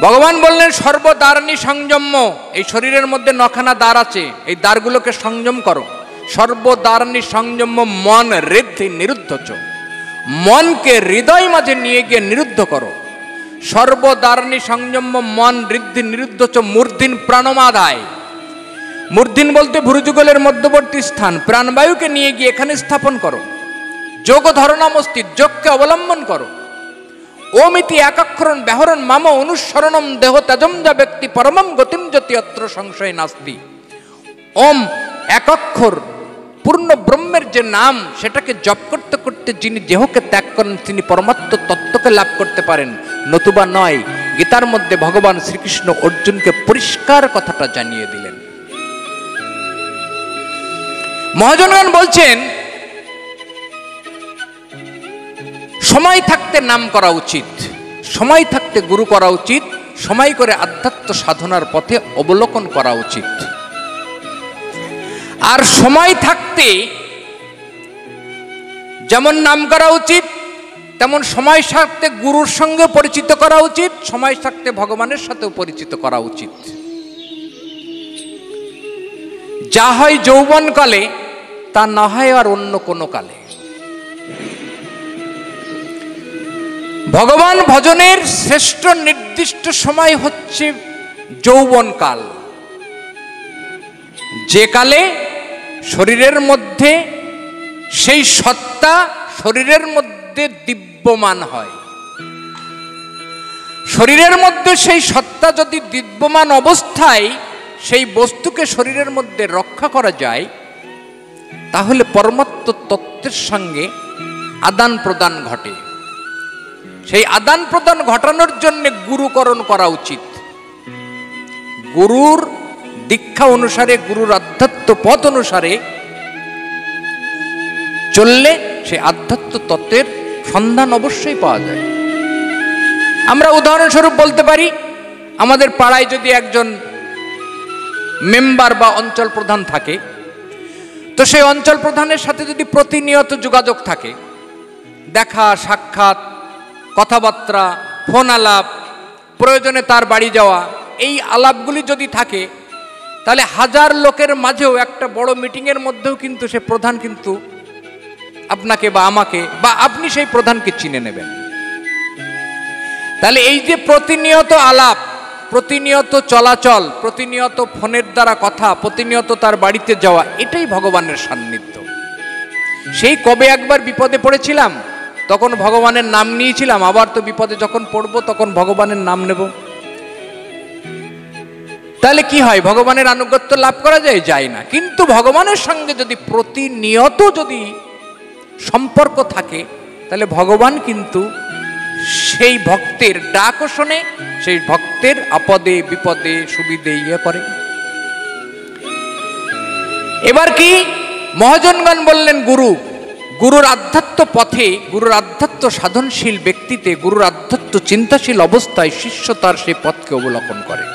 ভগবান বললেন সর্বদারণী সংযম। এই শরীরের মধ্যে 9খানা দ্বার আছে, এই দ্বারগুলোকে সংযম করো। সর্বদারণী সংযম মন ঋদ্ধি নিরুদ্ধ চ। মনকে হৃদয় মাঝে নিয়ে গিয়ে নিরুদ্ধ করো। সর্বদারণী সংযম মন ঋদ্ধি নিরুদ্ধ চ মূর্ধিন প্রাণমাদায়। মূর্ধিন বলতে ভুরুযুগলের মধ্যবর্তী স্থান, প্রাণবায়ুকে নিয়ে গিয়ে এখানে স্থাপন করো। যোগ ধরণামস্তি, যোগকে অবলম্বন করো। ওমিতি একাক্ষরণ ব্যাহরণ মাম অনুসরণম দেহ ত্যাজম যা ব্যক্তি পরমম গতিম জ্যোতি অত্র সংশয় নাস্তি। ওম এক অক্ষর পূর্ণ ব্রহ্মের যে নাম, সেটাকে জপ করতে করতে যিনি দেহকে ত্যাগ করেন তিনি পরমাত্ম তত্ত্বকে লাভ করতে পারেন, নতুবা নয়। গীতার মধ্যে ভগবান শ্রীকৃষ্ণ অর্জুনকে পরিষ্কার কথাটা জানিয়ে দিলেন। মহাজনগণ বলছেন সময় থাকতে নাম করা উচিত, সময় থাকতে গুরু করা উচিত, সময় করে আধ্যাত্ম সাধনার পথে অবলোকন করা উচিত। আর সময় থাকতে যেমন নাম করা উচিত তেমন সময় থাকতে গুরুর সঙ্গে পরিচিত করা উচিত, সময় থাকতে ভগবানের সাথেও পরিচিত করা উচিত। যা হয় যৌবনকালে তা না হয় আর অন্য কোনো কালে। ভগবান ভজনের শ্রেষ্ঠ নির্দিষ্ট সময় হচ্ছে যৌবনকাল, যে কালে শরীরের মধ্যে সেই সত্তা শরীরের মধ্যে দিব্যমান হয়। শরীরের মধ্যে সেই সত্তা যদি দিব্যমান অবস্থায় সেই বস্তুকে শরীরের মধ্যে রক্ষা করা যায়, তাহলে পরমাত্ম তত্ত্বের সঙ্গে আদান প্রদান ঘটে। সেই আদান প্রদান ঘটানোর জন্য গুরুকরণ করা উচিত। গুরুর দীক্ষা অনুসারে, গুরুর আধ্যাত্ম পথ অনুসারে চললে সে আধ্যাত্ম তত্ত্বের সন্ধান অবশ্যই পাওয়া যায়। আমরা উদাহরণস্বরূপ বলতে পারি, আমাদের পাড়ায় যদি একজন মেম্বার বা অঞ্চল প্রধান থাকে, তো সেই অঞ্চল প্রধানের সাথে যদি প্রতিনিয়ত যোগাযোগ থাকে, দেখা সাক্ষাৎ, কথাবার্তা, ফোন আলাপ, প্রয়োজনে তার বাড়ি যাওয়া, এই আলাপগুলি যদি থাকে, তাহলে হাজার লোকের মাঝেও একটা বড় মিটিংয়ের মধ্যেও কিন্তু সে প্রধান কিন্তু আপনাকে বা আমাকে বা আপনি সেই প্রধানকে চিনে নেবেন। তাহলে এই যে প্রতিনিয়ত আলাপ, প্রতিনিয়ত চলাচল, প্রতিনিয়ত ফোনের দ্বারা কথা, প্রতিনিয়ত তার বাড়িতে যাওয়া, এটাই ভগবানের সান্নিধ্য। সেই কবে একবার বিপদে পড়েছিলাম, তখন ভগবানের নাম নিয়েছিলাম, আবার তো বিপদে যখন পড়ব তখন ভগবানের নাম নেব। তাহলে কি হয়, ভগবানের আনুগত্য লাভ করা যায়? যায় না। কিন্তু ভগবানের সঙ্গে যদি প্রতিনিয়ত যদি সম্পর্ক থাকে, তাহলে ভগবান কিন্তু সেই ভক্তের ডাকও শোনে, সেই ভক্তের আপদে বিপদে সুবিধে ইয়ে করে। এবার কি মহাজনগণ বললেন, গুরুর আধ্যাত্ম পথে, গুরুর আধ্যাত্ম সাধনশীল ব্যক্তিতে, গুরুর আধ্যাত্ম চিন্তাশীল অবস্থায় শিষ্য তার সেই পথকে অবলোকন করে।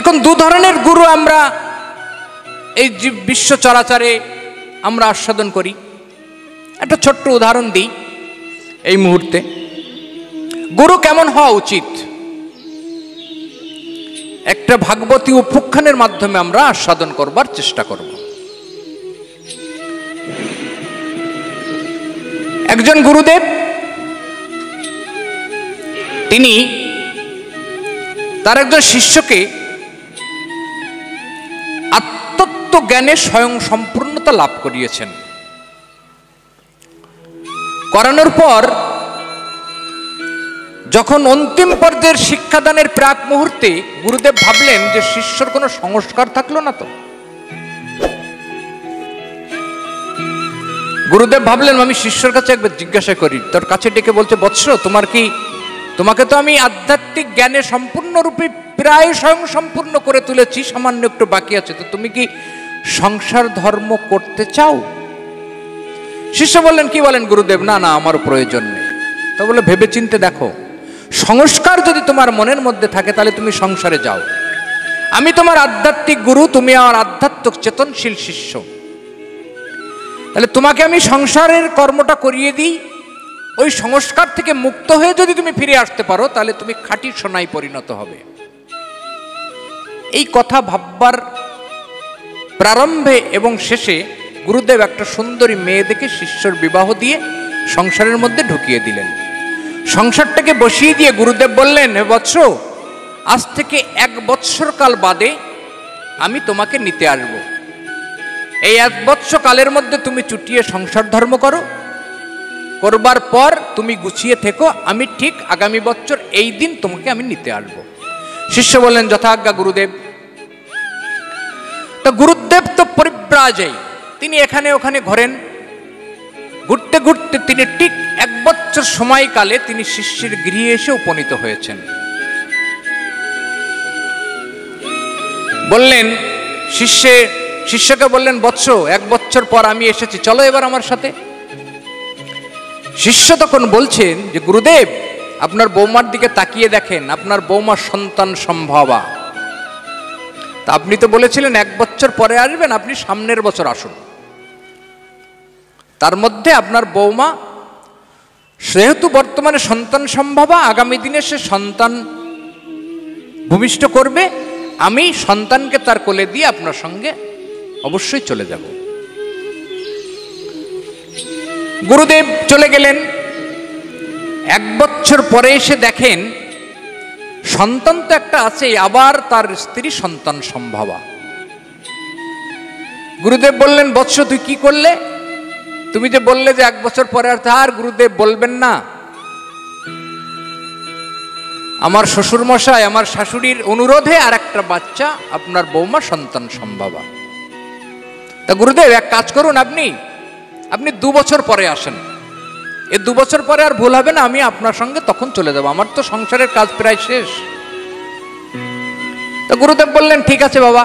এখন দু ধরনের গুরু আমরা এই বিশ্ব চরাচরে আমরা আস্বাদন করি। একটা ছোট্ট উদাহরণ দিই এই মুহূর্তে। গুরু কেমন হওয়া উচিত, একটা ভাগবতী উপাখ্যানের মাধ্যমে আমরা আস্বাদন করবার চেষ্টা করব। একজন গুরুদেব, তিনি তার একজন শিষ্যকে আত্মতত্ত্ব জ্ঞানে স্বয়ং সম্পূর্ণতা লাভ করিয়েছেন। করানোর পর যখন অন্তিম পর্যায়ের শিক্ষাদানের প্রাক মুহূর্তে গুরুদেব ভাবলেন যে শিষ্যর কোনো সংস্কার থাকলো না তো। গুরুদেব ভাবলেন আমি শিষ্যর কাছে একবার জিজ্ঞাসা করি। তোর কাছে ডেকে বলছে, বৎস, তোমাকে তো আমি আধ্যাত্মিক জ্ঞানে সম্পূর্ণরূপে প্রায় স্বয়ং সম্পূর্ণ করে তুলেছি, সামান্য একটু বাকি আছে, তো তুমি কি সংসার ধর্ম করতে চাও? শিষ্য বললেন, কি বলেন গুরুদেব? না না, আমার প্রয়োজন নেই। তো বলে, ভেবে চিনতে দেখো, সংস্কার যদি তোমার মনের মধ্যে থাকে তাহলে তুমি সংসারে যাও। আমি তোমার আধ্যাত্মিক গুরু, তুমি আমার আধ্যাত্মিক চেতনশীল শিষ্য। তাহলে তোমাকে আমি সংসারের কর্মটা করিয়ে দিই, ওই সংস্কার থেকে মুক্ত হয়ে যদি তুমি ফিরে আসতে পারো তাহলে তুমি খাঁটি সোনায় পরিণত হবে। এই কথা ভাববার প্রারম্ভে এবং শেষে গুরুদেব একটা সুন্দরী মেয়ে দেখে শিষ্যর বিবাহ দিয়ে সংসারের মধ্যে ঢুকিয়ে দিলেন। সংসারটাকে বসিয়ে দিয়ে গুরুদেব বললেন, হে বৎস, আজ থেকে 1 বৎসর কাল বাদে আমি তোমাকে নিতে আসব। এই 1 বৎসর কালের মধ্যে তুমি চুটিয়ে সংসার ধর্ম করো, করবার পর তুমি গুছিয়ে থেকো, আমি ঠিক আগামী বছর এই দিন তোমাকে আমি নিতে আসব। শিষ্য বললেন, যথাজ্ঞা গুরুদেব। তো গুরুদেব তো পরিব্রাজয়, তিনি এখানে ওখানে ঘোরেন। ঘুরতে ঘুরতে তিনি ঠিক 1 বছর সময়কালে তিনি শিষ্যের গৃহে এসে উপনীত হয়েছেন। বললেন শিষ্যকে বললেন, বৎস, 1 বছর পর আমি এসেছি, চলো এবার আমার সাথে। শিষ্য তখন বলছেন যে, গুরুদেব, আপনার বৌমার দিকে তাকিয়ে দেখেন, আপনার বৌমার সন্তান সম্ভবা। তা আপনি তো বলেছিলেন 1 বছর পরে আসবেন, আপনি সামনের বছর আসুন। তার মধ্যে আপনার বৌমা যেহেতু বর্তমানে সন্তান সম্ভবা, আগামী দিনে সে সন্তান ভূমিষ্ঠ করবে, আমি সন্তানকে তার কোলে দিয়ে আপনার সঙ্গে অবশ্যই চলে যাব। গুরুদেব চলে গেলেন। 1 বছর পরে এসে দেখেন সন্তান তো একটা আছে, আবার তার স্ত্রী সন্তান সম্ভবা। গুরুদেব বললেন, বৎস, তুই কি করলে? তুমি যে বললে যে 1 বছর পরে আর গুরুদেব বলবেন না, আমার শ্বশুর মশাই, আমার শাশুড়ির অনুরোধে আর একটা বাচ্চা, আপনার বৌমা সন্তান সম্ভবা। তা গুরুদেব, এক কাজ করুন, আপনি 2 বছর পরে আসেন। এই 2 বছর পরে আর ভুল হবে না, আমি আপনার সঙ্গে তখন চলে যাব, আমার তো সংসারের কাজ প্রায় শেষ। তো গুরুদেব বললেন ঠিক আছে বাবা।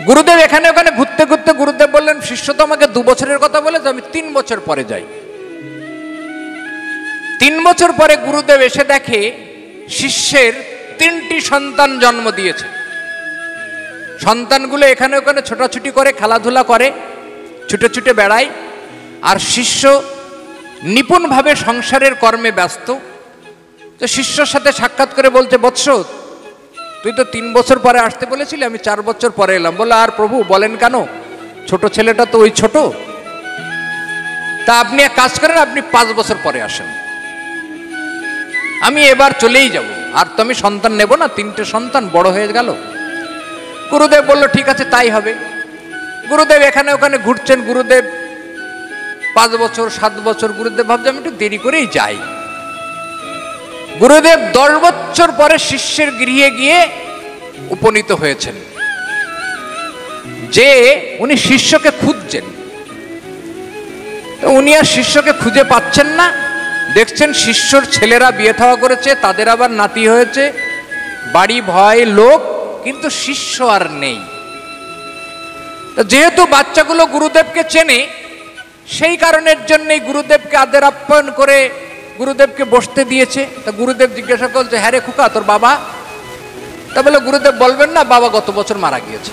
গুরুদেব এখানে ওখানে ঘুরতে ঘুরতে গুরুদেব বললেন শিষ্য তো আমাকে 2 বছরের কথা বলে, তো আমি 3 বছর পরে যাই। 3 বছর পরে গুরুদেব এসে দেখে শিষ্যের 3টি সন্তান জন্ম দিয়েছে। সন্তানগুলো এখানে ওখানে ছোটাছুটি করে, খেলাধুলা করে, ছুটে ছুটে বেড়ায়, আর শিষ্য নিপুণভাবে সংসারের কর্মে ব্যস্ত। তো শিষ্যর সাথে সাক্ষাৎ করে বলছে, বৎস তুই তো 3 বছর পরে আসতে বলেছিলি, আমি 4 বছর পরে এলাম। বললো, আর প্রভু বলেন কেন, ছোট ছেলেটা তো ওই ছোট, তা আপনি এক কাজ করেন, আপনি 5 বছর পরে আসেন, আমি এবার চলেই যাব, আর তো আমি সন্তান নেব না, 3টে সন্তান বড় হয়ে গেল। গুরুদেব বলল ঠিক আছে তাই হবে। গুরুদেব এখানে ওখানে ঘুরছেন, গুরুদেব 5 বছর 7 বছর, গুরুদেব ভাবছে আমি একটু দেরি করেই যাই। গুরুদেব 10 বছর পরে শিষ্যের গৃহে গিয়ে উপনীত হয়েছেন, যে উনি শিষ্যকে খুঁজছেন। উনি আর শিষ্যকে খুঁজে পাচ্ছেন না, দেখছেন শিষ্যর ছেলেরা বিয়ে থাওয়া করেছে, তাদের আবার নাতি হয়েছে, বাড়ি ভয় লোক, কিন্তু শিষ্য আর নেই। যেহেতু বাচ্চাগুলো গুরুদেবকে চেনে, সেই কারণের জন্যই গুরুদেবকে আদর আপ্যায়ন করে গুরুদেবকে বসতে দিয়েছে। তা গুরুদেব জিজ্ঞাসা করছে, হ্যাঁ রে খোকা তোর বাবা? তা বলে গুরুদেব বলবেন না, বাবা গত বছর মারা গিয়েছে।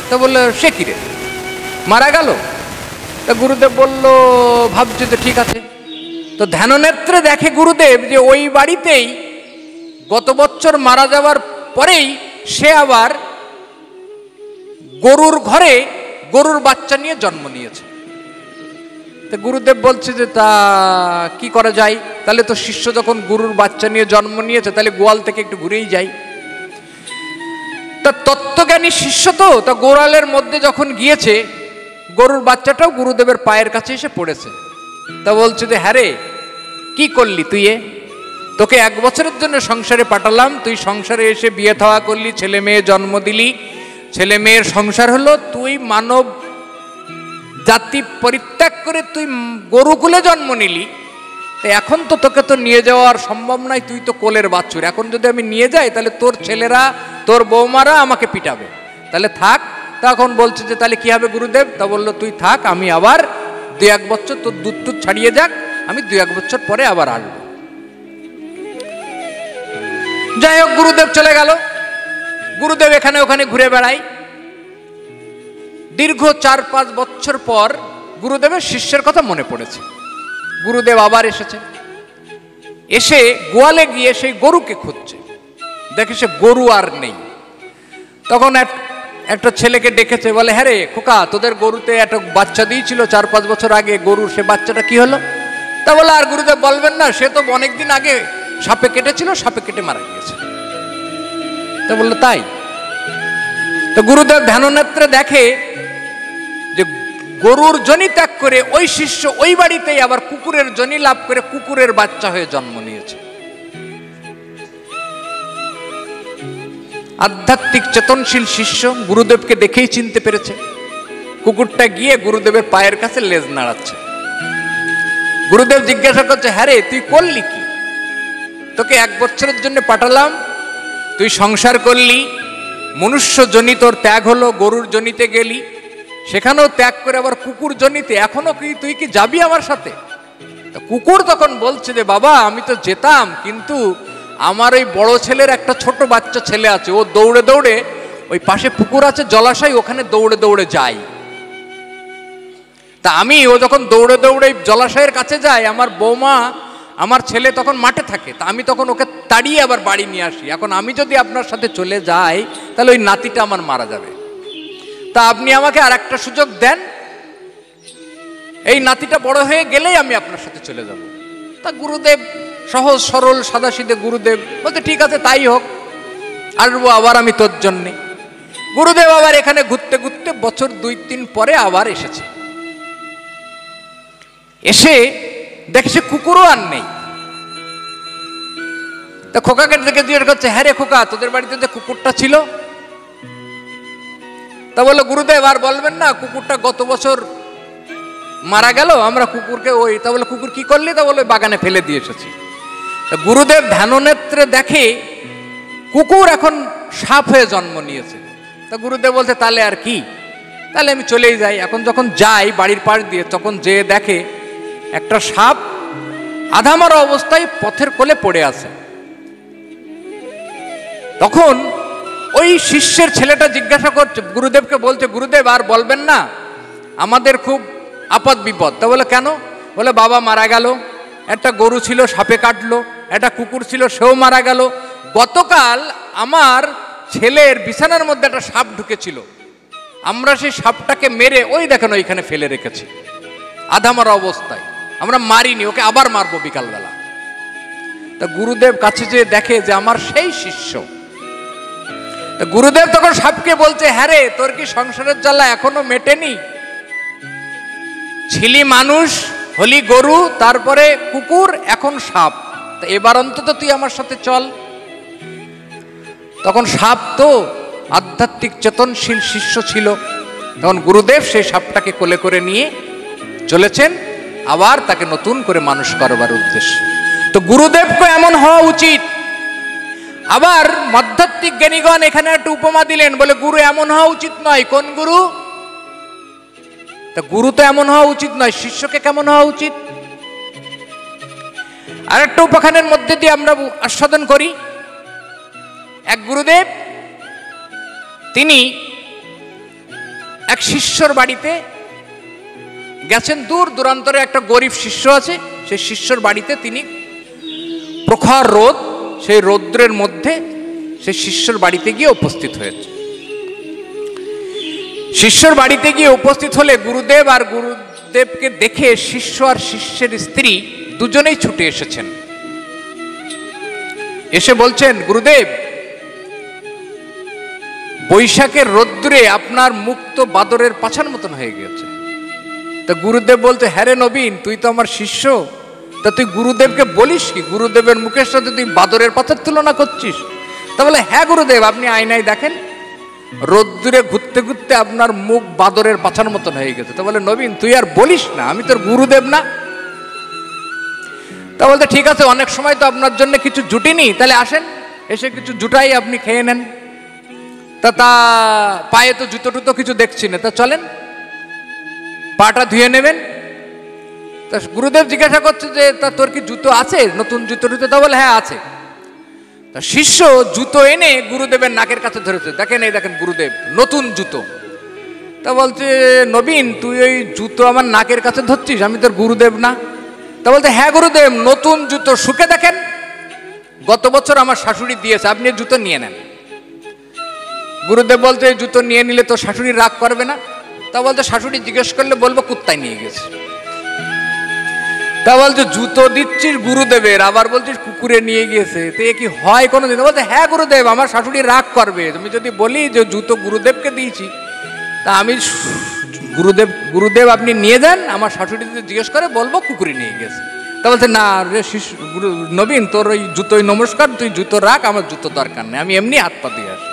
তা বললো সে কি রে, মারা গেল? তা গুরুদেব বলল, ভাবছে যে ঠিক আছে। তো ধ্যাননেত্রে দেখে গুরুদেব যে ওই বাড়িতেই গত বছর মারা যাওয়ার পরেই সে আবার গরুর ঘরে গরুর বাচ্চা নিয়ে জন্ম নিয়েছে। তো গুরুদেব বলছে যে তা কি করা যায়, তাহলে তো শিষ্য যখন গরুর বাচ্চা নিয়ে জন্ম নিয়েছে, তাহলে গোয়াল থেকে একটু ঘুরেই যাই। তা তত্ত্বজ্ঞানী শিষ্য তো, তা গোয়ালের মধ্যে যখন গিয়েছে, গরুর বাচ্চাটাও গুরুদেবের পায়ের কাছে এসে পড়েছে। তা বলছে যে হ্যাঁ রে কি করলি তুই, তোকে 1 বছরের জন্য সংসারে পাঠালাম, তুই সংসারে এসে বিয়ে থাওয়া করলি, ছেলে মেয়ে জন্ম দিলি, ছেলে মেয়ের সংসার হলো, তুই মানব জাতি পরিত্যাগ করে তুই গরুকুলে জন্ম নিলি, তো এখন তো তোকে তো নিয়ে যাওয়ার সম্ভব নয়, তুই তো কোলের বাছুর, এখন যদি আমি নিয়ে যাই তাহলে তোর ছেলেরা তোর বৌমারা আমাকে পিটাবে, তাহলে থাক। তখন বলছে যে তাহলে কি হবে গুরুদেব? তা বললো তুই থাক, আমি আবার 2-1 বছর তোর দুধ টুধ ছাড়িয়ে যাক, আমি 2-1 বছর পরে আবার আসবো। যাই হোক গুরুদেব চলে গেল। গুরুদেব এখানে ওখানে ঘুরে বেড়ায়। দীর্ঘ 4-5 বছর পর গুরুদেবের শিষ্যের কথা মনে পড়েছে। গুরুদেব আবার এসেছে, এসে গোয়ালে গিয়ে সেই গরুকে খুঁজছে, দেখে সে গরু আর নেই। তখন একটা ছেলেকে ডেকেছে, বলে হ্যাঁ রে খোকা তোদের গরুতে একটা বাচ্চা দিয়েছিল 4-5 বছর আগে, গরুর সে বাচ্চাটা কি হলো? তা বলে আর গুরুদেব বলবেন না, সে তো অনেকদিন আগে সাপে কেটেছিল, সাপে কেটে মারা গিয়েছে। তা বললো তাই? তো গুরুদেব ধ্যাননেত্রে দেখে যে গরুর জনি ত্যাগ করে ওই শিষ্য ওই বাড়িতেই আবার কুকুরের জনি লাভ করে কুকুরের বাচ্চা হয়ে জন্ম নিয়েছে। আধ্যাত্মিক চেতনশীল শিষ্য গুরুদেবকে দেখেই চিনতে পেরেছে। কুকুরটা গিয়ে গুরুদেবের পায়ের কাছে লেজ নাড়াচ্ছে। গুরুদেব জিজ্ঞাসা করছে, হ্যাঁ রে তুই করলি কি? তোকে 1 বছরের জন্য পাঠালাম, তুই সংসার করলি, মনুষ্য জনি তোর ত্যাগ হলো, গরুর জনিতে গেলি, সেখানেও ত্যাগ করে আবার কুকুর জনিতে, এখনো কি তুই কি যাবি আমার সাথে? কুকুর তখন বলছে যে বাবা আমি তো যেতাম, কিন্তু আমার ওই বড় ছেলের একটা ছোট বাচ্চা ছেলে আছে, ও দৌড়ে দৌড়ে ওই পাশে পুকুর আছে জলাশয়, ওখানে দৌড়ে দৌড়ে যায়। তা আমি ও যখন দৌড়ে দৌড়ে জলাশয়ের কাছে যায়, আমার বৌমা আমার ছেলে তখন মাঠে থাকে, তা আমি তখন ওকে তাড়িয়ে আবার বাড়ি নিয়ে আসি। এখন আমি যদি আপনার সাথে চলে যাই তাহলে ওই নাতিটা আমার মারা যাবে, তা আপনি আমাকে আর একটা সুযোগ দেন, এই নাতিটা বড় হয়ে গেলেই আমি আপনার সাথে চলে যাব। তা গুরুদেব সহজ সরল সাদাসিধে গুরুদেব বলতে ঠিক আছে তাই হোক, আসবো আবার আমি তোর জন্যে। গুরুদেব আবার এখানে ঘুরতে ঘুরতে বছর 2-3 পরে আবার এসেছে। এসে দেখছে কুকুরও আর নেই। তা খোকাকে দেখে জিজ্ঞেস করছে, হ্যাঁ রে খোকা তোদের বাড়িতে যে কুকুরটা ছিল? তা বললো গুরুদেব আর বলবেন না, কুকুরটা গত বছর মারা গেল, আমরা কুকুরকে ওই, তা বলে কুকুর কি করলি? তা বলে বাগানে ফেলে দিয়ে এসেছি। গুরুদেব ধ্যাননেত্রে দেখে কুকুর এখন সাপ হয়ে জন্ম নিয়েছে। তা গুরুদেব বলছে তাহলে আর কি, তাহলে আমি চলেই যাই। এখন যখন যাই বাড়ির পাশ দিয়ে, তখন যেয়ে দেখে একটা সাপ আধামারা অবস্থায় পথের কোলে পড়ে আছে। তখন ওই শিষ্যের ছেলেটা জিজ্ঞাসা করছে গুরুদেবকে, বলছে গুরুদেব আর বলবেন না, আমাদের খুব আপদ বিপদ। তা বলে কেন? বলে বাবা মারা গেল, একটা গরু ছিল সাপে কাটলো, একটা কুকুর ছিল সেও মারা গেল, গতকাল আমার ছেলের বিছানার মধ্যে একটা সাপ ঢুকেছিল, আমরা সেই সাপটাকে মেরে ওই দেখেন ওইখানে ফেলে রেখেছি আধামারা অবস্থায়, আমরা মারিনি, ওকে আবার মারবো বিকালবেলা। তা গুরুদেব কাছে যেয়ে দেখে যে আমার সেই শিষ্য। তা গুরুদেব তখন সাপকে বলছে, হ্যাঁ রে, তোর কি সংসারের জ্বালা এখনো মেটেনি? ছিলি মানুষ, হলি গরু, তারপরে কুকুর, এখন সাপ, তা এবার অন্তত তুই আমার সাথে চল। তখন সাপ তো আধ্যাত্মিক চেতনশীল শিষ্য ছিল, তখন গুরুদেব সেই সাপটাকে কোলে করে নিয়ে চলেছেন আবার তাকে নতুন করে মানুষ করবার উদ্দেশ্যে। তো গুরুদেবকে এমন হওয়া উচিত। আবার আধ্যাত্মিক জ্ঞানীগণ এখানে একটা উপমা দিলেন, বলে গুরু এমন হওয়া উচিত নয়। কোন গুরু? তা গুরু তো এমন হওয়া উচিত নয়, শিষ্যকে কেমন হওয়া উচিত? আর একটা উপাখ্যানের মধ্যে দিয়ে আমরা আস্বাদন করি। এক গুরুদেব, তিনি এক শিষ্যর বাড়িতে গেছেন, দূর দূরান্তরে একটা গরিব শিষ্য আছে, সেই শিষ্যর বাড়িতে তিনি প্রখর রোদ, সেই রৌদ্রের মধ্যে সেই শিষ্যর বাড়িতে গিয়ে উপস্থিত হয়েছে। শিষ্যর বাড়িতে গিয়ে উপস্থিত হলে গুরুদেব আর গুরুদেবকে দেখে শিষ্য আর শিষ্যের স্ত্রী দুজনেই ছুটে এসেছেন। এসে বলছেন, গুরুদেব, বৈশাখের রৌদ্রে আপনার মুখ তো বাদরের পাছার মতন হয়ে গেছে। তা গুরুদেব বলতে, হ্যাঁ রে নবীন, তুই তো আমার শিষ্য, তা তুই গুরুদেবকে বলিস কি? গুরুদেবের মুখের সাথে তুই বাদরের পাছার তুলনা করছিস? তা বলে, হ্যাঁ গুরুদেব, আপনি আয়নায় দেখেন, রোদ্দুরে ঘুরতে ঘুরতে আপনার মুখ বাদরের পাছার মতন হয়ে গেছে। তা বলে, নবীন তুই আর বলিস না, আমি তোর গুরুদেব না? তা বলতে, ঠিক আছে, অনেক সময় তো আপনার জন্য কিছু জুটিনি, তাহলে আসেন, এসে কিছু জুটাই, আপনি খেয়ে নেন। তা পায়ে তো জুতো টুতো কিছু দেখছি না, তা চলেন পাটা ধুয়ে নেবেন। তা গুরুদেব জিজ্ঞাসা করছে যে, তা তোর কি জুতো আছে, নতুন জুতো টুতো? তা বলে, হ্যাঁ আছে। তা শিষ্য জুতো এনে গুরুদেবের নাকের কাছে ধরেছে, দেখেন এই দেখেন গুরুদেব, নতুন জুতো। তা বলছে, নবীন তুই ওই জুতো আমার নাকের কাছে ধরছিস, আমি তোর গুরুদেব না? তা বলতে, হ্যাঁ গুরুদেব, নতুন জুতো, শুকে দেখেন, গত বছর আমার শাশুড়ি দিয়েছে, আপনি জুতো নিয়ে নেন। গুরুদেব বলতে, এই জুতো নিয়ে নিলে তো শাশুড়ি রাগ করবে না? তা বলতে, শাশুড়ি জিজ্ঞেস করলে বলবো কুত্তায় নিয়ে গেছে। তা বলছে, জুতো দিচ্ছিস গুরুদেবের, আবার বলছিস কুকুরে নিয়ে গিয়েছে, তো এ কি হয় কোনোদিন? বলতে, হ্যাঁ গুরুদেব, আমার শাশুড়ি রাগ করবে, তুমি যদি বলি যে জুতো গুরুদেবকে দিয়েছি, তা আমি গুরুদেব গুরুদেব আপনি নিয়ে যান, আমার শাশুড়ি যদি জিজ্ঞেস করে বলবো কুকুরে নিয়ে গেছে। তা বলছে, না রে নবীন, তোর ওই জুতোই নমস্কার, তুই জুতো রাখ, আমার জুতো দরকার নেই, আমি এমনি হাত পা দিয়ে আসি।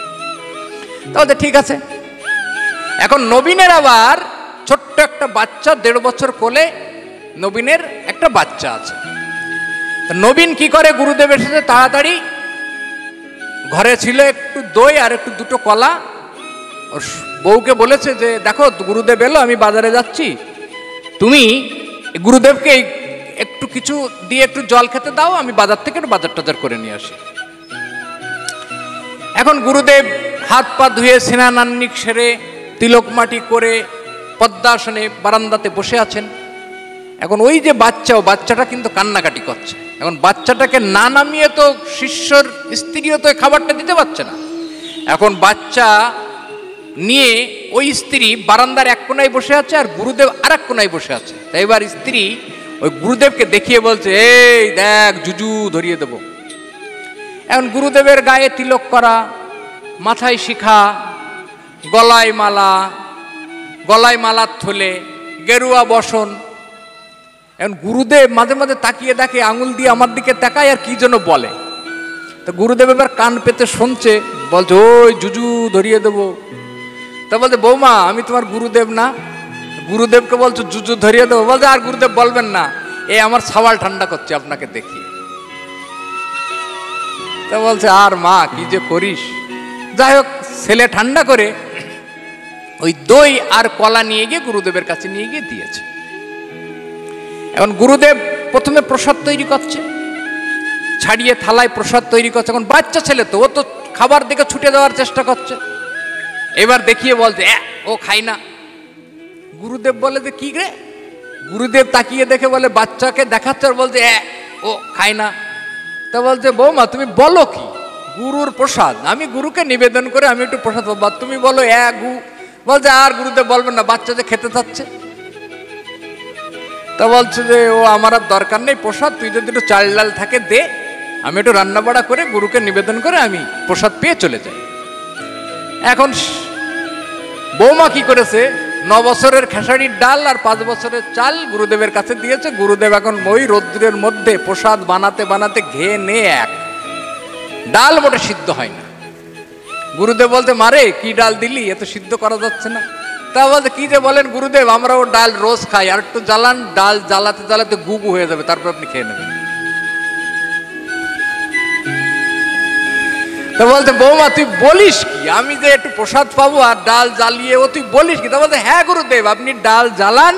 তাহলে ঠিক আছে। এখন নবীনের আবার ছোট্ট একটা বাচ্চা, 1.5 বছর কোলে নবীনের একটা বাচ্চা আছে। নবীন কি করে, গুরুদেবের সাথে তাড়াতাড়ি, ঘরে ছিল একটু দই আর একটু দুটো কলা, ওর বউকে বলেছে যে, দেখো গুরুদেব এলো, আমি বাজারে যাচ্ছি, তুমি গুরুদেবকে একটু কিছু দিয়ে একটু জল খেতে দাও, আমি বাজার থেকে একটু বাজার টাজার করে নিয়ে আসি। এখন গুরুদেব হাত পা ধুয়ে স্নানান্নিক সেরে তিলক মাটি করে পদ্মাসনে বারান্দাতে বসে আছেন। এখন ওই যে বাচ্চা, ও বাচ্চাটা কিন্তু কান্নাকাটি করছে। এখন বাচ্চাটাকে না নামিয়ে তো শিষ্যর স্ত্রীও তো খাবারটা দিতে পারছে না। এখন বাচ্চা নিয়ে ওই স্ত্রী বারান্দার এক কোনায় বসে আছে, আর গুরুদেব আর এক কোনায় বসে আছে। তাই এবার স্ত্রী ওই গুরুদেবকে দেখিয়ে বলছে, এই দেখ, জুজু ধরিয়ে দেব। এখন গুরুদেবের গায়ে তিলক করা, মাথায় শিখা, গলায় মালার থলে, গেরুয়া বসন। এখন গুরুদেব মাঝে মাঝে তাকিয়ে দেখে, আঙুল দিয়ে আমার দিকে তাকায় আর কি যেন বলে। তো গুরুদেব এবার কান পেতে শুনছে, বলছে, ওই জুজু ধরিয়ে দেব। তা বলছে, বৌমা আমি তোমার গুরুদেব না? গুরুদেবকে বলছো জুজু ধরিয়ে দেবো? বলছে, আর গুরুদেব বলবেন না, এ আমার সাওয়াল ঠান্ডা করছে আপনাকে দেখিয়ে। তা বলছে আর মা কি যে করিস। যাই হোক, ছেলে ঠান্ডা করে ওই দই আর কলা নিয়ে গিয়ে গুরুদেবের কাছে নিয়ে গিয়ে দিয়েছে। এখন গুরুদেব প্রথমে প্রসাদ তৈরি করছে, ছাড়িয়ে থালায় প্রসাদ তৈরি করছে। এখন বাচ্চা ছেলে তো, ও তো খাবার দিকে ছুটে দেওয়ার চেষ্টা করছে। এবার দেখিয়ে বলছে ও খাই না। গুরুদেব বলে যে কি রে? গুরুদেব তাকিয়ে দেখে বলে, বাচ্চাকে দেখাচ্ছে আর বলছে ও খায় না। তা বলছে বৌমা তুমি বলো কি, গুরুর প্রসাদ, আমি গুরুকে নিবেদন করে আমি একটু প্রসাদ পাবো, তুমি বলো গু। বলছে আর গুরুদেব বলবেন না, বাচ্চা যে খেতে চাচ্ছে। তা বলছে যে ও আমার আর দরকার নেই প্রসাদ, তুই যদি একটু চাল ডাল থাকে দে, আমি একটু রান্না বাড়া করে গুরুকে নিবেদন করে আমি প্রসাদ পেয়ে চলে যাই। এখন বৌমা কি করেছে, 9 বছরের খেসারির ডাল আর 5 বছরের চাল গুরুদেবের কাছে দিয়েছে। গুরুদেব এখন ওই রৌদ্রের মধ্যে প্রসাদ বানাতে বানাতে ঘেয়ে নে এক, ডাল মোটে সিদ্ধ হয় না। গুরুদেব বলতে মারে কি ডাল দিলি, এত সিদ্ধ করা যাচ্ছে না। তা বলতে কি যে বলেন গুরুদেব, আমরা ও ডাল রোজ খাই, আর একটু জ্বালান, ডাল জ্বালাতে জ্বালাতে গুগু হয়ে যাবে, তারপর আপনি খেয়ে নেবেন। তা বলতে বৌমা তুই বলিস কি, আমি যে একটু প্রসাদ পাবো আর ডাল জ্বালিয়ে, ও তুই বলিস কি? তা বলতে হ্যাঁ গুরুদেব, আপনি ডাল জ্বালান,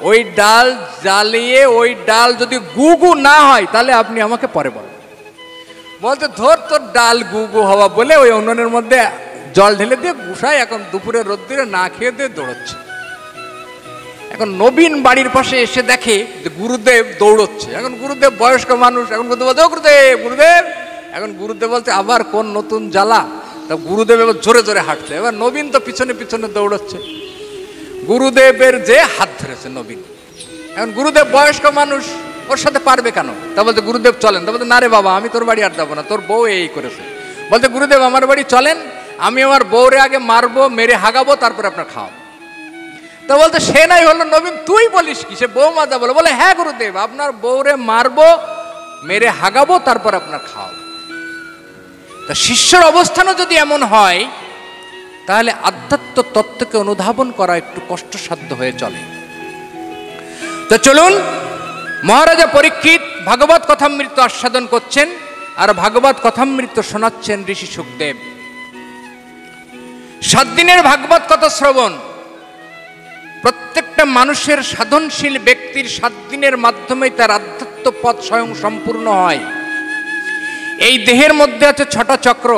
ওই ডাল জ্বালিয়ে ওই ডাল যদি গুগু না হয় তাহলে আপনি আমাকে পরে বলেন। বলতে ধর তোর ডাল গুগু হওয়া বলে ওই উনুনের মধ্যে জল ঢেলে দিয়ে গুসাই এখন দুপুরে রোদ্দুরে না খেয়ে দিয়ে দৌড়চ্ছে। এখন নবীন বাড়ির পাশে এসে দেখে যে গুরুদেব দৌড়চ্ছে। এখন গুরুদেব বয়স্ক মানুষ, এখন গুরুদেব বলছে ও গুরুদেব গুরুদেব। এখন গুরুদেব বলছে আবার কোন নতুন জ্বালা। তা গুরুদেব এবার জোরে জোরে হাঁটছে, এবার নবীন তো পিছনে পিছনে দৌড়চ্ছে। গুরুদেবের যে হাত ধরেছে নবীন। এখন গুরুদেব বয়স্ক মানুষ, ওর সাথে পারবে কেন? তা বলতে গুরুদেব চলেন। তা বলতে না রে বাবা, আমি তোর বাড়ি আর যাবো না, তোর বউ এই করেছে। বলতে গুরুদেব আমার বাড়ি চলেন, আমি আমার বউরে আগে মারবো, মেরে হাগাবো, তারপরে আপনার খাওয়াবো। তা বলতে সে নাই হলো নবীন, তুই বলিস কি? সে বউ মাজা বলে, বলে হ্যাঁ গুরুদেব, আপনার বউরে মারবো, মেরে হাগাবো, তারপর আপনার খাওয়াবো। তা শিষ্যের অবস্থানও যদি এমন হয় তাহলে আধ্যাত্ম তত্ত্বকে অনুধাবন করা একটু কষ্টসাধ্য হয়ে চলে। তো চলুন, মহারাজা পরীক্ষিত ভাগবত কথামৃত আস্বাদন করছেন আর ভাগবত কথামৃত শোনাচ্ছেন ঋষি সুখদেব। 7 দিনের ভাগবত কথা শ্রবণ প্রত্যেকটা মানুষের সাধনশীল ব্যক্তির 7 দিনের মাধ্যমে তার আধ্যাত্ম পথ স্বয়ং সম্পূর্ণ হয়। এই দেহের মধ্যে আছে 6টা চক্র,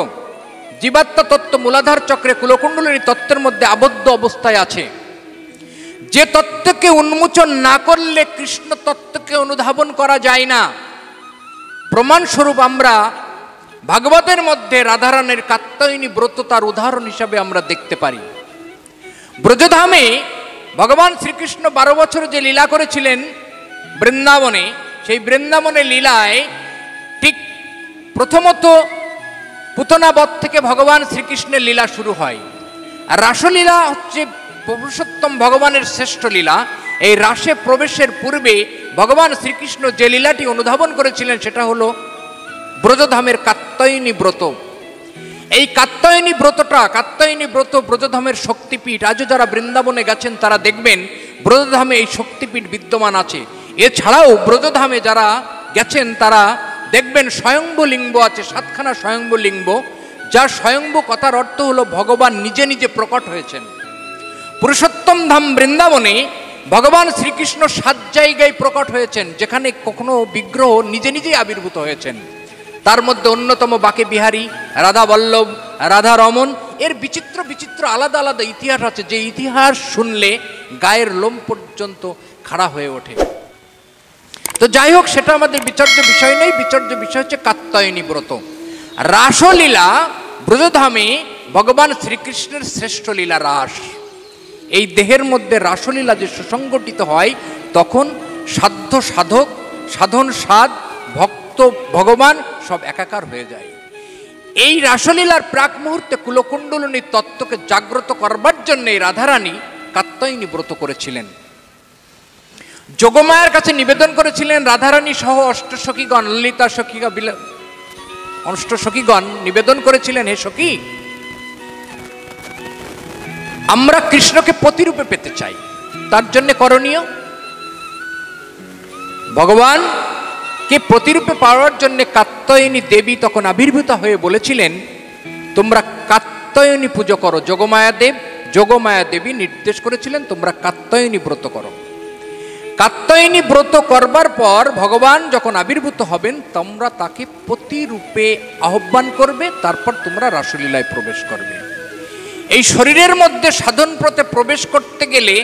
জীবাত্মা তত্ত্ব মূলাধার চক্রে কুলকুণ্ডলিনী তত্ত্বের মধ্যে আবদ্ধ অবস্থায় আছে। যে তত্ত্বকে উন্মোচন না করলে কৃষ্ণ তত্ত্বকে অনুধাবন করা যায় না। প্রমাণস্বরূপ আমরা ভাগবতের মধ্যে রাধারানীর কাত্যায়নী ব্রত তার উদাহরণ হিসাবে আমরা দেখতে পারি। ব্রজধামে ভগবান শ্রীকৃষ্ণ 12 বছর যে লীলা করেছিলেন বৃন্দাবনে, সেই বৃন্দাবনের লীলায় ঠিক প্রথমত পুতনাবধ থেকে ভগবান শ্রীকৃষ্ণের লীলা শুরু হয়। আর রাসলীলা হচ্ছে পুরুষোত্তম ভগবানের শ্রেষ্ঠ লীলা। এই রাসে প্রবেশের পূর্বে ভগবান শ্রীকৃষ্ণ যে লীলাটি অনুধাবন করেছিলেন সেটা হলো ব্রজধামের কাত্যায়নী ব্রত। এই কাত্যায়নী ব্রত ব্রজধামের শক্তিপীঠ। আজও যারা বৃন্দাবনে গেছেন তারা দেখবেন ব্রজধামে এই শক্তিপীঠ বিদ্যমান আছে। এছাড়াও ব্রজধামে যারা গেছেন তারা দেখবেন স্বয়ম্ভু লিঙ্গ আছে, 7খানা স্বয়ম্ভু লিঙ্গ, যা স্বয়ম্ভু কথার অর্থ হলো ভগবান নিজে নিজে প্রকট হয়েছেন। পুরুষোত্তম ধাম বৃন্দাবনে ভগবান শ্রীকৃষ্ণ 7 জায়গায় প্রকট হয়েছেন, যেখানে কখনো বিগ্রহ নিজে নিজেই আবির্ভূত হয়েছেন। তার মধ্যে অন্যতম বাকে বিহারী, রাধা বল্লভ, রাধা রমন। এর বিচিত্র বিচিত্র আলাদা আলাদা ইতিহাস আছে, যে ইতিহাস শুনলে গায়ের লোম পর্যন্ত খাড়া হয়ে ওঠে। তো যাই হোক, সেটা আমাদের বিচার্য বিষয় নেই। বিচার্য বিষয় হচ্ছে কাত্যায়নী ব্রত। রাসলীলা ব্রজধামে ভগবান শ্রীকৃষ্ণের শ্রেষ্ঠ লীলা রাস। এই দেহের মধ্যে রাসলীলা যে সুসংগঠিত হয় তখন সাধ্য সাধক, সাধন সাধ, ভক্ত ভগবান সব একাকার হয়ে যায়। এই রাসলীলার প্রাক মুহূর্তে কুলকুণ্ডলিনী তত্ত্বকে জাগ্রত করবার জন্য রাধারানী কাত্যায়নী ব্রত করেছিলেন। যোগমায়ার কাছে নিবেদন করেছিলেন রাধারানী সহ অষ্টসখীগণ, ললিতা সখীগা অষ্টসখীগণ নিবেদন করেছিলেন, হে সখী, আমরা কৃষ্ণকে প্রতিরূপে পেতে চাই, তার জন্য করণীয় ভগবান তাকে প্রতিরূপে পাওয়ার জন্য কাত্যায়নী দেবী তখন আবির্ভূত হয়ে বলেছিলেন, তোমরা কাত্যায়নী পুজো করো। যোগমায়া দেবী নির্দেশ করেছিলেন তোমরা কাত্যায়নী ব্রত করো। কাত্যায়নী ব্রত করবার পর ভগবান যখন আবির্ভূত হবেন তোমরা তাকে প্রতিরূপে আহ্বান করবে, তারপর তোমরা রাসলীলায় প্রবেশ করবে। এই শরীরের মধ্যে সাধন পথে প্রবেশ করতে গেলে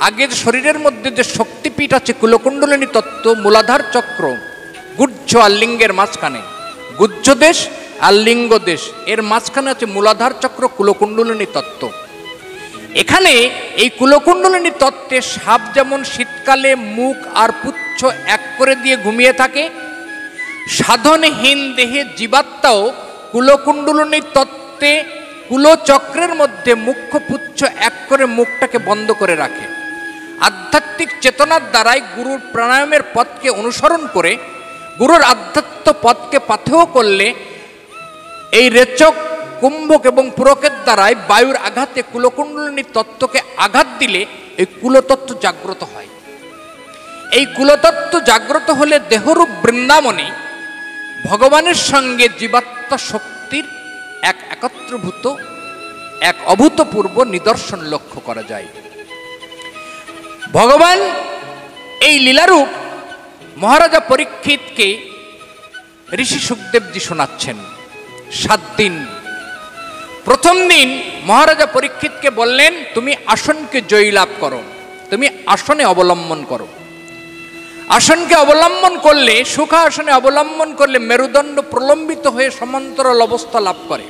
আগের শরীরের মধ্যে যে শক্তিপীঠ আছে, কুলকুণ্ডলিনী তত্ত্ব, মূলাধার চক্র, গুহ্য আর লিঙ্গের মাঝখানে, গুহ্য দেশ আর লিঙ্গ দেশ, এর মাঝখানে আছে মূলাধার চক্র, কুলকুণ্ডলিনী তত্ত্ব। এখানে এই কুলকুণ্ডলিনী তত্ত্বে সাপ যেমন শীতকালে মুখ আর পুচ্ছ এক করে দিয়ে ঘুমিয়ে থাকে, সাধনহীন দেহে জীবাত্মাও কুলকুণ্ডলিনী তত্ত্বে কুলচক্রের মধ্যে মুখ্য পুচ্ছ এক করে মুখটাকে বন্ধ করে রাখে। আধ্যাত্মিক চেতনার দ্বারাই গুরুর প্রাণায়ামের পথকে অনুসরণ করে, গুরুর আধ্যাত্ম পথকে পাথেয় করলে এই রেচক, কুম্ভক এবং পুরকের দ্বারাই বায়ুর আঘাতে কুলকুণ্ডলিনী তত্ত্বকে আঘাত দিলে এই কুলতত্ত্ব জাগ্রত হয়। এই কুলতত্ত্ব জাগ্রত হলে দেহরূপ বৃন্দাবনে ভগবানের সঙ্গে জীবাত্মা শক্তির এক একত্রভূত, এক অভূতপূর্ব নিদর্শন লক্ষ্য করা যায়। ভগবান এই লীলারূপ মহারাজা পরীক্ষিতকে ঋষি সুখদেবজি শোনাচ্ছেন 7 দিন। প্রথম দিন মহারাজা পরীক্ষিতকে বললেন, তুমি আসনকে জয়ী লাভ করো, তুমি আসনে অবলম্বন করো। আসনকে অবলম্বন করলে, সুখা আসনে অবলম্বন করলে মেরুদণ্ড প্রলম্বিত হয়ে সমান্তরাল অবস্থা লাভ করে।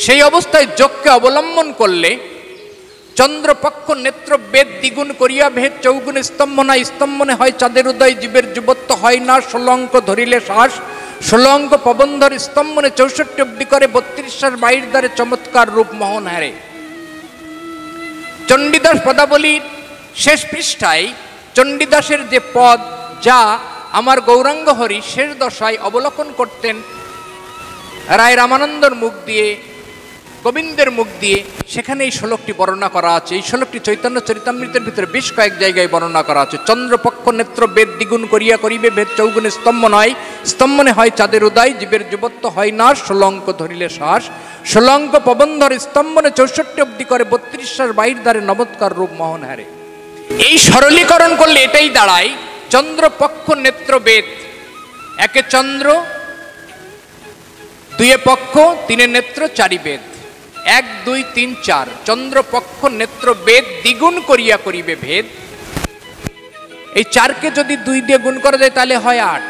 সেই অবস্থায় যোগকে অবলম্বন করলে চন্দ্রপক্ষ নেত্র বেদ দ্বিগুণ করিয়া ভেদ চৌগুণ স্তম্ভনা, স্তম্ভনে হয় চাঁদের উদয়, জীবের যুবত্ব হয় না, 16 অঙ্ক ধরিলে শ্বাস, 16 অঙ্ক পবন ধরে স্তম্ভনে 64 অব্দি করে 32 বাইর দ্বারে চমৎকার রূপ মোহন হারে। চণ্ডীদাস পদাবলীর শেষ পৃষ্ঠায় চণ্ডীদাসের যে পদ, যা আমার গৌরাঙ্গ হরি শেষ দশায় অবলোকন করতেন রায় রামানন্দর মুখ দিয়ে, গোবিন্দের মুখ দিয়ে, সেখানে এই শ্লোকটি বর্ণনা করা আছে। এই শ্লোকটি চৈতন্য চরিতামৃতের ভিতরে বেশ কয়েক জায়গায় বর্ণনা করা আছে। চন্দ্রপক্ষ নেত্র বেদ দ্বিগুণ করিয়া করিবে ভেদ চৌগুণে স্তম্ভ নয়, স্তম্ভনে হয় চাঁদের উদয়, জীবের যুবত্ব হয় না, 16 অঙ্ক ধরিলে শ্বাস, 16 অঙ্ক পবন ধরে স্তম্ভনে 64 অব্দি করে 32 বাইর দ্বারে নমৎকার রূপ মোহন হারে। এই সরলীকরণ করলে এটাই দাঁড়ায়, চন্দ্রপক্ষ নেত্র বেদ, একে চন্দ্র, 2 পক্ষ, 3 নেত্র, 4 বেদ, 1 2 3 4। চন্দ্রপক্ষ নেত্র বেদ দ্বিগুণ করিয়া করিবে ভেদ। এই 4কে যদি 2 দিয়ে গুণ করা যায় তাহলে হয় 8।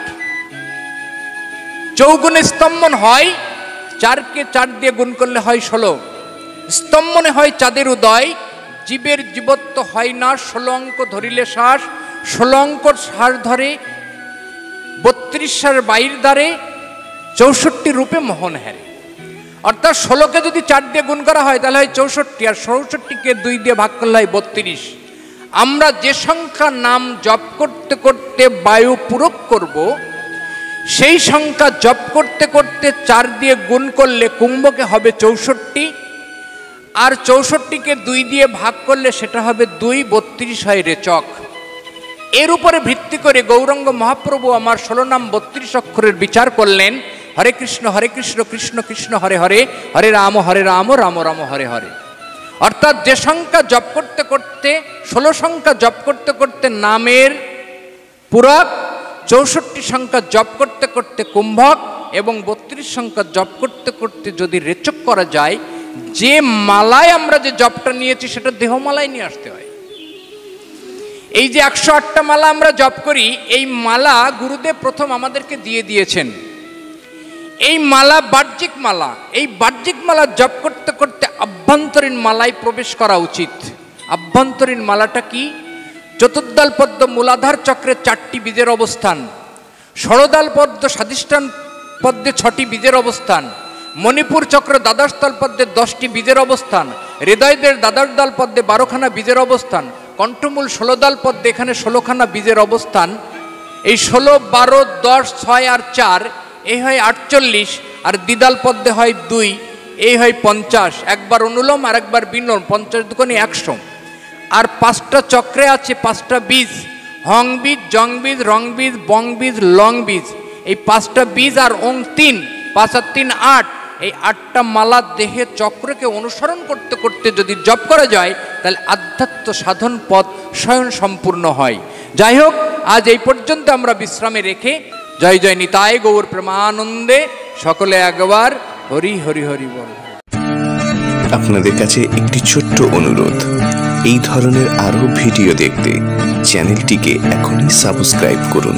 চৌগুণে স্তম্ভন হয়, 4কে 4 দিয়ে গুণ করলে হয় 16। স্তম্ভনে হয় চাঁদের উদয়, জীবের জীবত্ব হয় না, 16 অঙ্ক ধরিলে শ্বাস, 16 অঙ্ক শ্বাস ধরে 32 বাইর দ্বারে 64 রূপে মোহন হারে। অর্থাৎ 16কে যদি 4 দিয়ে গুণ করা হয় তাহলে হয় 64, আর 64কে 2 দিয়ে ভাগ করলে হয় 32। আমরা যে সংখ্যা নাম জপ করতে করতে বায়ু পূরক করব, সেই সংখ্যা জপ করতে করতে 4 দিয়ে গুণ করলে কুম্ভকে হবে 64, আর 64কে 2 দিয়ে ভাগ করলে সেটা হবে 2, 32 হয় রেচক। এর উপরে ভিত্তি করে গৌরাঙ্গ মহাপ্রভু আমার 16 নাম 32 অক্ষরের বিচার করলেন। হরে কৃষ্ণ কৃষ্ণ কৃষ্ণ হরে হরে, হরে রাম রাম রাম হরে হরে। অর্থাৎ যে সংখ্যা জপ করতে করতে, 16 সংখ্যা জপ করতে করতে নামের পুরক, 64 সংখ্যা জপ করতে করতে কুম্ভক এবং 32 সংখ্যা জপ করতে করতে যদি রেচক করা যায়, যে মালায় আমরা যে জপটা নিয়েছি সেটা দেহমালায় নিয়ে আসতে হয়। এই যে 108টা মালা আমরা জপ করি, এই মালা গুরুদেব প্রথম আমাদেরকে দিয়ে দিয়েছেন। এই মালা বাহ্যিক মালা, এই বাহ্যিক মালা জপ করতে করতে আভ্যন্তরীণ মালায় প্রবেশ করা উচিত। আভ্যন্তরীণ মালাটা কি? চতুর্দল পদ্ম মূলাধার চক্রে 4টি বীজের অবস্থান, ষড়দল পদ্ম স্বাধিষ্ঠান পদ্মে 6টি বীজের অবস্থান, মণিপুর চক্র দ্বাদশ দল পদ্মে 10টি বীজের অবস্থান, হৃদয়দের দ্বাদশ দল পদ্মে 12খানা বীজের অবস্থান, কণ্ঠমূল 16 দল পদ্মে এখানে 16খানা বীজের অবস্থান। এই 16, 12, 10, 6 আর 4 এই হয় 48, আর দ্বিদল পদ্মে হয় 2, এই হয় 50। একবার অনুলোম আর একবার বিলোম, 50 দুগুণে 100। আর 5টা চক্রে আছে 5টা বীজ, হং বীজ, জং বীজ, রং বীজ, বং বীজ, লং বীজ, এই 5টা বীজ আর ওং 3, 5 আর 3 8, এই 8টা মালা দেহে চক্রকে অনুসরণ করতে করতে যদি জপ করা যায় তাহলে আধ্যাত্ম সাধন পথ স্বয়ং সম্পূর্ণ হয়। যাই হোক, আজ এই পর্যন্ত আমরা বিশ্রামে রেখে জয় জয় নিতাই গৌর প্রেমানন্দে সকলে একবার হরি হরি হরি বল। আপনাদের কাছে একটি ছোট্ট অনুরোধ, এই ধরনের আরও ভিডিও দেখতে চ্যানেলটিকে এখনই সাবস্ক্রাইব করুন।